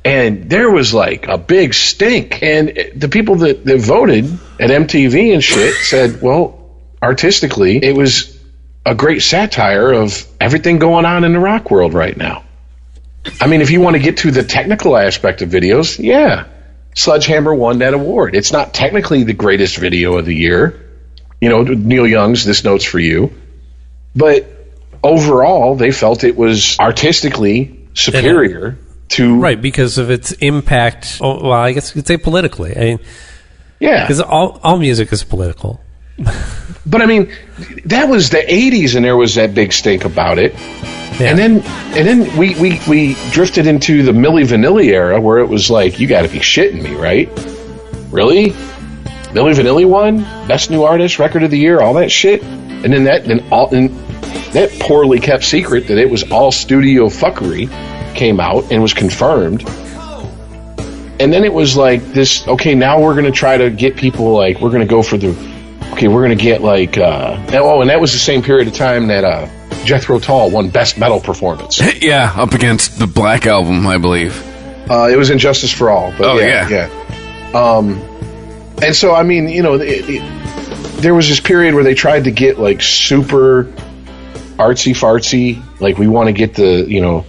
I: And there was like a big stink. And the people that voted at MTV and shit said, well, artistically, it was a great satire of everything going on in the rock world right now. I mean, if you want to get to the technical aspect of videos, yeah, Sledgehammer won that award. It's not technically the greatest video of the year. Neil Young's This Note's for You. But overall, they felt it was artistically superior to...
E: Right, because of its impact. Well, I guess you could say politically. I mean,
I: yeah.
E: Because all music is political.
I: But I mean, that was the 80s and there was that big stink about it. Yeah. And then we drifted into the Milli Vanilli era where it was like, you got to be shitting me, right? Really? Milli Vanilli won Best New Artist, Record of the Year, all that shit. And then that poorly kept secret that it was all studio fuckery came out and was confirmed. And then it was like this, okay, now we're going to try to get people like, we're going to go for we're going to get like, and that was the same period of time that Jethro Tull won Best Metal Performance.
H: Yeah, up against the Black Album, I believe.
I: It was Injustice for All. But yeah. And so, I mean, there was this period where they tried to get like super artsy-fartsy, like we want to get the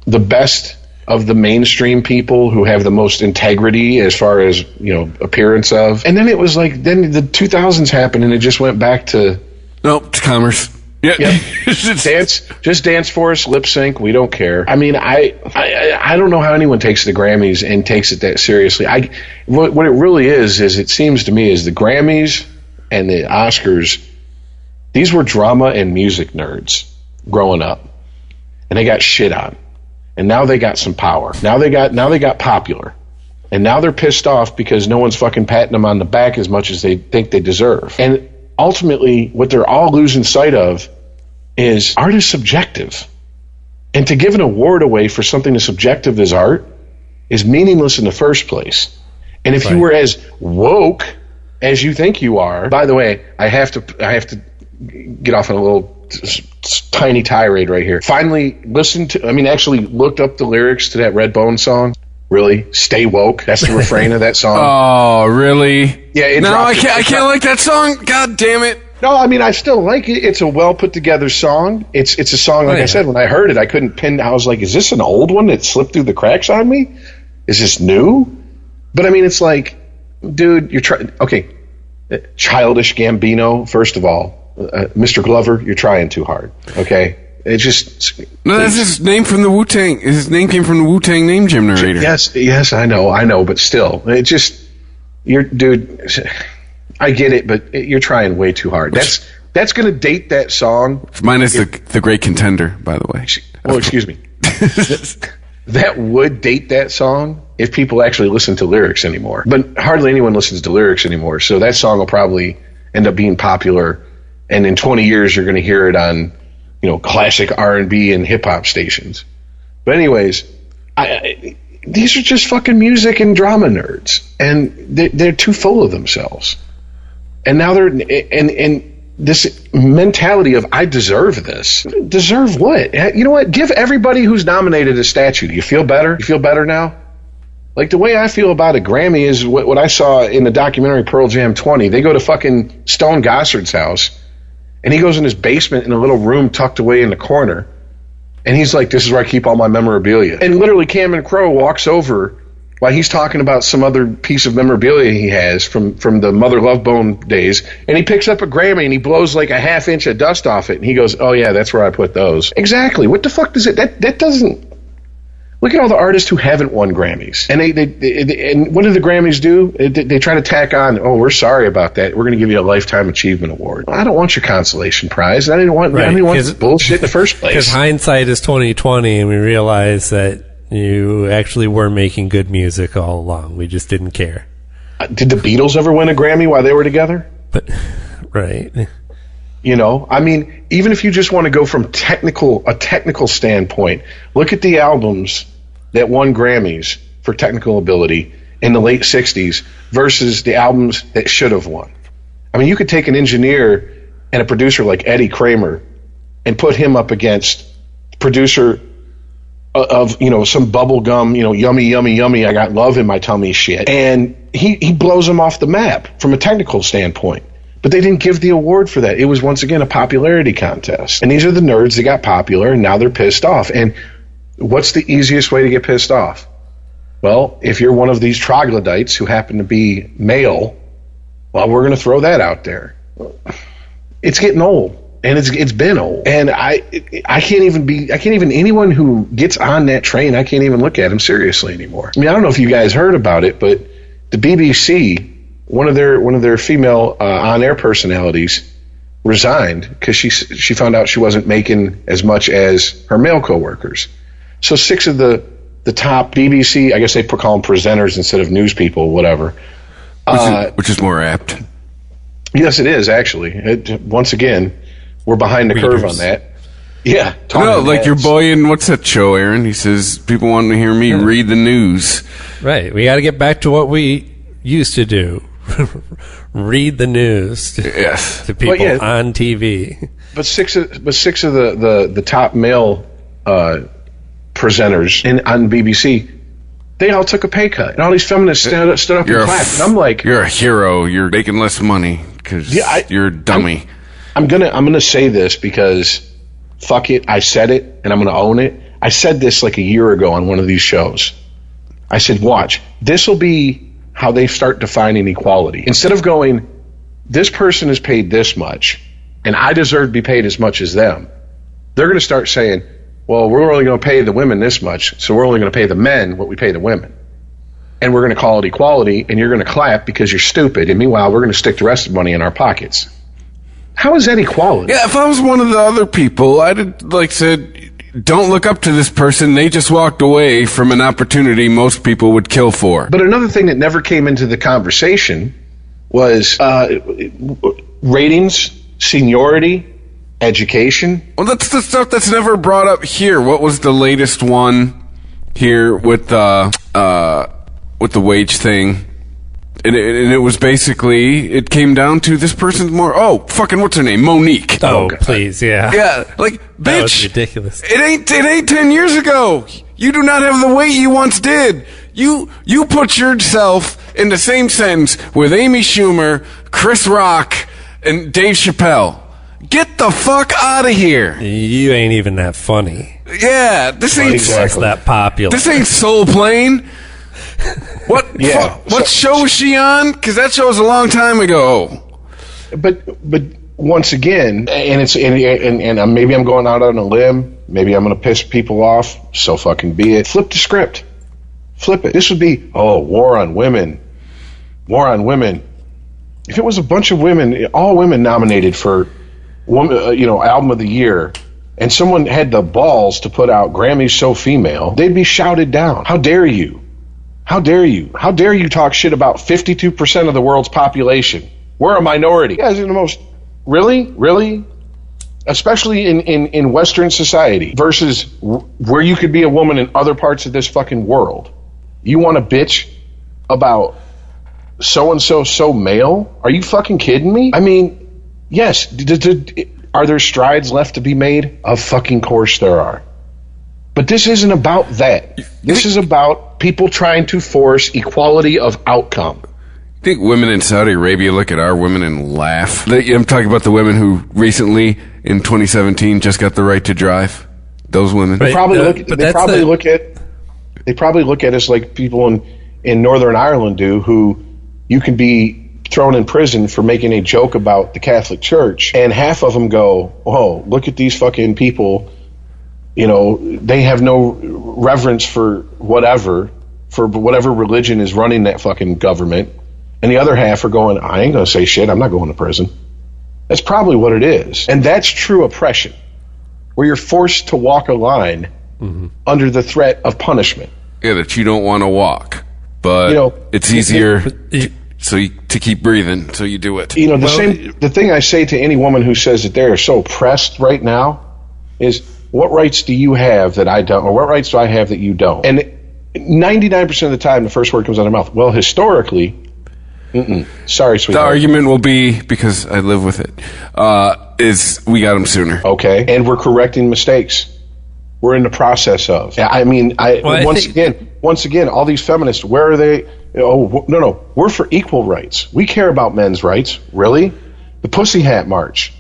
I: best of the mainstream people who have the most integrity as far as, appearance of. And then it was like, then the 2000s happened and it just went back to...
H: Nope, to commerce. Yeah.
I: Just dance for us, lip sync, we don't care. I mean, I don't know how anyone takes the Grammys and takes it that seriously. What it really is it seems to me is the Grammys and the Oscars, these were drama and music nerds growing up. And they got shit on. And now they got some power. Now they got popular. And now they're pissed off because no one's fucking patting them on the back as much as they think they deserve. And ultimately, what they're all losing sight of is art is subjective. And to give an award away for something as subjective as art is meaningless in the first place. And if you were as woke as you think you are, by the way, I have to get off on a little tiny tirade right here. Finally actually looked up the lyrics to that Redbone song. Really? Stay woke. That's the refrain of that song.
H: Oh, really?
I: Yeah.
H: I can't like that song. God damn it.
I: No, I mean, I still like it. It's a well put together song. It's a song, like I said, when I heard it, I couldn't pin. I was like, is this an old one that slipped through the cracks on me? Is this new? But I mean, it's like, dude, you're trying. Okay. Childish Gambino, first of all. Mr. Glover, you're trying too hard. Okay? It's just...
H: No, that's his name from the Wu-Tang. His name came from the Wu-Tang name generator.
I: Yes, I know, but still. It just... Dude, I get it, but you're trying way too hard. That's going to date that song.
H: Mine is the Great Contender, by the way.
I: Oh, excuse me. That would date that song if people actually listen to lyrics anymore. But hardly anyone listens to lyrics anymore, so that song will probably end up being popular, and in 20 years you're going to hear it on, classic R&B and hip-hop stations. But anyways, these are just fucking music and drama nerds, and they're too full of themselves. And now they're and this mentality of I deserve this. Deserve what? You know what? Give everybody who's nominated a statue. Do you feel better? You feel better now? Like, the way I feel about a Grammy is what I saw in the documentary Pearl Jam 20. They go to fucking Stone Gossard's house, and he goes in his basement in a little room tucked away in the corner, and he's like, this is where I keep all my memorabilia. And literally Cameron Crowe walks over while he's talking about some other piece of memorabilia he has from the Mother Love Bone days, and he picks up a Grammy and he blows like a half inch of dust off it, and he goes, oh yeah, that's where I put those. Exactly. What the fuck does it, that doesn't... Look at all the artists who haven't won Grammys. And and what do the Grammys do? They try to tack on, oh, we're sorry about that. We're going to give you a Lifetime Achievement Award. I don't want your consolation prize. I didn't want bullshit in the first place.
F: Because hindsight is 20/20, and we realize that you actually were making good music all along. We just didn't care.
I: Did the Beatles ever win a Grammy while they were together?
F: But right.
I: You know, I mean, even if you just want to go from a technical standpoint, look at the albums that won Grammys for technical ability in the late 60s versus the albums that should have won. I mean, you could take an engineer and a producer like Eddie Kramer and put him up against producer of, you know, some bubblegum, you know, yummy, yummy, yummy, I got love in my tummy shit. And he blows them off the map from a technical standpoint. But they didn't give the award for that. It was, once again, a popularity contest. And these are the nerds that got popular, and now they're pissed off. And what's the easiest way to get pissed off? Well, if you're one of these troglodytes who happen to be male, well, we're going to throw that out there. It's getting old, and it's been old. And I can't even anyone who gets on that train, I can't even look at him seriously anymore. I mean, I don't know if you guys heard about it, but the BBC, one of their female on-air personalities, resigned because she found out she wasn't making as much as her male coworkers. So 6 of the top BBC, I guess they call them presenters instead of news people, whatever.
H: Which is more apt.
I: Yes, it is, actually. Once again, we're behind the curve on that. Yeah.
H: No, like your boy in, what's that show, Aaron? He says, people want to hear me read the news.
F: Right. We got to get back to what we used to do. Read the news to people on TV.
I: But six of the top male presenters on BBC, they all took a pay cut, and all these feminists stood up and clapped. And I'm like,
H: you're a hero. You're making less money because you're a dummy.
I: I'm gonna say this because fuck it, I said it, and I'm gonna own it. I said this like a year ago on one of these shows. I said, watch, this will be how they start defining equality. Instead of going, this person is paid this much, and I deserve to be paid as much as them, they're going to start saying, well, we're only going to pay the women this much, so we're only going to pay the men what we pay the women. And we're going to call it equality, and you're going to clap because you're stupid, and meanwhile, we're going to stick the rest of the money in our pockets. How is that equality?
H: Yeah, if I was one of the other people, I'd have said, don't look up to this person. They just walked away from an opportunity most people would kill for.
I: But another thing that never came into the conversation was ratings, seniority, education.
H: Well, that's the stuff that's never brought up here. What was the latest one here with the wage thing? And it was basically, it came down to this person's more, what's her name? Monique.
F: Oh, please, yeah.
H: Yeah, like, bitch.
F: That was ridiculous.
H: It ain't 10 years ago. You do not have the weight you once did. You put yourself in the same sentence with Amy Schumer, Chris Rock, and Dave Chappelle. Get the fuck out of here.
F: You ain't even that funny.
H: Yeah, this ain't
F: that popular.
H: This ain't Soul Plane. What show was she on? Because that show was a long time ago.
I: But once again, and maybe I'm going out on a limb. Maybe I'm going to piss people off. So fucking be it. Flip the script. Flip it. This would be war on women. War on women. If it was a bunch of women, all women nominated for album of the year, and someone had the balls to put out Grammys So Female, they'd be shouted down. How dare you? How dare you? How dare you talk shit about 52% of the world's population? We're a minority. You guys are the most... Really? Especially in Western society versus where you could be a woman in other parts of this fucking world. You want to bitch about so-and-so so male? Are you fucking kidding me? I mean, Yes. Are there strides left to be made? Of fucking course there are. But this isn't about that. This is about people trying to force equality of outcome.
H: I think women in Saudi Arabia look at our women and laugh. I'm talking about the women who recently, in 2017, just got the right to drive. Those women.
I: They probably look at us like people in Northern Ireland do, who you can be thrown in prison for making a joke about the Catholic Church, and half of them go, "Oh, look at these fucking people. You know, they have no reverence for whatever religion is running that fucking government." And the other half are going, "I ain't going to say shit. I'm not going to prison." That's probably what it is. And that's true oppression, where you're forced to walk a line under the threat of punishment.
H: Yeah, that you don't want to walk. But it's easier to keep breathing, so you do it.
I: The thing I say to any woman who says that they are so oppressed right now is, what rights do you have that I don't? Or what rights do I have that you don't? And 99% of the time, the first word comes out of their mouth. Well, historically... Sorry, sweetheart.
H: The argument will be, because I live with it, is we got them sooner.
I: Okay, and we're correcting mistakes. We're in the process of. Once again, all these feminists, where are they? Oh, no, we're for equal rights. We care about men's rights. Really? The Pussy Hat March.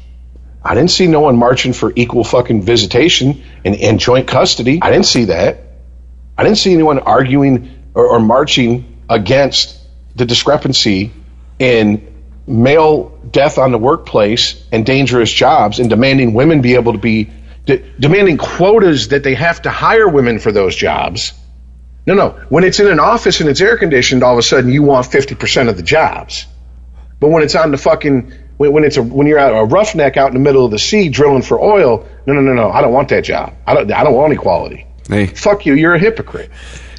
I: I didn't see no one marching for equal fucking visitation and joint custody. I didn't see that. I didn't see anyone arguing or marching against the discrepancy in male death on the workplace and dangerous jobs, and demanding women be able to be demanding quotas that they have to hire women for those jobs. No. When it's in an office and it's air conditioned, all of a sudden you want 50% of the jobs. But when it's on the fucking when you're a roughneck out in the middle of the sea drilling for oil, no, I don't want that job. I don't want equality.
H: Hey.
I: Fuck you. You're a hypocrite.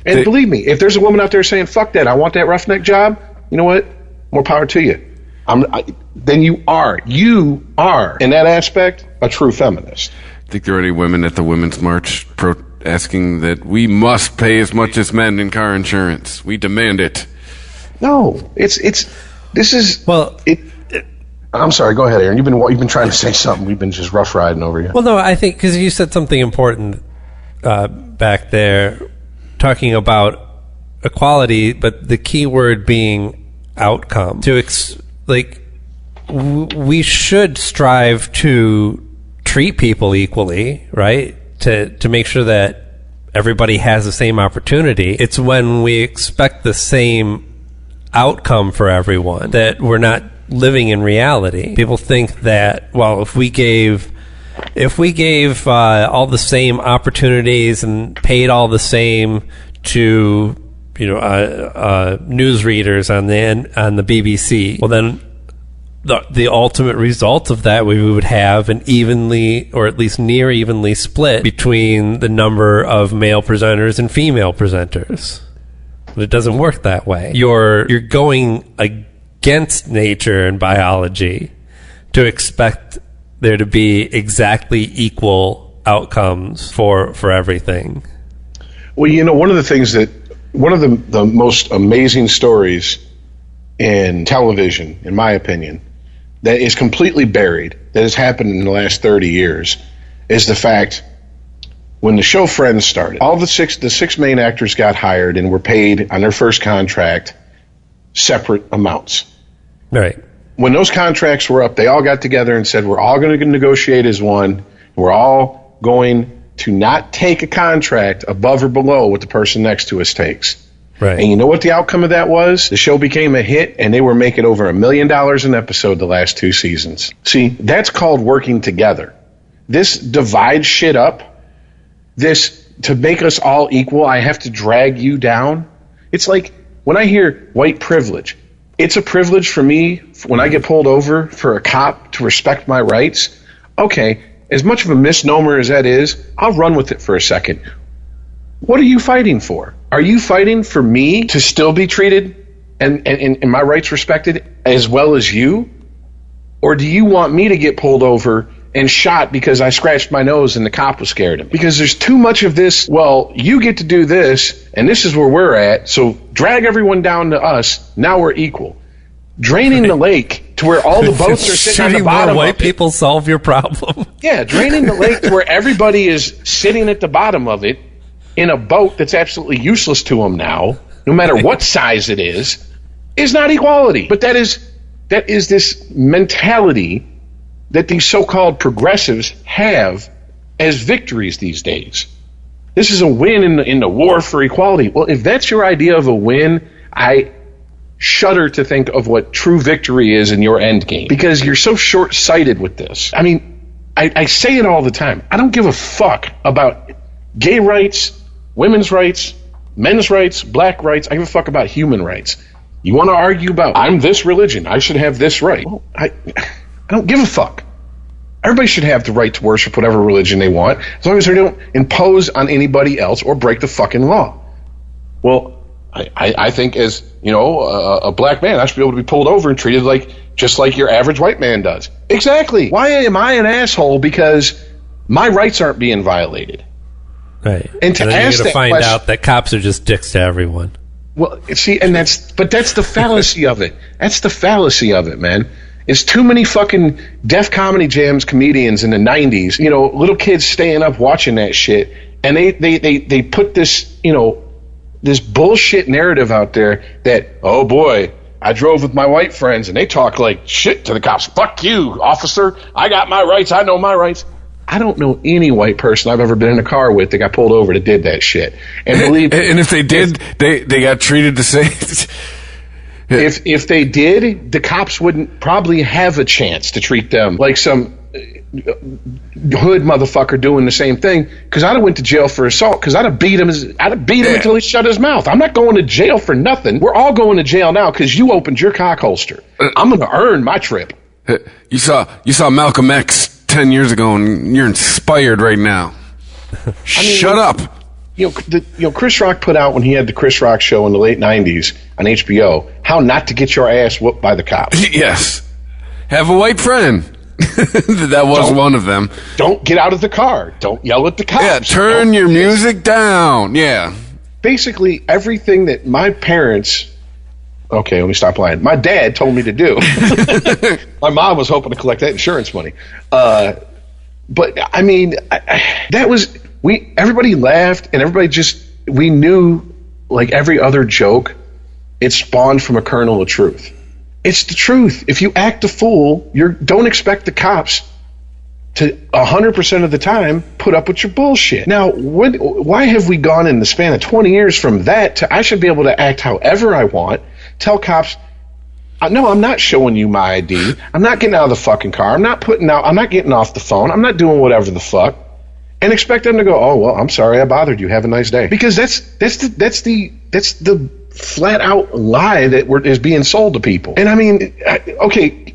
I: And believe me, if there's a woman out there saying, fuck that, I want that roughneck job, you know what? More power to you. Then you are, in that aspect, a true feminist.
H: Think there are any women at the Women's March asking that we must pay as much as men in car insurance? We demand it.
I: No, I'm sorry, go ahead, Aaron. You've been trying to say something. We've been just rough riding over you.
E: Well, no, I think because you said something important back there, talking about equality, but the key word being outcome. We should strive to treat people equally, right? To make sure that everybody has the same opportunity. It's when we expect the same outcome for everyone that we're not living in reality. People think that, well, if we gave all the same opportunities and paid all the same to newsreaders on the BBC, well then the ultimate result of that, we would have an evenly, or at least near evenly split between the number of male presenters and female presenters. But it doesn't work that way. You're going against nature and biology to expect there to be exactly equal outcomes for everything.
I: Well, one of the most amazing stories in television, in my opinion, that is completely buried, that has happened in the last 30 years, is the fact when the show Friends started, all the six main actors got hired and were paid on their first contract separate amounts.
E: Right.
I: When those contracts were up, they all got together and said, we're all going to negotiate as one. We're all going to not take a contract above or below what the person next to us takes.
E: Right.
I: And you know what the outcome of that was? The show became a hit, and they were making over $1 million an episode the last 2 seasons. See, that's called working together. This divides shit up. This, to make us all equal, I have to drag you down. It's like when I hear white privilege, it's a privilege for me when I get pulled over for a cop to respect my rights. Okay, as much of a misnomer as that is, I'll run with it for a second. What are you fighting for? Are you fighting for me to still be treated and my rights respected as well as you? Or do you want me to get pulled over and shot because I scratched my nose and the cop was scared of me? Because there's too much of this, well, you get to do this, and this is where we're at, so drag everyone down to us, now we're equal. Draining the lake
G: to where all the boats are sitting on the bottom
F: white
G: of it.
F: people solve your problem.
G: Yeah, draining the lake to where everybody is sitting at the bottom of it in a boat that's absolutely useless to them now, no matter what size it is not equality. But that is this mentality that these so-called progressives have as victories these days. This is a win in the war for equality. Well, if that's your idea of a win, I shudder to think of what true victory is in your end game, because you're so short-sighted with this. I mean, I say it all the time. I don't give a fuck about gay rights, women's rights, men's rights, black rights. I give a fuck about human rights. You want to argue about, I'm this religion, I should have this right. Well, I don't give a fuck. Everybody should have the right to worship whatever religion they want, as long as they don't impose on anybody else or break the fucking law. Well, I think as, a black man, I should be able to be pulled over and treated just like your average white man does. Exactly. Why am I an asshole because my rights aren't being violated?
F: Right.
G: And
F: then you're going to find out that cops are just dicks to everyone.
G: Well, see, that's the fallacy of it. That's the fallacy of it, man. It's too many fucking Def Comedy Jams comedians in the 90s, little kids staying up watching that shit, and they put this, this bullshit narrative out there that, oh boy, I drove with my white friends and they talk like shit to the cops. Fuck you, officer. I got my rights. I know my rights. I don't know any white person I've ever been in a car with that got pulled over that did that shit. And
H: if they did, they got treated the same.
G: If they did, the cops wouldn't probably have a chance to treat them like some hood motherfucker doing the same thing, because I'd have went to jail for assault, because I'd have beat him until he shut his mouth. I'm not going to jail for nothing. We're all going to jail now because you opened your cock holster. I'm going to earn my trip.
H: You saw Malcolm X 10 years ago and you're inspired right now. Shut up.
G: Chris Rock put out, when he had the Chris Rock show in the late 90s on HBO, how not to get your ass whooped by the cops.
H: Yes. Have a white friend. That was one of them.
G: Don't get out of the car. Don't yell at the cops.
H: Yeah, turn your music down. Yeah.
G: Basically, everything that my parents... Okay, let me stop lying. My dad told me to do. My mom was hoping to collect that insurance money. But, I mean, that was... Everybody laughed, and we knew, like every other joke, it spawned from a kernel of truth. It's the truth. If you act a fool, don't expect the cops to 100% of the time put up with your bullshit. Now, why have we gone in the span of 20 years from that to I should be able to act however I want, tell cops, no, I'm not showing you my ID, I'm not getting out of the fucking car, I'm not getting off the phone, I'm not doing whatever the fuck, and expect them to go, oh, well, I'm sorry I bothered you, have a nice day. Because that's the flat out lie that is being sold to people. And I mean, okay,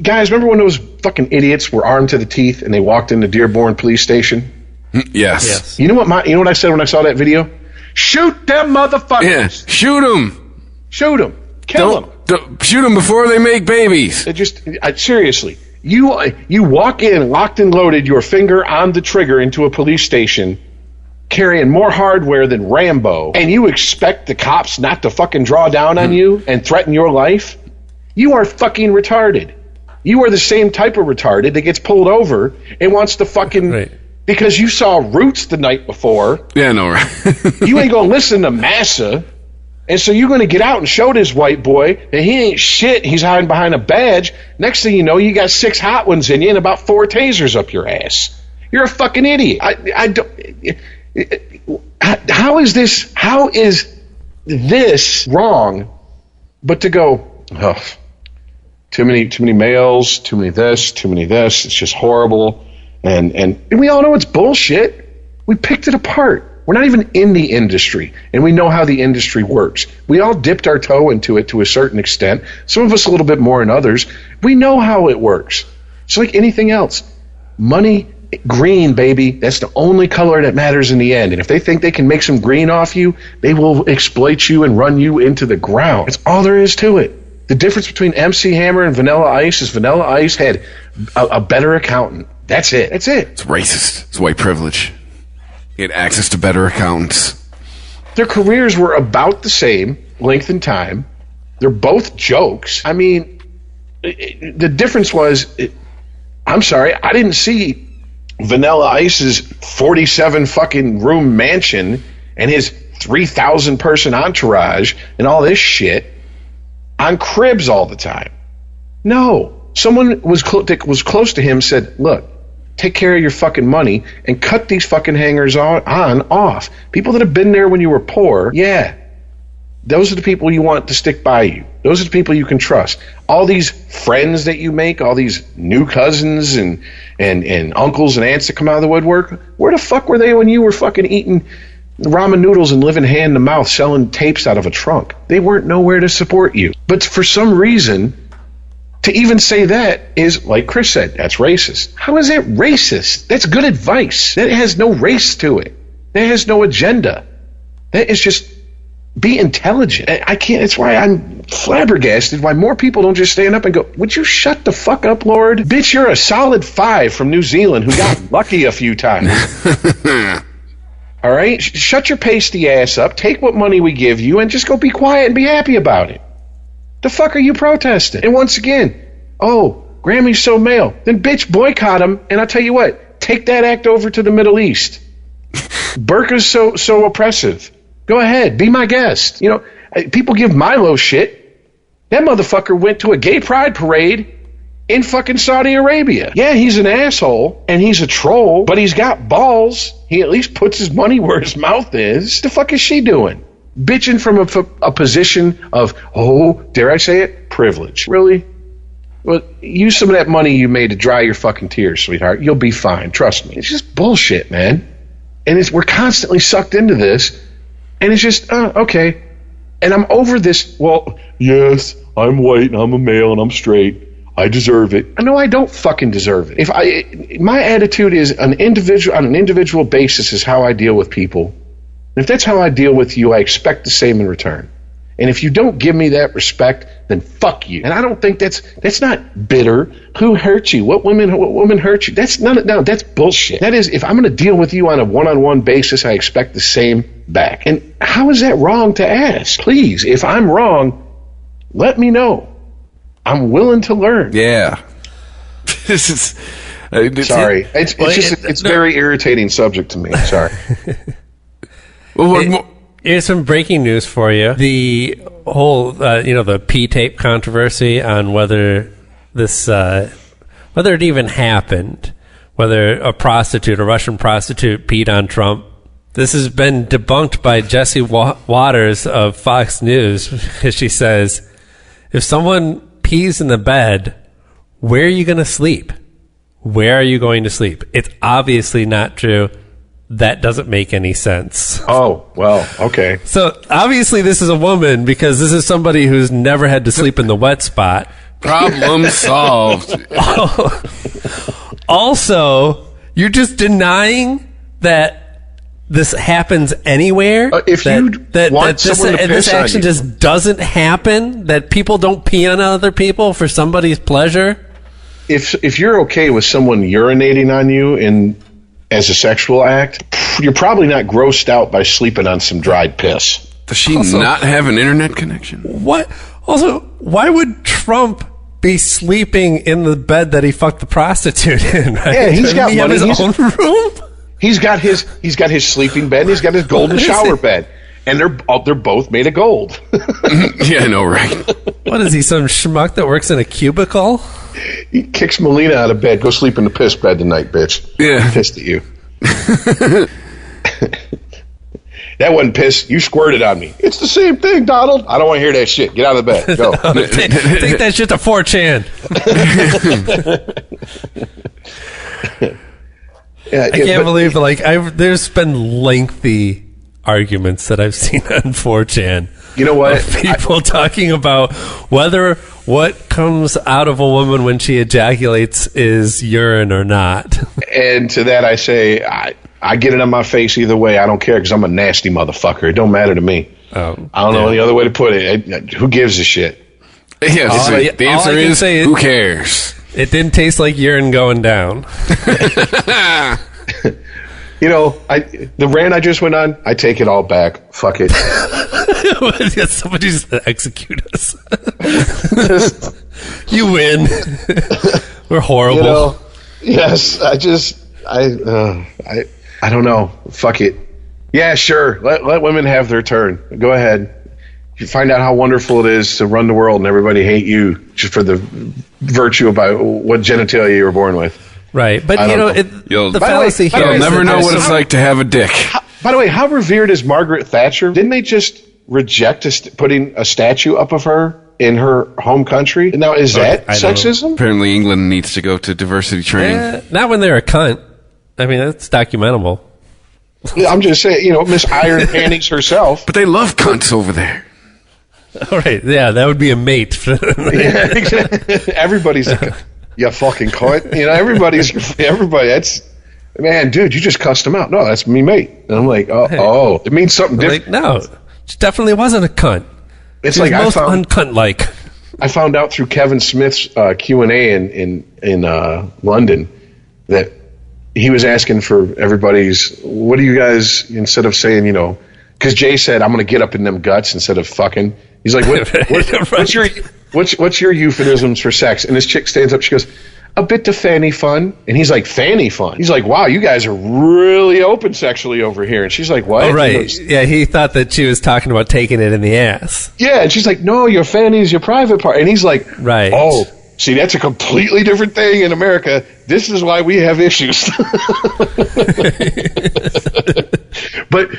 G: guys, remember when those fucking idiots were armed to the teeth and they walked into Dearborn Police Station?
H: Yes.
G: You know what I said when I saw that video? Shoot them motherfuckers.
H: Yeah, shoot them.
G: Shoot them. Kill them.
H: Shoot them before they make babies.
G: Seriously. You walk in locked and loaded, your finger on the trigger into a police station, carrying more hardware than Rambo, and you expect the cops not to fucking draw down on you and threaten your life? You are fucking retarded. You are the same type of retarded that gets pulled over and wants to fucking... Right. Because you saw Roots the night before.
H: Yeah, no, right.
G: You ain't gonna listen to Massa. And so you're gonna get out and show this white boy that he ain't shit, he's hiding behind a badge. Next thing you know, you got 6 hot ones in you and about 4 tasers up your ass. You're a fucking idiot. I don't... How is this wrong, but to go, oh, too many males, too many this, it's just horrible, and we all know it's bullshit. We picked it apart. We're not even in the industry, and we know how the industry works. We all dipped our toe into it to a certain extent, some of us a little bit more than others. We know how it works. It's like anything else. Money, green, baby. That's the only color that matters in the end. And if they think they can make some green off you, they will exploit you and run you into the ground. That's all there is to it. The difference between MC Hammer and Vanilla Ice is Vanilla Ice had a better accountant. That's it. That's it.
H: It's racist. It's white privilege. He had access to better accountants.
G: Their careers were about the same length and time. They're both jokes. I mean,
I: the difference was, I'm sorry, I didn't see Vanilla Ice's 47 fucking room mansion and his 3,000 person entourage and all this shit on cribs all the time. No, someone was close to him, said, look, take care of your fucking money and cut these fucking hangers off. People that have been there when you were poor, yeah, those are the people you want to stick by you. Those are the people you can trust. All these friends that you make, all these new cousins and uncles and aunts that come out of the woodwork, where the fuck were they when you were fucking eating ramen noodles and living hand to mouth selling tapes out of a trunk? They weren't nowhere to support you. But for some reason, to even say that is, like Chris said, that's racist. How is that racist? That's good advice. That has no race to it. That has no agenda. That is just be intelligent. I can't, that's why I'm flabbergasted why more people don't just stand up and go, would you shut the fuck up, Lord? Bitch, you're a solid 5 from New Zealand who got lucky a few times. All right? Shut your pasty ass up, take what money we give you, and just go be quiet and be happy about it. The fuck are you protesting? And once again, oh, Grammy's so male. Then bitch, boycott him, and I'll tell you what, take that act over to the Middle East. Burka's so oppressive. Go ahead, be my guest. You know, people give Milo shit. That motherfucker went to a gay pride parade in fucking Saudi Arabia. Yeah, he's an asshole, and he's a troll, but he's got balls. He at least puts his money where his mouth is. The fuck is she doing? Bitching from a position of, oh, dare I say it, privilege. Really? Well, use some of that money you made to dry your fucking tears, sweetheart. You'll be fine. Trust me. It's just bullshit, man. And we're constantly sucked into this. And it's just, okay. And I'm over this, well, yes, I'm white and I'm a male and I'm straight. I deserve it. No, I don't fucking deserve it. My attitude is on an individual basis is how I deal with people. And if that's how I deal with you, I expect the same in return. And if you don't give me that respect, then fuck you. And I don't think that's not bitter. Who hurt you? What woman hurt you? That's that's bullshit. That is, if I'm going to deal with you on a one-on-one basis, I expect the same back. And how is that wrong to ask? Please, if I'm wrong, let me know. I'm willing to learn.
H: Yeah. This is
I: sorry. It's very irritating subject to me. Sorry.
E: Here's some breaking news for you. The whole, the P-tape controversy on whether it even happened, whether a Russian prostitute peed on Trump. This has been debunked by Jesse Waters of Fox News. She says, if someone pees in the bed, where are you going to sleep? Where are you going to sleep? It's obviously not true. That doesn't make any sense.
I: Oh, well, okay.
E: So obviously this is a woman because this is somebody who's never had to sleep in the wet spot.
H: Problem solved.
E: Also, you're just denying that this happens anywhere?
I: If
E: this action just doesn't happen? That people don't pee on other people for somebody's pleasure?
I: If you're okay with someone urinating on you as a sexual act, you're probably not grossed out by sleeping on some dried piss.
H: Does she not have an internet connection?
E: What? Also, why would Trump be sleeping in the bed that he fucked the prostitute in? Right?
I: Yeah, he's got money.
E: His own room.
I: He's got his sleeping bed. And he's got his golden shower bed, and they're both made of gold.
H: Yeah, I know, right?
E: What is he? Some schmuck that works in a cubicle?
I: He kicks Melina out of bed. Go sleep in the piss bed tonight, bitch.
H: Yeah.
I: I'm pissed at you. That wasn't piss. You squirted on me. It's the same thing, Donald. I don't want to hear that shit. Get out of the bed. Go.
E: Take that shit to 4chan. I can't believe there's been lengthy arguments that I've seen on 4chan.
I: You know what?
E: People talking about whether what comes out of a woman when she ejaculates is urine or not.
I: And to that I say, I get it on my face either way. I don't care because I'm a nasty motherfucker. It don't matter to me. I don't know any other way to put it. Who gives a shit?
H: Yeah, the answer is, who cares?
E: It didn't taste like urine going down.
I: You know, the rant I just went on, I take it all back. Fuck it.
E: Somebody just execute us. You win. We're horrible.
I: You know, yes, I don't know. Fuck it. Yeah, sure. Let women have their turn. Go ahead. You find out how wonderful it is to run the world and everybody hate you just for the virtue about what genitalia you were born with.
E: Right, but the fallacy here.
H: You'll never know what it's like to have a dick.
I: By the way, how revered is Margaret Thatcher? Didn't they just reject putting a statue up of her in her home country? Now, is that sexism?
H: Apparently, England needs to go to diversity training.
E: Not when they're a cunt. I mean, that's documentable.
I: I'm just saying, Miss Iron Panties herself.
H: But they love cunts over there.
E: All right, yeah, that would be a mate.
I: Yeah, exactly. Everybody's like, you fucking cunt. Everybody. That's, man, dude, you just cussed him out. No, that's me, mate. And I'm like, oh, it means something different.
E: Like, no, she definitely wasn't a cunt.
I: It's
E: she
I: like
E: was most uncunt-like.
I: I found out through Kevin Smith's Q&A in London that he was asking for everybody's, what do you guys, instead of saying, because Jay said, I'm going to get up in them guts instead of fucking. He's like, what's your euphemisms for sex? And this chick stands up, she goes, a bit of fanny fun. And he's like, fanny fun? He's like, wow, you guys are really open sexually over here. And she's like, what?
E: Oh, right. Yeah, he thought that she was talking about taking it in the ass.
I: Yeah, and she's like, no, your fanny is your private part. And he's like,
E: right.
I: Oh, see, that's a completely different thing in America. This is why we have issues. But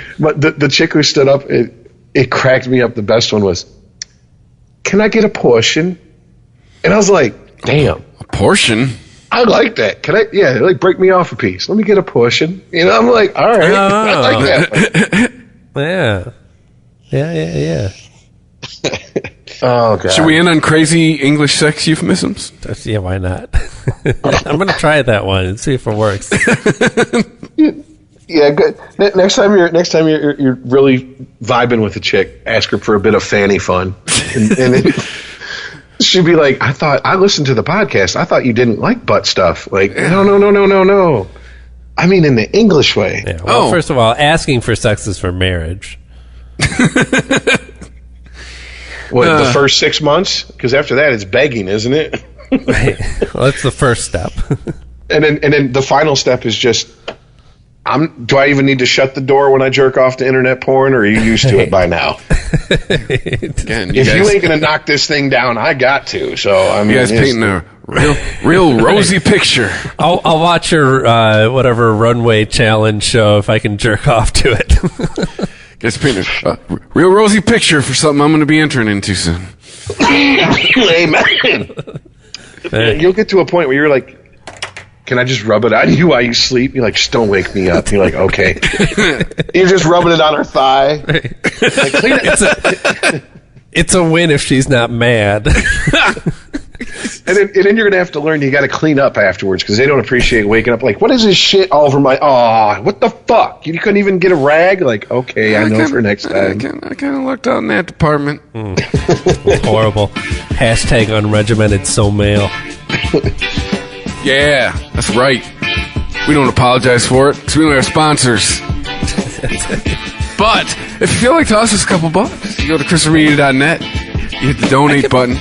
I: the chick who stood up, it cracked me up. The best one was, can I get a portion? And I was like, damn.
H: A portion?
I: I like that. Can I? Yeah, like break me off a piece. Let me get a portion. I'm like, all right. I like that.
E: Yeah.
I: Oh, God.
H: Should we end on crazy English sex euphemisms?
E: Yeah, why not? I'm going to try that one and see if it works.
I: Yeah, good. Next time you're really vibing with a chick, ask her for a bit of fanny fun, and she'd be like, I listened to the podcast. I thought you didn't like butt stuff. Like, no. I mean, in the English way.
E: Yeah, well, first of all, asking for sex is for marriage.
I: What, the first 6 months? Because after that, it's begging, isn't it?
E: Right. Well, that's the first step.
I: And then the final step is just, do I even need to shut the door when I jerk off to internet porn, or are you used to it by now?
H: Again,
I: you ain't going to knock this thing down, I got to. So, I mean,
H: you guys painting a real rosy picture.
E: I'll watch your whatever runway challenge show if I can jerk off to it.
H: Guys painting a real rosy picture for something I'm going to be entering into soon.
I: Amen. You'll get to a point where you're like, can I just rub it on you while you sleep? You're like, just don't wake me up. You're like, okay. You're just rubbing it on her thigh. Like, clean it.
E: It's a win if she's not mad.
I: And then you're going to have to learn you got to clean up afterwards because they don't appreciate waking up. Like, what is this shit all over my... Oh, what the fuck? You couldn't even get a rag? Like, okay, I know for next time.
H: I kind of lucked out in that department.
E: Horrible. Hashtag unregimented so male.
H: Yeah, that's right. We don't apologize for it because we don't have sponsors. But if you feel like toss us a couple bucks, you go to christophermedia.net, you hit the donate button.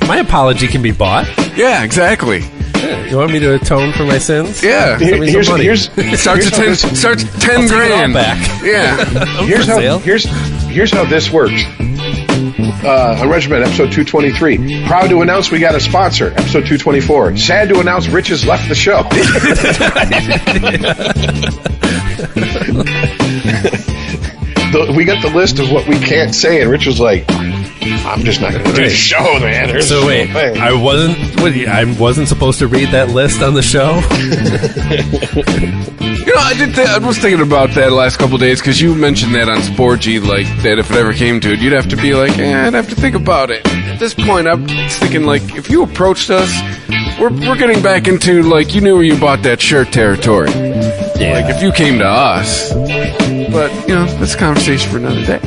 E: My apology can be bought.
H: Yeah, exactly.
E: Yeah, you want me to atone for my sins?
H: Yeah.
E: Here's
H: starts at 10 grand.
E: Back.
H: Yeah.
I: Here's how this works. Unregimented, episode 223. Proud to announce we got a sponsor, episode 224. Sad to announce Rich has left the show. We got the list of what we can't say, and Rich was like, I'm just not going to do the show, man. There's
E: so wait, I wasn't supposed to read that list on the show?
H: I was thinking about that the last couple of days because you mentioned that on Sporgy, like that if it ever came to it, you'd have to be like, I'd have to think about it. At this point, I'm thinking like, if you approached us, we're getting back into like you knew where you bought that shirt territory. Yeah. Like if you came to us, but that's a conversation for another day.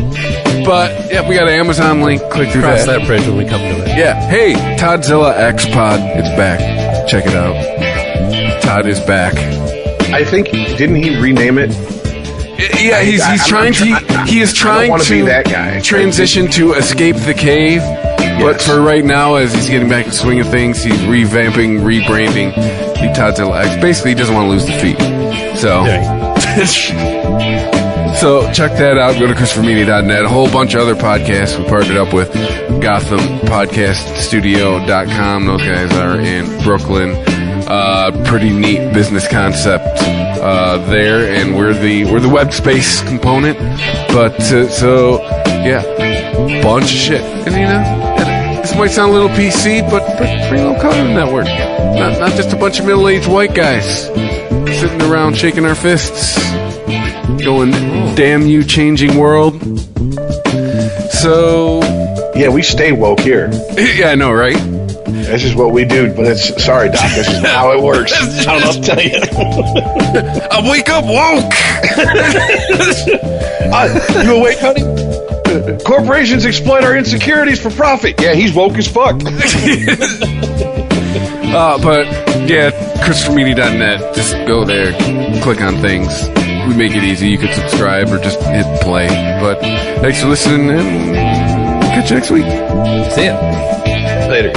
H: But yeah, we got an Amazon link. Click through
E: Cross that bridge when we come to it.
H: Yeah. Hey, Toddzilla X Pod, it's back. Check it out. Todd is back.
I: I think, didn't he rename it
H: Yeah, he is trying
I: to be
H: to
I: that guy.
H: transition to escape the cave. But for right now, as he's getting back to the swing of things, he's revamping, rebranding the Todzilla X. Basically, he doesn't want to lose the feet. So, so check that out. Go to ChristopherMedia.net. A whole bunch of other podcasts we partnered up with. GothamPodcastStudio.com. Those guys are in Brooklyn. Pretty neat business concept there, and we're the web space component. But bunch of shit. And this might sound a little PC, but pretty low color network. Not just a bunch of middle-aged white guys sitting around shaking our fists, going, "Damn you, changing world." So
I: yeah, we stay woke here.
H: Yeah, I know, right?
I: This is what we do, but sorry, Doc, this is how it works. I don't know what to tell you.
H: I wake up woke.
I: You awake, honey? Corporations exploit our insecurities for profit. Yeah, he's woke as fuck.
H: But yeah, ChristopherMedia.net. Just go there, click on things. We make it easy. You can subscribe or just hit play. But thanks for listening, and we'll catch you next week.
E: See ya.
I: Later.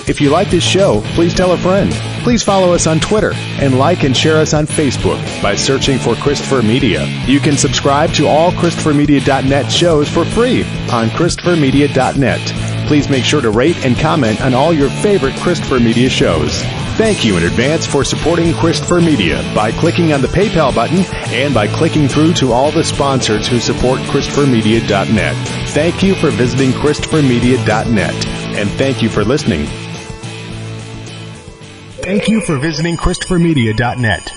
C: If you like this show, please tell a friend. Please follow us on Twitter and like and share us on Facebook by searching for Christopher Media. You can subscribe to all ChristopherMedia.net shows for free on ChristopherMedia.net. Please make sure to rate and comment on all your favorite Christopher Media shows. Thank you in advance for supporting Christopher Media by clicking on the PayPal button and by clicking through to all the sponsors who support ChristopherMedia.net. Thank you for visiting ChristopherMedia.net, and thank you for listening. Thank you for visiting ChristopherMedia.net.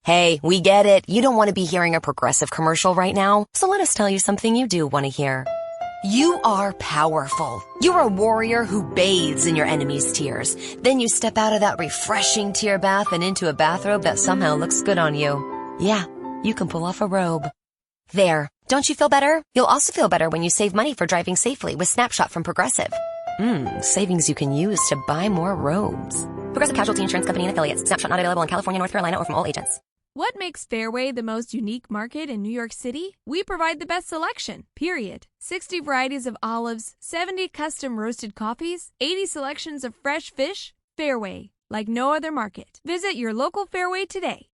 J: Hey, we get it. You don't want to be hearing a Progressive commercial right now, so let us tell you something you do want to hear. You are powerful. You're a warrior who bathes in your enemy's tears. Then you step out of that refreshing tear bath and into a bathrobe that somehow looks good on you. Yeah, you can pull off a robe. There. Don't you feel better? You'll also feel better when you save money for driving safely with Snapshot from Progressive. Savings you can use to buy more robes. Progressive Casualty Insurance Company and Affiliates. Snapshot not available in California, North Carolina, or from all agents.
B: What makes Fairway the most unique market in New York City? We provide the best selection, period. 60 varieties of olives, 70 custom roasted coffees, 80 selections of fresh fish. Fairway, like no other market. Visit your local Fairway today.